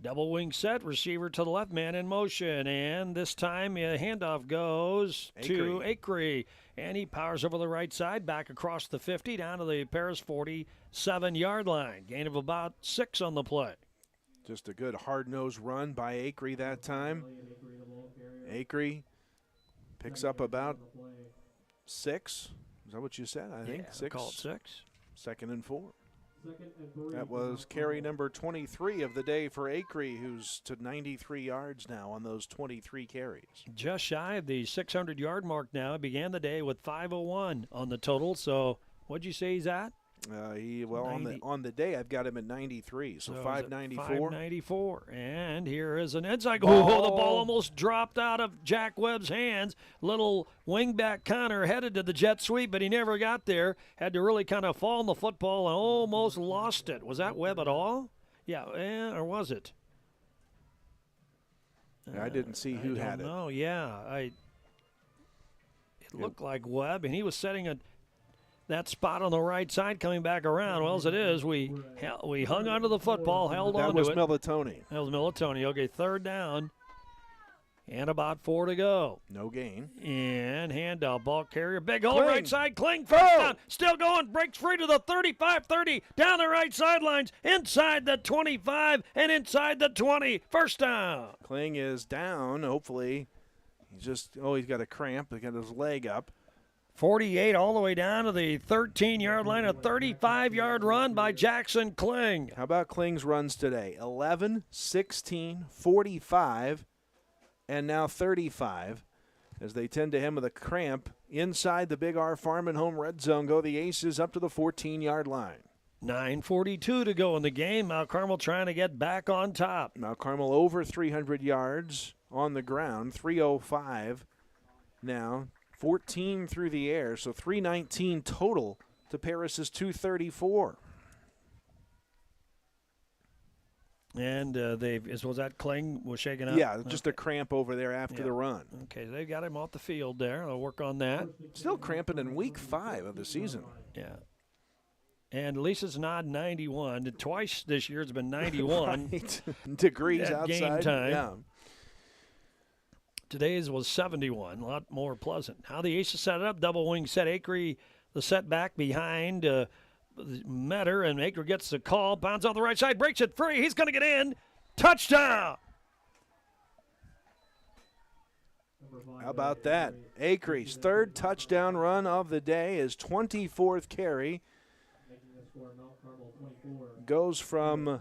Double wing set, receiver to the left, man in motion. And this time a handoff goes to Acree. And he powers over the right side, back across the 50, down to the Paris 47-yard line. Gain of about 6 on the play. Just a good hard-nosed run by Acree that time. Acree picks up about 6. Is that what you said? I think 6. Call it 6. 2nd and 4. That was carry number 23 of the day for Acree, who's to 93 yards now on those 23 carries. Just shy of the 600-yard mark now. Began the day with 501 on the total. So what'd you say he's at? On the day I've got him at 93, so 594. 594, and here is an inside goal. Oh, the ball almost dropped out of Jack Webb's hands. Little wingback Connor headed to the jet sweep, but he never got there. Had to really kind of fall on the football and almost lost it. Was that Webb at all? Yeah, or was it? I didn't see who had it. Oh, yeah. It looked like Webb, and he was setting that spot on the right side coming back around. Well, as it is, we hung onto the football, held on to it. That was Militoni. That was Militoni. Okay, third down. And about 4 to go. No gain. And handoff, ball carrier. Big hole right side. Kling first down. Still going. Breaks free to the 35-30. Down the right sidelines. Inside the 25 and inside the 20. First down. Kling is down. Hopefully. He's got a cramp. He got his leg up. 48 all the way down to the 13-yard line. A 35-yard run by Jackson Kling. How about Kling's runs today? 11, 16, 45. And now 35, as they tend to him with a cramp. Inside the Big R Farm and Home red zone go the Aces up to the 14-yard line. 9:42 to go in the game. Mount Carmel trying to get back on top. Mount Carmel over 300 yards on the ground, 305 now, 14 through the air, so 319 total to Paris's 234. And was that Kling was shaking up? Yeah, just a cramp over there after the run. Okay, they've got him off the field there. They'll work on that. Still cramping in week 5 of the season. Yeah. And Lisa's not 91. Twice this year it's been 91 right. Degrees at outside. game time. Yeah. Today's was 71, a lot more pleasant. How the Aces set it up, double wing set. Acree, the setback behind Metter, and Acree gets the call, bounds on the right side, breaks it free. He's going to get in. Touchdown! How about that? Acree's third touchdown run of the day, his 24th carry. Goes from,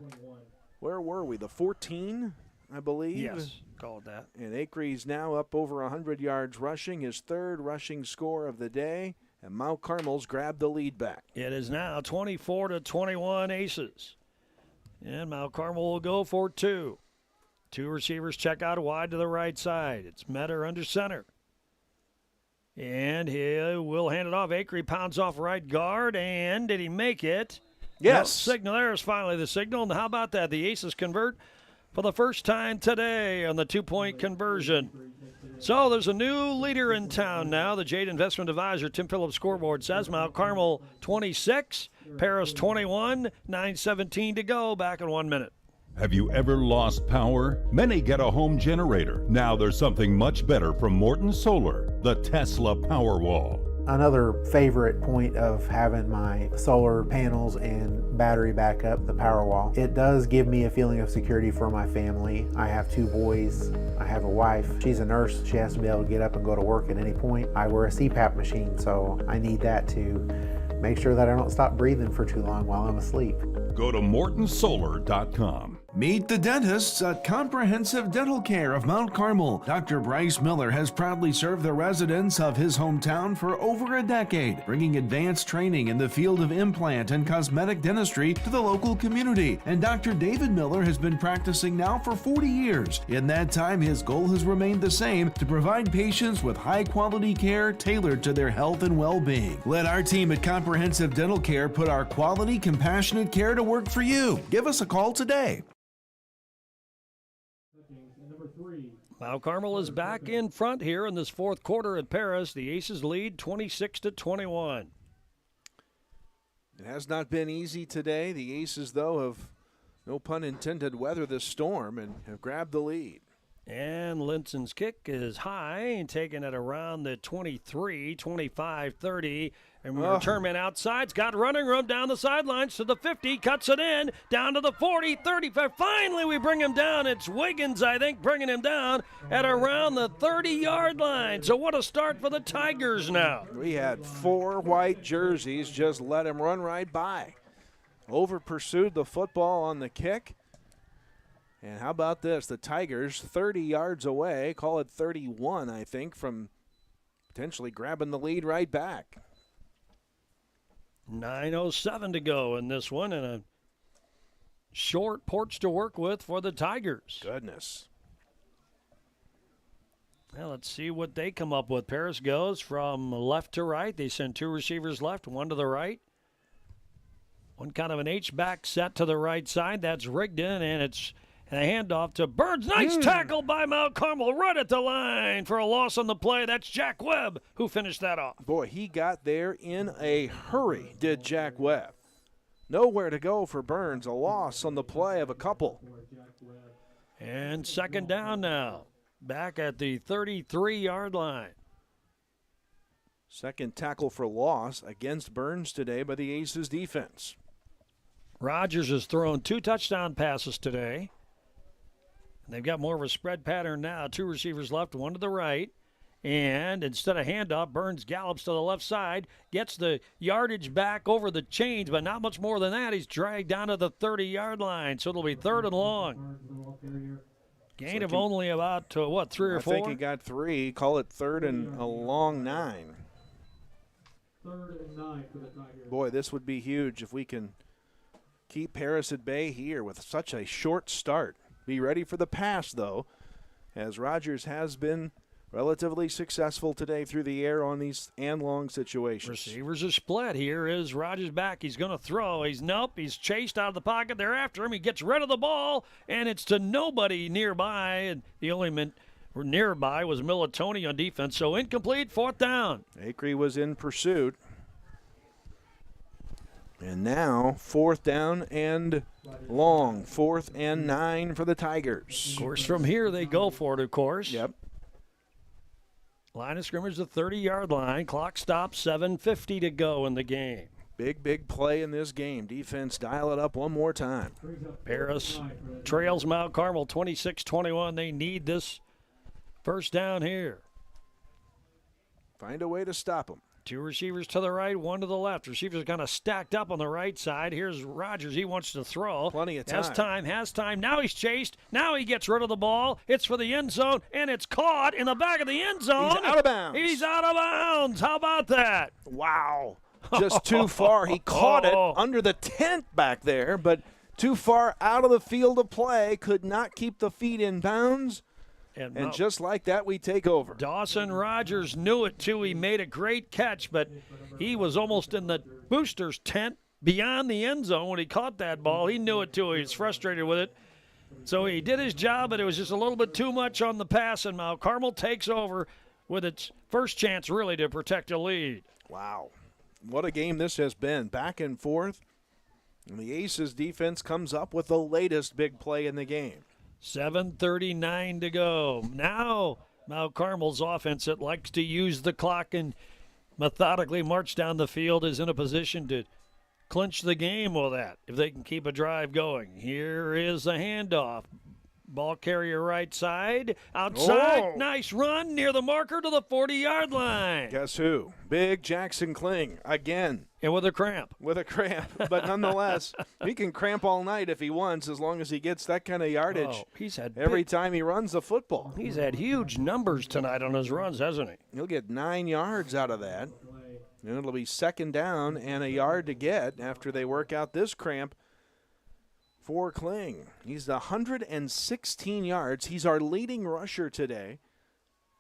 where were we, the 14, I believe? Yes, called that. And Acree's now up over 100 yards rushing, his third rushing score of the day. And Mount Carmel's grabbed the lead back. It is now 24-21 Aces. And Mount Carmel will go for 2. 2 receivers check out wide to the right side. It's Metter under center. And he will hand it off. Acree pounds off right guard. And did he make it? Yes. No, signal. There's finally the signal. And how about that? The Aces convert for the first time today on the 2-point conversion. So there's a new leader in town now. The Jade Investment Advisor, Tim Phillips scoreboard says Mount Carmel 26, Paris 21, 9:17 to go. Back in 1 minute. Have you ever lost power? Many get a home generator. Now there's something much better from Morton Solar, the Tesla Powerwall. Another favorite point of having my solar panels and battery backup, the Powerwall, it does give me a feeling of security for my family. I have 2 boys. I have a wife. She's a nurse. She has to be able to get up and go to work at any point. I wear a CPAP machine, so I need that to make sure that I don't stop breathing for too long while I'm asleep. Go to mortonsolar.com. Meet the dentists at Comprehensive Dental Care of Mount Carmel. Dr. Bryce Miller has proudly served the residents of his hometown for over a decade, bringing advanced training in the field of implant and cosmetic dentistry to the local community. And Dr. David Miller has been practicing now for 40 years. In that time, his goal has remained the same, to provide patients with high-quality care tailored to their health and well-being. Let our team at Comprehensive Dental Care put our quality, compassionate care to work for you. Give us a call today. Mount Carmel is back in front here in this fourth quarter at Paris. The Aces lead 26-21. It has not been easy today. The Aces, though, have, no pun intended, weathered this storm and have grabbed the lead. And Linson's kick is high and taken at around the 23, 25, 30. And return man outside's got running room down the sidelines to the 50, cuts it in, down to the 40, 35. Finally, we bring him down. It's Wiggins, I think, bringing him down at around the 30-yard line. So what a start for the Tigers now. We had 4 white jerseys, just let him run right by. Over pursued the football on the kick. And how about this? The Tigers 30 yards away, call it 31, I think, from potentially grabbing the lead right back. 9:07 to go in this one, and a short porch to work with for the Tigers. Goodness. Well, let's see what they come up with. Paris goes from left to right. They send 2 receivers left, 1 to the right. One kind of an H-back set to the right side. That's Rigdon, and it's a handoff to Burns. Nice tackle by Mount Carmel right at the line for a loss on the play. That's Jack Webb who finished that off. Boy, he got there in a hurry, did Jack Webb. Nowhere to go for Burns. A loss on the play of a couple. And second down now. Back at the 33-yard line. Second tackle for loss against Burns today by the Aces defense. Rogers has thrown 2 touchdown passes today. They've got more of a spread pattern now. 2 receivers left, 1 to the right. And instead of handoff, Burns gallops to the left side, gets the yardage back over the chains, but not much more than that. He's dragged down to the 30-yard line, so it'll be 3rd and long. Gain of only about, 3 or 4? I think he got 3. Call it 3rd and a long 9. 3rd and 9 for the Tigers. Boy, this would be huge if we can keep Paris at bay here with such a short start. Be ready for the pass, though, as Rogers has been relatively successful today through the air on these and long situations. Receivers are split. Here is Rogers back. He's going to throw. He's chased out of the pocket. They're after him. He gets rid of the ball, and it's to nobody nearby. And the only man nearby was Militoni on defense. So incomplete, 4th down. Acree was in pursuit. And now 4th down and long. 4th and 9 for the Tigers. Of course, from here they go for it, of course. Yep. Line of scrimmage, the 30-yard line. Clock stops, 7:50 to go in the game. Big play in this game. Defense dial it up one more time. Paris trails Mount Carmel 26-21. They need this first down here. Find a way to stop them. 2 receivers to the right, 1 to the left. Receivers kind of stacked up on the right side. Here's Rogers. He wants to throw. Plenty of time. Has time. Now he's chased. Now he gets rid of the ball. It's for the end zone, and it's caught in the back of the end zone. He's out of bounds. He's out of bounds. How about that? Wow. Just too far. He caught it under the tent back there, but too far out of the field of play. Could not keep the feet in bounds. And just like that, we take over. Dawson Rogers knew it, too. He made a great catch, but he was almost in the booster's tent beyond the end zone when he caught that ball. He knew it, too. He was frustrated with it. So he did his job, but it was just a little bit too much on the pass, and Mount Carmel takes over with its first chance, really, to protect a lead. Wow. What a game this has been. Back and forth. And the Aces defense comes up with the latest big play in the game. 7:39 to go. Now, Mount Carmel's offense that likes to use the clock and methodically march down the field is in a position to clinch the game with that if they can keep a drive going. Here is a handoff. Ball carrier right side. Outside. Oh. Nice run near the marker to the 40-yard line. Guess who? Big Jackson Kling again. And with a cramp. With a cramp. But nonetheless, he can cramp all night if he wants as long as he gets that kind of yardage. Oh, he's had every time he runs the football. He's had huge numbers tonight on his runs, hasn't he? He'll get 9 yards out of that. And it'll be 2nd down and a yard to get after they work out this cramp for Kling. He's 116 yards. He's our leading rusher today.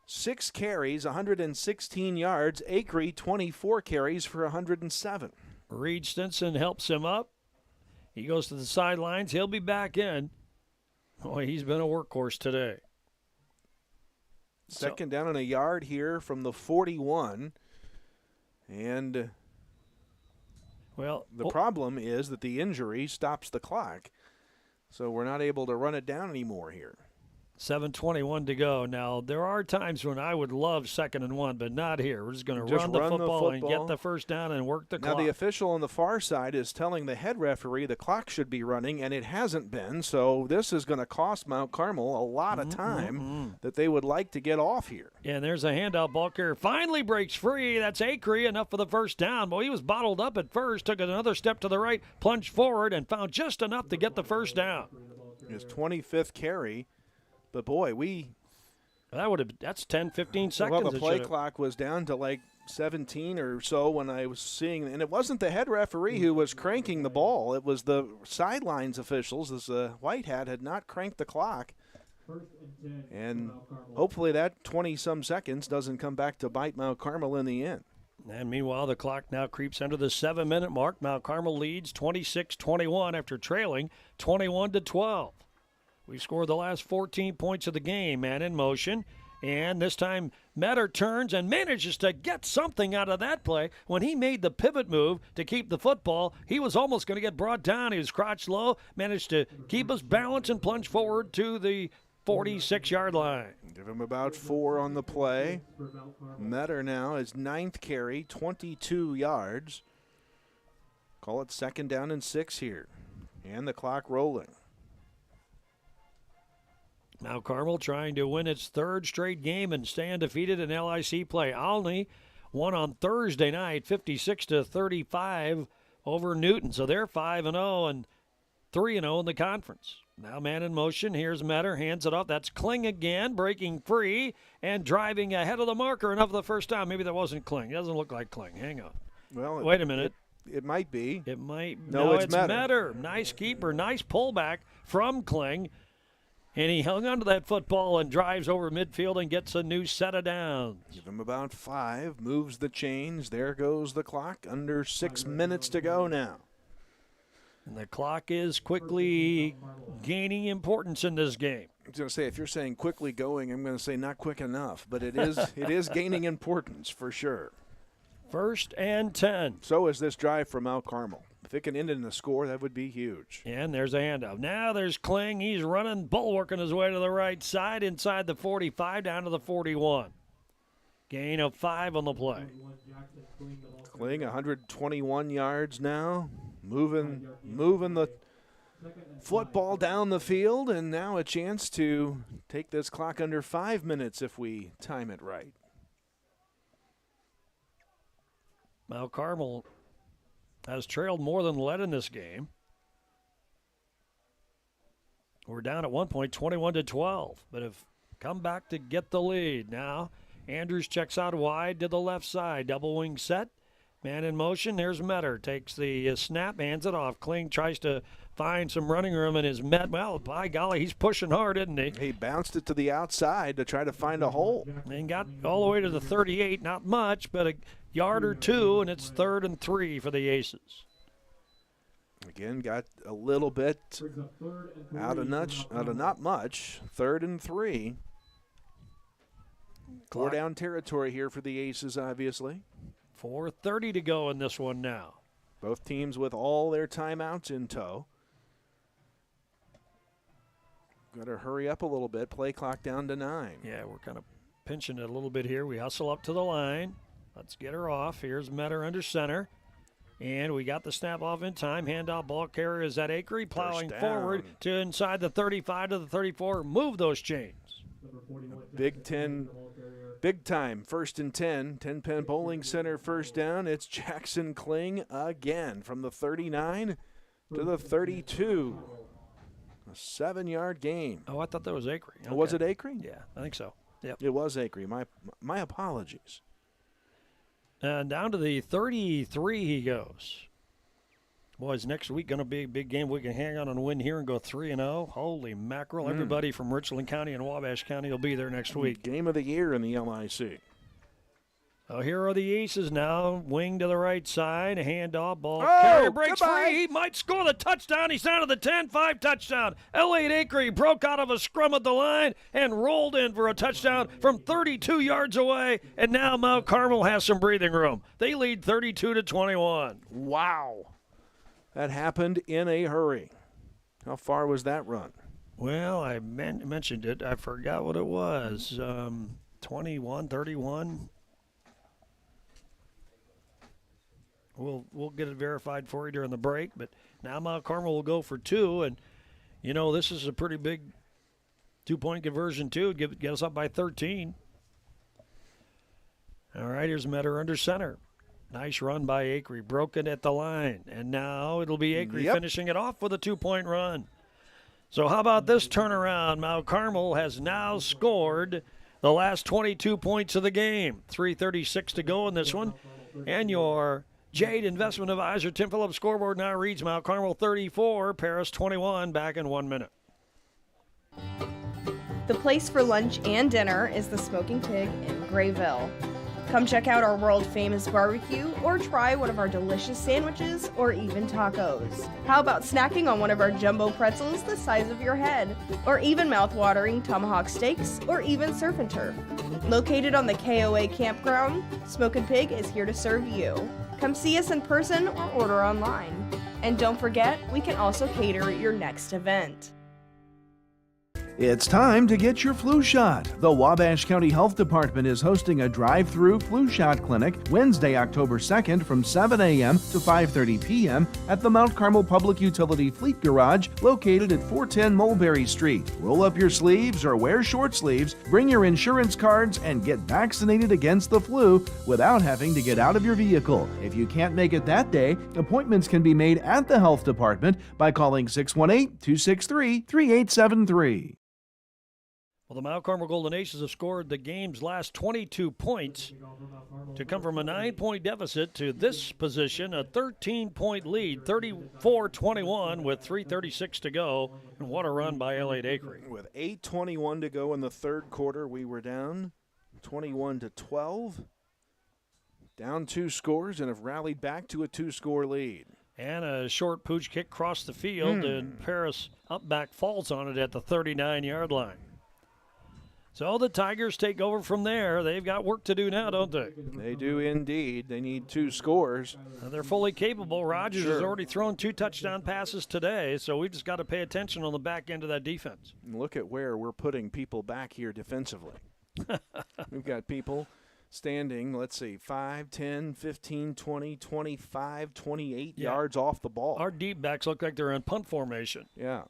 6 carries, 116 yards. Acree, 24 carries for 107. Reed Stinson helps him up. He goes to the sidelines. He'll be back in. Boy, he's been a workhorse today. 2nd down and a yard here from the 41. And the problem is that the injury stops the clock. So we're not able to run it down anymore here. 7:21 to go. Now, there are times when I would love 2nd and 1, but not here. We're just going to run the football and get the first down and work the clock. Now, the official on the far side is telling the head referee the clock should be running, and it hasn't been. So this is going to cost Mount Carmel a lot of time that they would like to get off here. Yeah, and there's a handout. Ball carrier finally breaks free. That's Acree, enough for the first down. Boy, he was bottled up at first, took another step to the right, plunged forward, and found just enough to get the first down. His 25th carry. But, boy, that's 10, 15 seconds. Well, the play clock was down to like 17 or so when I was seeing. And it wasn't the head referee who was cranking the ball. It was the sidelines officials, as the white hat had not cranked the clock. And hopefully that 20-some seconds doesn't come back to bite Mount Carmel in the end. And meanwhile, the clock now creeps under the 7-minute mark. Mount Carmel leads 26-21 after trailing 21-12. We've scored the last 14 points of the game. Man in motion. And this time, Metter turns and manages to get something out of that play. When he made the pivot move to keep the football, he was almost going to get brought down. He was crouched low, managed to keep his balance and plunge forward to the 46-yard line. Give him about 4 on the play. Metter now is 9th carry, 22 yards. Call it 2nd down and 6 here. And the clock rolling. Mount Carmel trying to win its 3rd straight game and stay undefeated in LIC play. Olney won on Thursday night, 56-35 over Newton. So they're 5-0 and 3-0 in the conference. Now man in motion. Here's Metter. Hands it off. That's Kling again, breaking free and driving ahead of the marker. Enough of the first down. Maybe that wasn't Kling. It doesn't look like Kling. Hang on. Well, wait a minute. It might be. It might. No, it's Metter. Nice keeper. Nice pullback from Kling. And he hung onto that football and drives over midfield and gets a new set of downs. Give him about 5. Moves the chains. There goes the clock. Under 6 minutes to go now. And the clock is quickly gaining importance in this game. I was going to say, if you're saying quickly going, I'm going to say not quick enough. But it is gaining importance for sure. 1st and 10. So is this drive from Mount Carmel. If it can end in a score, that would be huge. And there's a handoff. Now there's Kling. He's running, bulwarking his way to the right side, inside the 45, down to the 41. Gain of 5 on the play. Kling, 121 yards now. Moving the football down the field, and now a chance to take this clock under 5 minutes if we time it right. Mount Carmel has trailed more than led in this game. We're down at one point, 21-12, but have come back to get the lead. Now Andrews checks out wide to the left side. Double wing set. Man in motion. There's Metter. Takes the snap, hands it off. Kling tries to find some running room and is met. Well, by golly, he's pushing hard, isn't he? He bounced it to the outside to try to find a hole. And got all the way to the 38. Not much, but a yard or 2, and it's 3rd and 3 for the Aces. Again, got a little bit out of not much. 3rd and 3. 4 down territory here for the Aces, obviously. 4:30 to go in this one now. Both teams with all their timeouts in tow. Got to hurry up a little bit. Play clock down to 9. Yeah, we're kind of pinching it a little bit here. We hustle up to the line. Let's get her off. Here's Metter under center. And we got the snap off in time. Handoff, ball carrier is at Acree, plowing forward to inside the 35 to the 34. Move those chains. Big 10, big time, 1st and 10. 10-pin bowling center first down. It's Jackson Kling again from the 39 to the 32. A 7-yard gain. Oh, I thought that was Acree. Okay. Oh, was it Acree? Yeah, I think so. Yep. It was Acree. My apologies. And down to the 33 he goes. Boys, next week going to be a big game. We can hang on and win here and go 3-0. Holy mackerel. Everybody from Richland County and Wabash County will be there next week. Game of the year in the LIC. Oh, here are the Aces now. Wing to the right side. Handoff. Ball Oh, carrier breaks goodbye. free. He might score the touchdown. He's down to the 10-5 touchdown. Elliott Acree broke out of a scrum at the line and rolled in for a touchdown from 32 yards away. And now Mount Carmel has some breathing room. They lead 32-21. Wow. That happened in a hurry. How far was that run? Well, I mentioned it. I forgot what it was. 21, 31. We'll get it verified for you during the break, but now Mount Carmel will go for 2, and you know this is a pretty big 2-point conversion too. Get us up by 13. All right, here's Metter under center. Nice run by Acree, broken at the line, and now it'll be Acree finishing it off with a 2-point run. So how about this turnaround? Mount Carmel has now scored the last 22 points of the game. 3:36 to go in this one, and your Jade Investment Advisor Tim Phillips scoreboard now reads Mount Carmel 34, Paris 21, back in 1 minute. The place for lunch and dinner is the Smoking Pig in Grayville. Come check out our world famous barbecue or try one of our delicious sandwiches or even tacos. How about snacking on one of our jumbo pretzels the size of your head? Or even mouth-watering tomahawk steaks or even surf and turf. Located on the KOA campground, Smokin' Pig is here to serve you. Come see us in person or order online. And don't forget, we can also cater your next event. It's time to get your flu shot. The Wabash County Health Department is hosting a drive-through flu shot clinic Wednesday, October 2nd from 7 a.m. to 5:30 p.m. at the Mount Carmel Public Utility Fleet Garage located at 410 Mulberry Street. Roll up your sleeves or wear short sleeves, bring your insurance cards, and get vaccinated against the flu without having to get out of your vehicle. If you can't make it that day, appointments can be made at the Health Department by calling 618-263-3873. Well, the Mount Carmel Golden Aces have scored the game's last 22 points to come from a 9-point deficit to this position, a 13-point lead, 34-21 with 3:36 to go. And what a run by Elliott Acree. With 8:21 to go in the third quarter, we were down 21-12. Down 2 scores and have rallied back to a 2-score lead. And a short pooch kick across the field, and Paris up back falls on it at the 39-yard line. So the Tigers take over from there. They've got work to do now, don't they? They do indeed. They need 2 scores. They're fully capable. Rogers has already thrown 2 touchdown passes today, so we've just got to pay attention on the back end of that defense. Look at where we're putting people back here defensively. We've got people standing, let's see, 5, 10, 15, 20, 25, 28 yards off the ball. Our deep backs look like they're in punt formation. Yeah.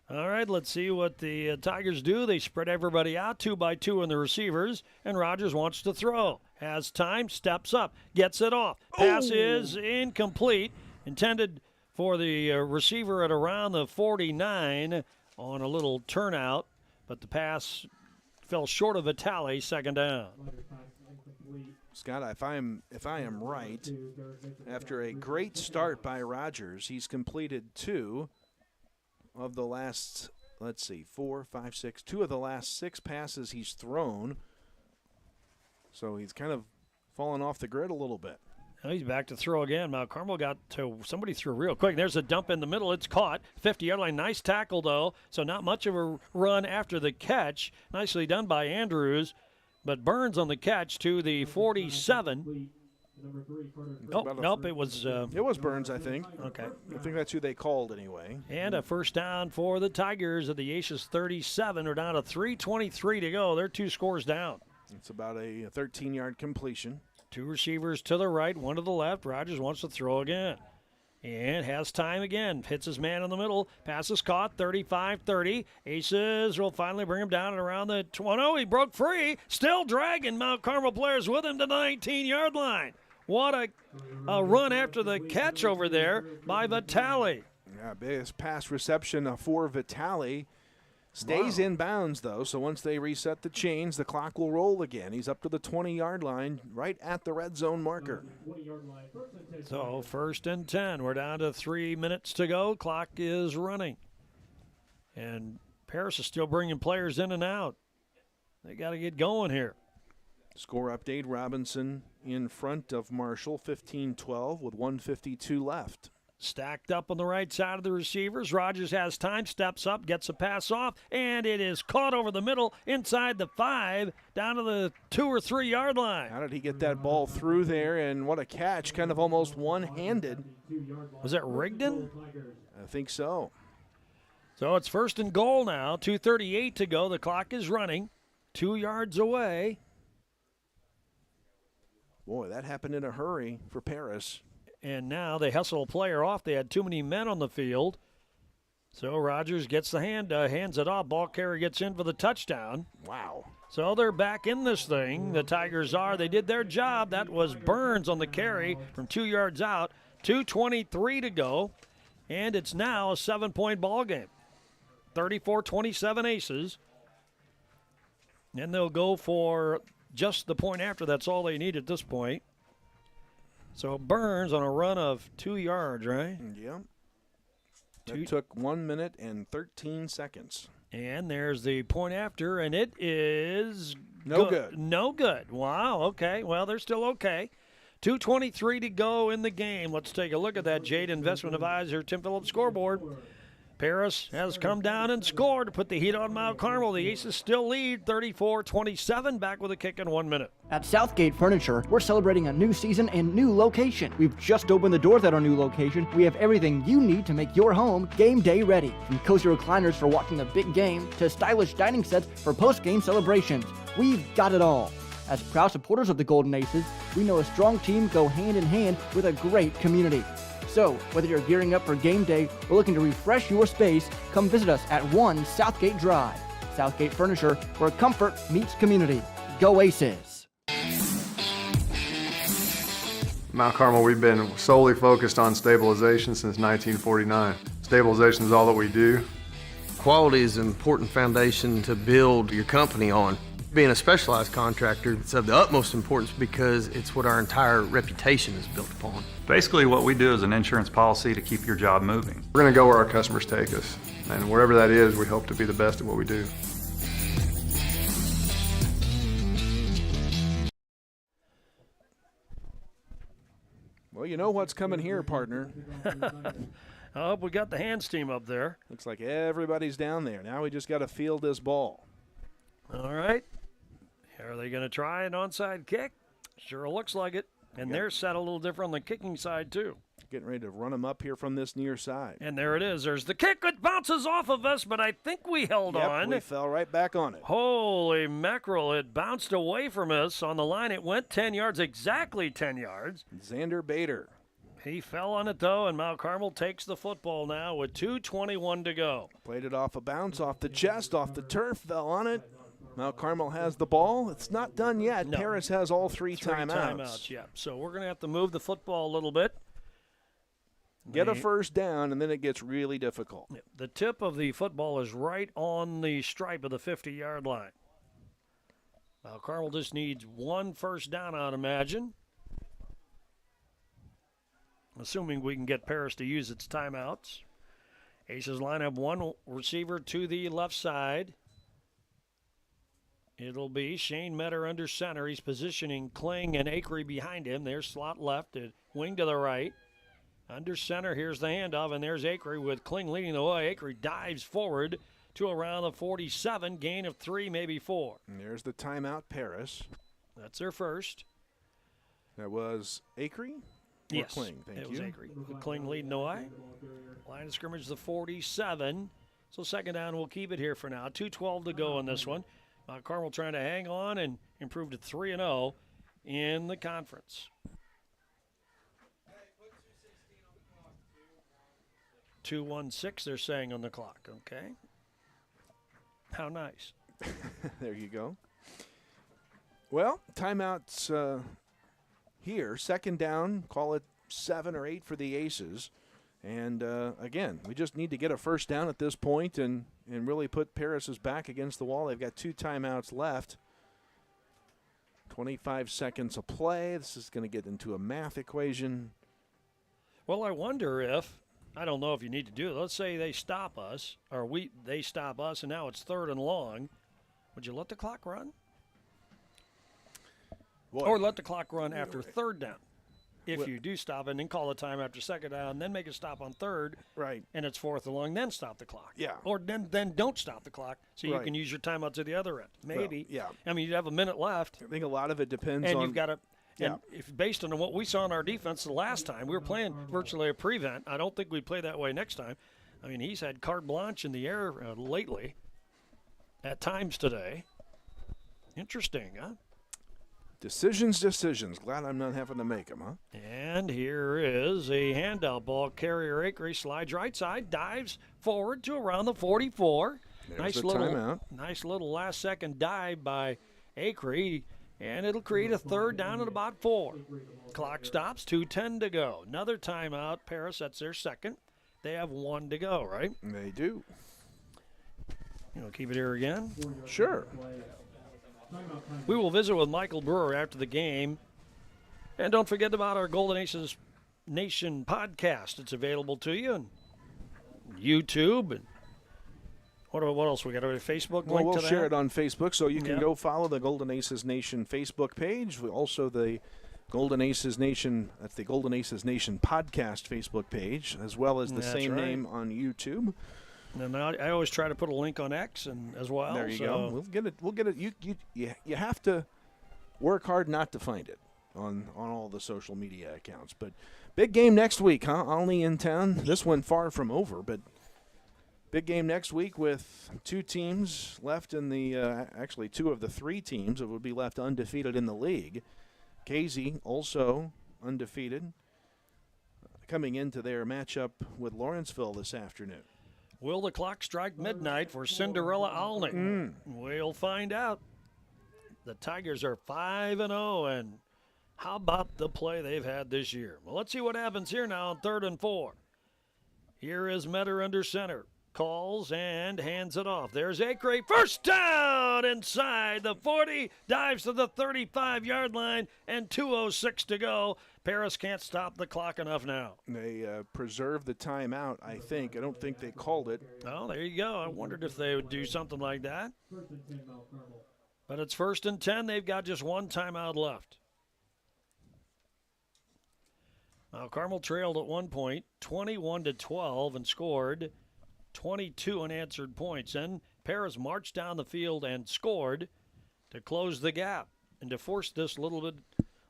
All right, let's see what the Tigers do. They spread everybody out 2 by 2 in the receivers, and Rogers wants to throw. Has time, steps up, gets it off. Pass is incomplete, intended for the receiver at around the 49 on a little turnout, but the pass fell short of a tally, second down. Scott, if I am right, after a great start by Rogers, he's completed 2 of the last, let's see, 4, 5, 6, 2 of the last 6 passes he's thrown. So he's kind of fallen off the grid a little bit. Now he's back to throw again. Mount Carmel got to somebody threw real quick. There's a dump in the middle. It's caught. 50-yard line. Nice tackle, though. So not much of a run after the catch. Nicely done by Andrews. But Burns on the catch to the 47. Oh, nope, it was Burns, I think. Okay. I think that's who they called anyway. And a first down for the Tigers at the Aces 37. They're down to 3:23 to go. They're 2 scores down. It's about a 13-yard completion. 2 receivers to the right, 1 to the left. Rogers wants to throw again. And has time again. Hits his man in the middle. Pass is caught, 35-30. Aces will finally bring him down at around the 20. Oh, he broke free. Still dragging Mount Carmel players with him to the 19-yard line. What a run after the catch over there by Vitale. Yeah, biggest pass reception for Vitale. Stays in bounds, though, so once they reset the chains, the clock will roll again. He's up to the 20-yard line, right at the red zone marker. So 1st and 10. We're down to 3 minutes to go. Clock is running. And Paris is still bringing players in and out. They got to get going here. Score update, Robinson in front of Marshall, 15-12 with 1:52 left. Stacked up on the right side of the receivers. Rogers has time, steps up, gets a pass off, and it is caught over the middle inside the 5, down to the 2 or 3 yard line. How did he get that ball through there? And what a catch, kind of almost one-handed. Was that Rigdon? I think so. So it's 1st and goal now, 2:38 to go. The clock is running, 2 yards away. Boy, that happened in a hurry for Paris. And now they hustle a player off. They had too many men on the field. So Rogers gets the hands it off. Ball carrier gets in for the touchdown. Wow. So they're back in this thing. The Tigers are. They did their job. That was Burns on the carry from 2 yards out. 2:23 to go. And it's now a 7-point ball game. 34-27 Aces. And they'll go for just the point after. That's all they need at this point. So Burns on a run of 2 yards, right? Yeah. That took 1 minute and 13 seconds. And there's the point after, and it is No good. No good. Wow, okay. Well, they're still okay. 2:23 to go in the game. Let's take a look at that Jade Investment Advisor Tim Phillips scoreboard. Paris has come down and scored to put the heat on Mount Carmel. The Aces still lead 34-27. Back with a kick in 1 minute. At Southgate Furniture, we're celebrating a new season and new location. We've just opened the doors at our new location. We have everything you need to make your home game day ready. From cozy recliners for watching a big game to stylish dining sets for post-game celebrations. We've got it all. As proud supporters of the Golden Aces, we know a strong team go hand in hand with a great community. So, whether you're gearing up for game day or looking to refresh your space, come visit us at 1 Southgate Drive. Southgate Furniture, where comfort meets community. Go Aces! Mount Carmel, we've been solely focused on stabilization since 1949. Stabilization is all that we do. Quality is an important foundation to build your company on. Being a specialized contractor, it's of the utmost importance because it's what our entire reputation is built upon. Basically, what we do is an insurance policy to keep your job moving. We're going to go where our customers take us, and wherever that is, we hope to be the best at what we do. Well, you know what's coming here, partner. I hope we got the hands team up there. Looks like everybody's down there. Now we just got to field this ball. All right. Are they going to try an onside kick? Sure looks like it. And they're set a little different on the kicking side, too. Getting ready to run them up here from this near side. And there it is. There's the kick. It bounces off of us, but I think we held on. We fell right back on it. Holy mackerel. It bounced away from us. On the line, it went 10 yards, exactly 10 yards. Xander Bader. He fell on it, though, and Mount Carmel takes the football now with 2:21 to go. Played it off a bounce, off the chest, off the turf, fell on it. Mount Carmel has the ball. It's not done yet. No. Paris has all three timeouts. Yeah. So we're going to have to move the football a little bit. Get a first down, and then it gets really difficult. The tip of the football is right on the stripe of the 50-yard line. Mount Carmel just needs one first down, I'd imagine. Assuming we can get Paris to use its timeouts. Aces line up one receiver to the left side. It'll be Shane Metter under center. He's positioning Kling and Acree behind him. There's slot left, wing to the right. Under center, here's the handoff, and there's Acree with Kling leading the way. Acree dives forward to around the 47, gain of 3, maybe 4. And there's the timeout, Paris. That's their first. That was Acree? Yes, Kling, thank it you. was Acree. Kling leading the way. Line of scrimmage, the 47. So second down, we'll keep it here for now. 2:12 to go in this one. Carmel trying to hang on and improve to 3-0 in the conference. 2:16 they're saying on the clock, okay? How nice. There you go. Well, timeouts here. Second down, call it 7 or 8 for the Aces. And, again, we just need to get a first down at this point and really put Paris's back against the wall. They've got 2 timeouts left. 25 seconds of play. This is going to get into a math equation. Well, I wonder if, I don't know if you need to do it. Let's say they stop us, or they stop us, and now it's 3rd and long. Would you let the clock run? Boy. Or let the clock run after 3rd down? If you do stop and then call a time after 2nd down, then make a stop on 3rd, right? And it's 4th and long, then stop the clock. Yeah. Or then don't stop the clock, so you can use your timeout to the other end. Maybe. Well, yeah. I mean, you have a minute left. I think a lot of it depends and on. You've got to. Yeah. And if based on what we saw in our defense the last time, we were playing virtually a prevent. I don't think we'd play that way next time. I mean, he's had carte blanche in the air lately, at times today. Interesting, huh? Decisions. Glad I'm not having to make them, huh? And here is a handout ball. Carrier Acree slides right side, dives forward to around the 44. There's the timeout. Nice little last-second dive by Acree, and it'll create a 3rd down at about 4. Clock stops, 2:10 to go. Another timeout. Paris, that's their second. They have 1 to go, right? They do. You know, keep it here again? Sure. We will visit with Michael Brewer after the game. And don't forget about our Golden Aces Nation podcast. It's available to you on YouTube and What else we got? A Facebook Well, link we'll to that? share it on Facebook, so you can Yep. go follow the Golden Aces Nation Facebook page. Also, the Golden Aces Nation, that's the Golden Aces Nation podcast Facebook page, as well as the That's same right. name on YouTube. And I always try to put a link on X and as well. There you so. go. We'll get it. We'll get it. You have to work hard not to find it on all the social media accounts. But big game next week, huh? Olney in town. This one far from over, but big game next week with two teams left in the actually two of the three teams that would be left undefeated in the league. Casey also undefeated, coming into their matchup with Lawrenceville this afternoon. Will the clock strike midnight for Cinderella Olney? We'll find out. The Tigers are 5-0, and how about the play they've had this year? Well, let's see what happens here now on 3rd and 4. Here is Metter under center. Calls and hands it off. There's Acre. First down inside the 40. Dives to the 35-yard line, and 2:06 to go. Paris can't stop the clock enough now. They preserved the timeout, I think. I don't think they called it. Oh, there you go. I wondered if they would do something like that. But it's 1st and 10. They've got just one timeout left. Now, Carmel trailed at one point, 21-12, and scored 22 unanswered points. Then Paris marched down the field and scored to close the gap and to force this little bit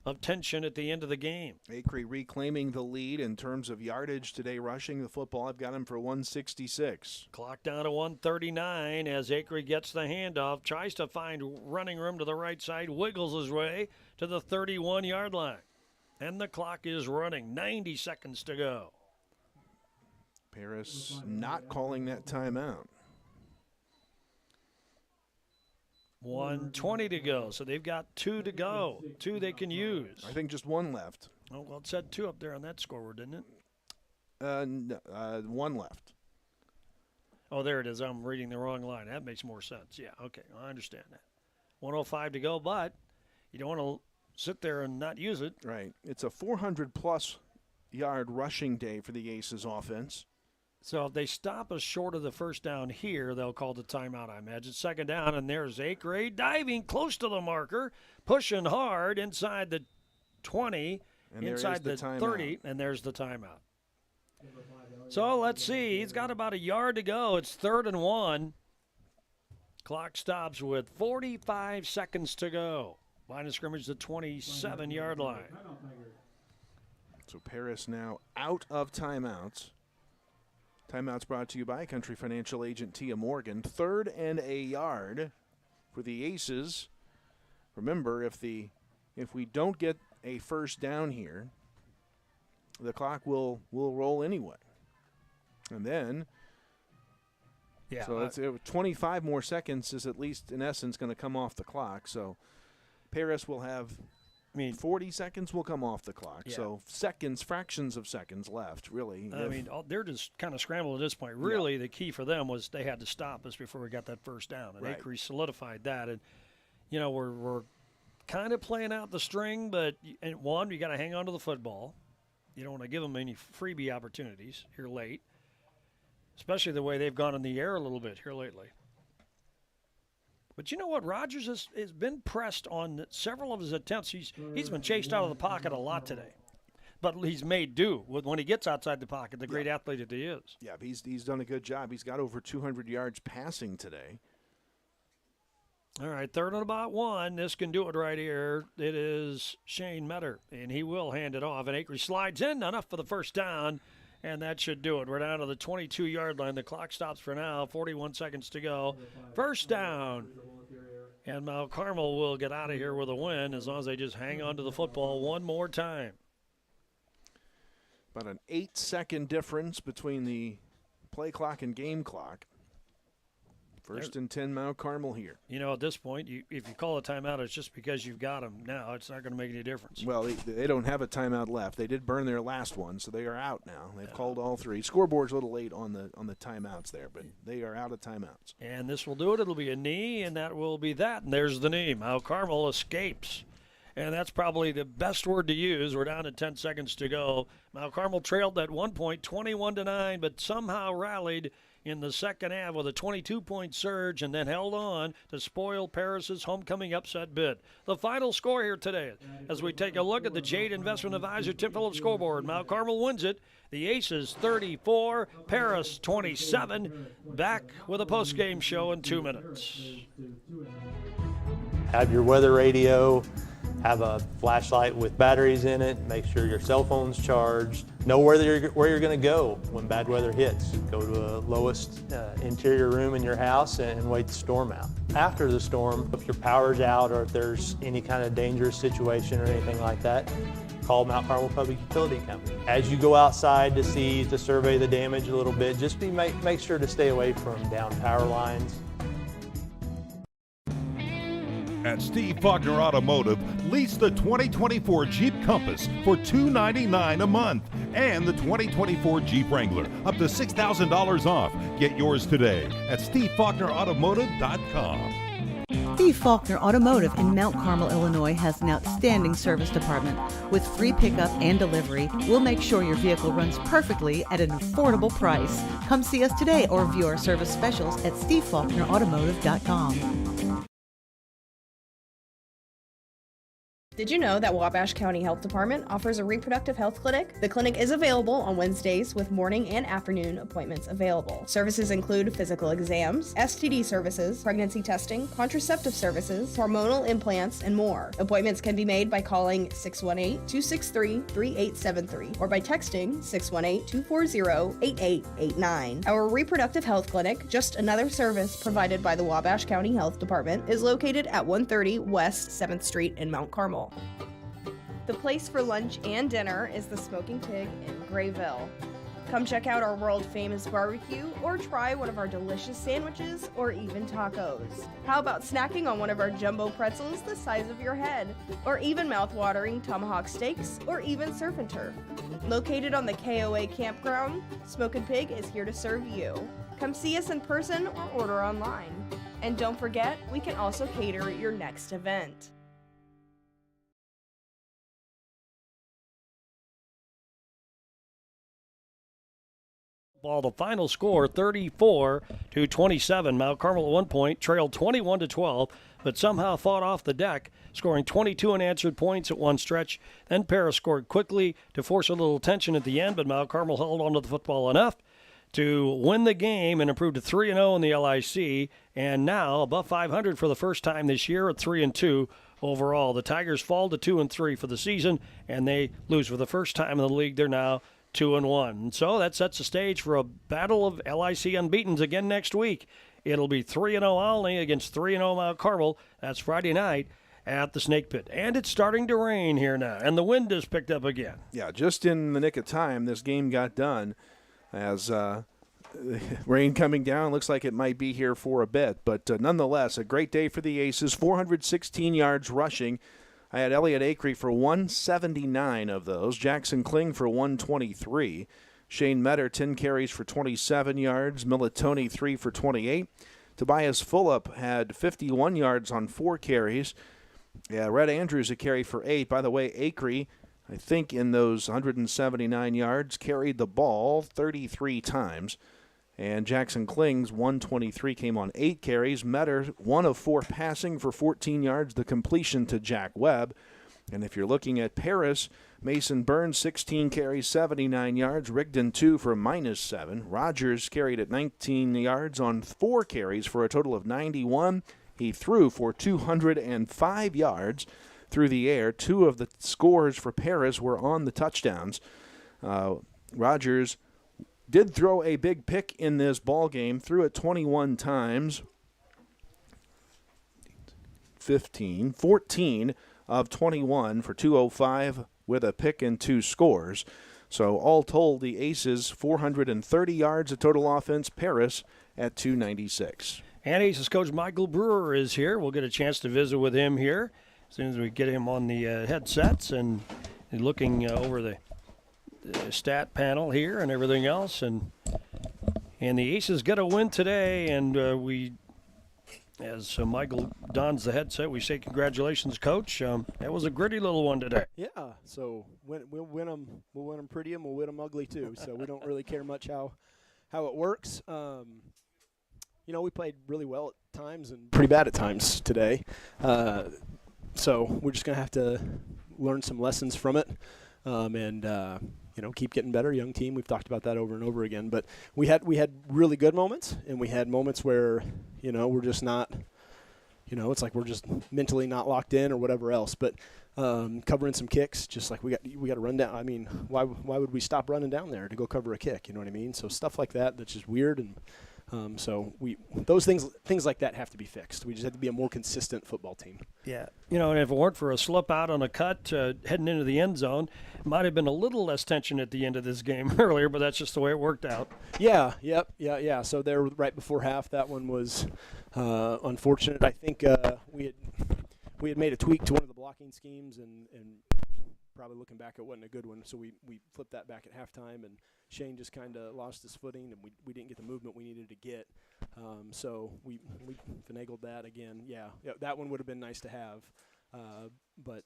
of tension at the end of the game. Acre reclaiming the lead in terms of yardage today, rushing the football. I've got him for 166. Clock down to 139 as Acre gets the handoff, tries to find running room to the right side, wiggles his way to the 31-yard line. And the clock is running, 90 seconds to go. Paris not calling that timeout. 1:20 to go, so they've got 2 to go. 2 they can use. I think just one left. Oh, well, it said 2 up there on that scoreboard, didn't it? One left. Oh, there it is. I'm reading the wrong line. That makes more sense. Yeah, okay, I understand that. 1:05 to go, but you don't want to sit there and not use it. Right. It's a 400-plus yard rushing day for the Aces offense. So if they stop us short of the first down here, they'll call the timeout, I imagine. 2nd down, and there's Acre diving close to the marker, pushing hard inside the 20, And there inside is the the timeout. 30, and there's the timeout. So let's see. He's got about a yard to go. It's 3rd and 1. Clock stops with 45 seconds to go. Line of scrimmage, the 27-yard line. So Paris now out of timeouts. Timeouts brought to you by Country Financial Agent Tia Morgan. 3rd and a yard for the Aces. Remember, if we don't get a first down here, the clock will roll anyway. And then, yeah, so it's 25 more seconds is at least in essence going to come off the clock. So Paris will have. 40 seconds will come off the clock. Yeah. So seconds, fractions of seconds left, really. I mean, they're just kind of scrambled at this point. Really, the key for them was they had to stop us before we got that first down. And Right. Acre solidified that. And, you know, we're kind of playing out the string, but, one, you got to hang on to the football. You don't want to give them any freebie opportunities here late, especially the way they've gone in the air a little bit here lately. But you know what? Rodgers has been pressed on several of his attempts. He's been chased out of the pocket a lot today. But he's made do with when he gets outside the pocket, the great athlete that he is. Yeah, he's done a good job. He's got over 200 yards passing today. All right, 3rd and about 1. This can do it right here. It is Shane Metter, and he will hand it off. And Acre slides in, enough for the first down, and that should do it. We're down to the 22-yard line. The clock stops for now, 41 seconds to go. First down. And Mount Carmel will get out of here with a win as long as they just hang on to the football one more time. About an 8-second difference between the play clock and game clock. 1st and 10, Mount Carmel here. You know, at this point, if you call a timeout, it's just because you've got them now. It's not going to make any difference. Well, they don't have a timeout left. They did burn their last one, so they are out now. They've called all 3. Scoreboard's a little late on the timeouts there, but they are out of timeouts. And this will do it. It'll be a knee, and that will be that. And there's the knee. Mount Carmel escapes. And that's probably the best word to use. We're down to 10 seconds to go. Mount Carmel trailed at one point 21-9, but somehow rallied in the second half with a 22-point surge and then held on to spoil Paris's homecoming upset bid. The final score here today, as we take a look at the Jade Investment Advisor Tim Phillips scoreboard. Mount Carmel wins it. The Aces 34, Paris 27. Back with a post-game show in 2 minutes. Have your weather radio, have a flashlight with batteries in it, make sure your cell phone's charged, know where you're going to go when bad weather hits. Go to a lowest interior room in your house and wait the storm out. After the storm, if your power's out or if there's any kind of dangerous situation or anything like that, call Mount Carmel Public Utility Company. As you go outside to survey the damage a little bit, just make sure to stay away from down power lines. At Steve Faulkner Automotive, lease the 2024 Jeep Compass for $299 a month and the 2024 Jeep Wrangler up to $6,000 off. Get yours today at SteveFaulknerAutomotive.com. Steve Faulkner Automotive in Mount Carmel, Illinois has an outstanding service department. With free pickup and delivery, we'll make sure your vehicle runs perfectly at an affordable price. Come see us today or view our service specials at SteveFaulknerAutomotive.com. Did you know that Wabash County Health Department offers a reproductive health clinic? The clinic is available on Wednesdays with morning and afternoon appointments available. Services include physical exams, STD services, pregnancy testing, contraceptive services, hormonal implants, and more. Appointments can be made by calling 618-263-3873 or by texting 618-240-8889. Our reproductive health clinic, just another service provided by the Wabash County Health Department, is located at 130 West 7th Street in Mount Carmel. The place for lunch and dinner is the Smoking Pig in Grayville. Come check out our world-famous barbecue or try one of our delicious sandwiches or even tacos. How about snacking on one of our jumbo pretzels the size of your head, or even mouth-watering tomahawk steaks, or even surf and turf. Located on the KOA campground, Smoking Pig is here to serve you. Come see us in person or order online. And don't forget, we can also cater your next event. Ball, the final score 34-27. Mount Carmel at one point trailed 21-12, but somehow fought off the deck, scoring 22 unanswered points at one stretch. Then Paris scored quickly to force a little tension at the end, but Mount Carmel held onto the football enough to win the game and improve to 3-0 in the LIC, and now above 500 for the first time this year at 3-2 overall. The Tigers fall to 2-3 for the season, and they lose for the first time in the league. They're now 2-1. And so that sets the stage for a battle of LIC unbeatens again next week. It'll be 3-0 Olney against 3-0 Mount Carmel. That's Friday night at the Snake Pit. And it's starting to rain here now, and the wind has picked up again. Yeah, just in the nick of time, this game got done as rain coming down. Looks like it might be here for a bit. But nonetheless, a great day for the Aces. 416 yards rushing. I had Elliott Acree for 179 of those. Jackson Kling for 123. Shane Metter, 10 carries for 27 yards. Militoni, 3 for 28. Tobias Fulop had 51 yards on 4 carries. Yeah, Red Andrews a carry for 8. By the way, Acree, I think in those 179 yards, carried the ball 33 times. And Jackson Kling's 123 came on 8 carries. Metter, 1 of 4 passing for 14 yards, the completion to Jack Webb. And if you're looking at Paris, Mason Burns, 16 carries, 79 yards. Rigdon, 2 for -7. Rogers carried at 19 yards on 4 carries for a total of 91. He threw for 205 yards through the air. 2 of the scores for Paris were on the touchdowns. Rogers did throw a big pick in this ball game, threw it 21 times, 14 of 21 for 205 with a pick and 2 scores. So all told, the Aces 430 yards of total offense, Paris at 296. And Aces coach Michael Brewer is here. We'll get a chance to visit with him here as soon as we get him on the headsets and looking over the stat panel here and everything else, and the Aces get a win today, and we, as Michael dons the headset, we say congratulations, Coach. That was a gritty little one today. Yeah, so we'll win them pretty, and we'll win them ugly too. So we don't really care much how how it works. We played really well at times and pretty bad at times today. So we're just going to have to learn some lessons from it and keep getting better. Young team, we've talked about that over and over again. But we had really good moments, and we had moments where, we're just not, it's like we're just mentally not locked in or whatever else. But covering some kicks, just like we got to run down. I mean, why would we stop running down there to go cover a kick? You know what I mean? So stuff like that's just weird, and so those things like that have to be fixed. We just have to be a more consistent football team. Yeah, and if it weren't for a slip out on a cut heading into the end zone, it might have been a little less tension at the end of this game earlier, but that's just the way it worked out. Yeah. So there, right before half, that one was unfortunate. I think we had made a tweak to one of the blocking schemes, and probably looking back, it wasn't a good one. So we flipped that back at halftime, and Shane just kind of lost his footing, and we didn't get the movement we needed to get. So we finagled that again. Yeah, that one would have been nice to have. But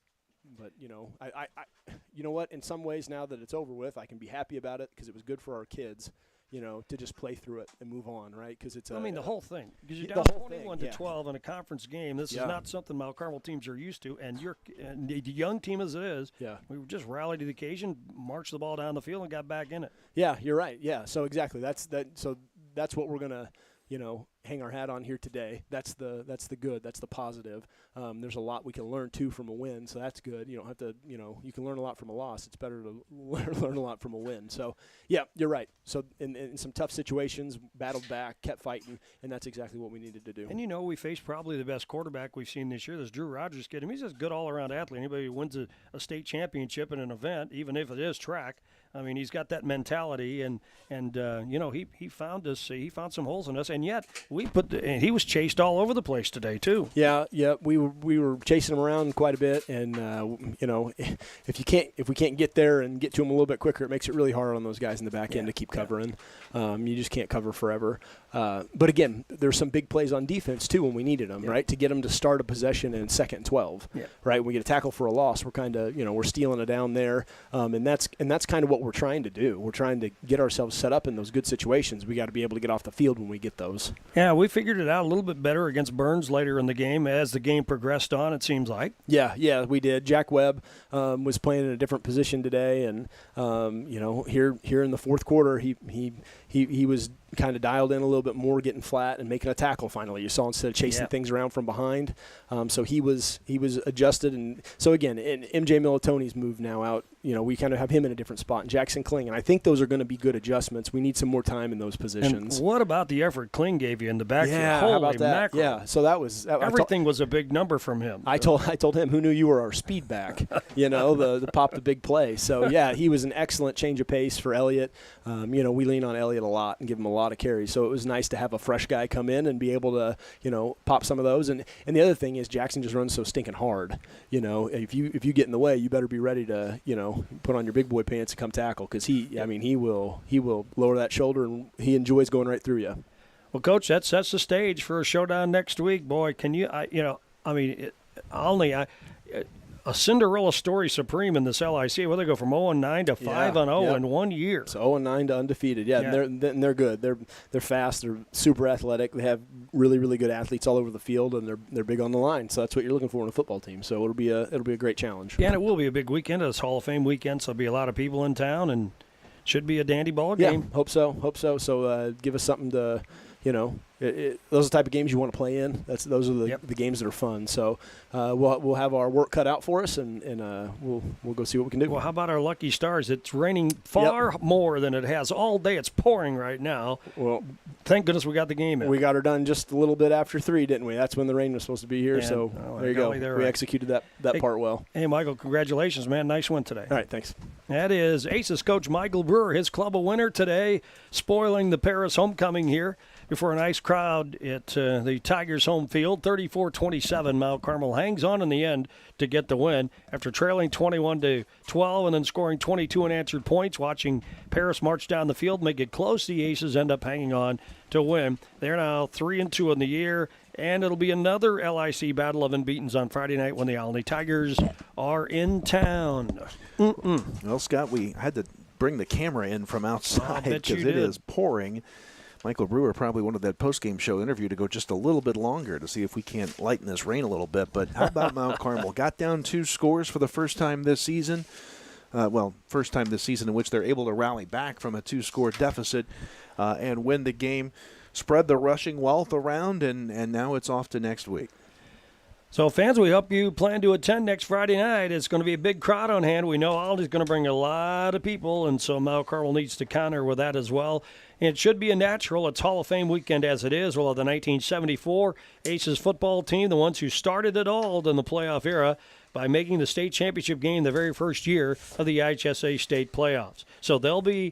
I you know what? In some ways, now that it's over with, I can be happy about it because it was good for our kids. To just play through it and move on, right? Because it's the whole thing. Because you're down 21-12 in a conference game. This is not something Mount Carmel teams are used to, and the young team as it is. Yeah. We just rallied to the occasion, marched the ball down the field, and got back in it. Yeah, you're right. Yeah. So exactly. That's what we're gonna hang our hat on here today. That's the good. That's the positive. There's a lot we can learn too from a win, so that's good. You don't have to, you can learn a lot from a loss. It's better to learn a lot from a win. So yeah, you're right. So in some tough situations, battled back, kept fighting, and that's exactly what we needed to do. And we faced probably the best quarterback we've seen this year. This Drew Rogers kid. He's a good all-around athlete. Anybody who wins a state championship in an event, even if it is track, I mean, he's got that mentality, and he found us. He found some holes in us, and yet and he was chased all over the place today too. Yeah, we were chasing him around quite a bit, and if we can't get there and get to him a little bit quicker, it makes it really hard on those guys in the back end to keep covering. You just can't cover forever. But again, there's some big plays on defense too when we needed them, right? To get them to start a possession in 2nd and 12, right? When we get a tackle for a loss, we're kind of we're stealing it down there, and that's kind of what we're trying to do. We're trying to get ourselves set up in those good situations. We got to be able to get off the field when we get those. Yeah, we figured it out a little bit better against Burns later in the game as the game progressed on, it seems like. Yeah, we did. Jack Webb was playing in a different position today, and here in the fourth quarter, he was kind of dialed in a little bit more, getting flat and making a tackle finally. You saw instead of chasing things around from behind. So he was adjusted, and so again, in MJ Militoni's moved now out. We kind of have him in a different spot, and Jackson Kling, and I think those are going to be good adjustments. We need some more time in those positions. And what about the effort Kling gave you in the backfield? Yeah, Holy how about that? mackerel. Yeah, so that was everything was a big number from him. I told him, who knew you were our speed back? The pop the big play. So yeah, he was an excellent change of pace for Elliott. We lean on Elliott a lot and give him a lot of carries. So it was nice to have a fresh guy come in and be able to pop some of those. And the other thing is Jackson just runs so stinking hard. If you get in the way, you better be ready to put on your big boy pants and come tackle, because he will lower that shoulder, and he enjoys going right through you. Well, Coach, that sets the stage for a showdown next week. Boy, can you? A Cinderella story supreme in this LIC. Well, they go from 0-9 to 5-0 in 1 year. So 0-9 to undefeated. Yeah. And they're good. They're fast. They're super athletic. They have really, really good athletes all over the field, and they're big on the line. So that's what you're looking for in a football team. So it'll be a great challenge. Yeah, and it will be a big weekend. It's Hall of Fame weekend, so there'll be a lot of people in town, and should be a dandy ball game. Yeah, hope so. So give us something to. Those are the type of games you want to play in. Those are the games that are fun. So we'll have our work cut out for us, and we'll go see what we can do. Well, how about our lucky stars? It's raining far more than it has all day. It's pouring right now. Well, thank goodness we got the game in. We got her done just a little bit after 3, didn't we? That's when the rain was supposed to be here. So there you go. We executed that part well. Hey, Michael, congratulations, man. Nice win today. All right, thanks. That is Aces coach Michael Brewer. His club a winner today, spoiling the Paris homecoming here before a nice crowd at the Tigers home field. 34-27, Mount Carmel hangs on in the end to get the win after trailing 21-12 and then scoring 22 unanswered points. Watching Paris march down the field, make it close, the Aces end up hanging on to win. They're now 3-2 in the year, and it'll be another LIC battle of unbeatens on Friday night when the Olney Tigers are in town. Well, Scott, we had to bring the camera in from outside bet you because it did. is pouring. Michael Brewer probably wanted that post-game show interview to go just a little bit longer to see if we can't lighten this rain a little bit. But how about Mount Carmel? Got down 2 scores for the first time this season. First time this season in which they're able to rally back from a 2-score deficit and win the game, spread the rushing wealth around, and now it's off to next week. So, fans, we hope you plan to attend next Friday night. It's going to be a big crowd on hand. We know Aldi's going to bring a lot of people, and so Mount Carmel needs to counter with that as well. It should be a natural. It's Hall of Fame weekend as it is. We'll have the 1974 Aces football team, the ones who started it all in the playoff era by making the state championship game the very first year of the IHSA state playoffs. So they'll be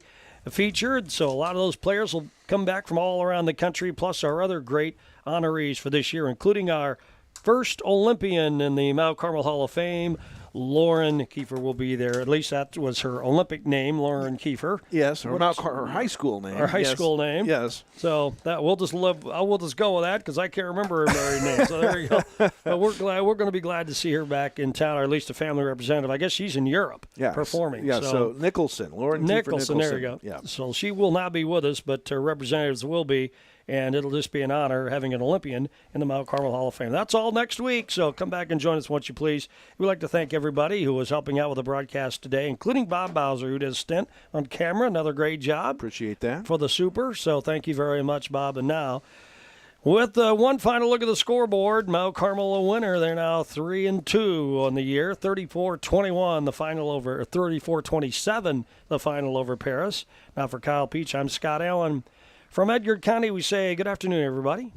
featured. So a lot of those players will come back from all around the country, plus our other great honorees for this year, including our first Olympian in the Mount Carmel Hall of Fame, Lauren Kiefer, will be there. At least that was her Olympic name, Lauren Kiefer. Yes, her high school name. Her high school name. Yes. So that we'll just go with that because I can't remember her married name. So there you go. But we're going to be glad to see her back in town, or at least a family representative. I guess she's in Europe performing. Yeah. So Nicholson, Lauren Nicholson. Kiefer Nicholson. There you go. Yeah. So she will not be with us, but her representatives will be. And it'll just be an honor having an Olympian in the Mount Carmel Hall of Fame. That's all next week, so come back and join us once you please. We'd like to thank everybody who was helping out with the broadcast today, including Bob Bowser, who did a stint on camera. Another great job. Appreciate that. For the Super, so thank you very much, Bob. And now, with one final look at the scoreboard, Mount Carmel a winner. They're now 3-2 on the year, 34-21 the final over, 34-27 the final over Paris. Now for Kyle Peach, I'm Scott Allen. From Edgar County, we say good afternoon, everybody.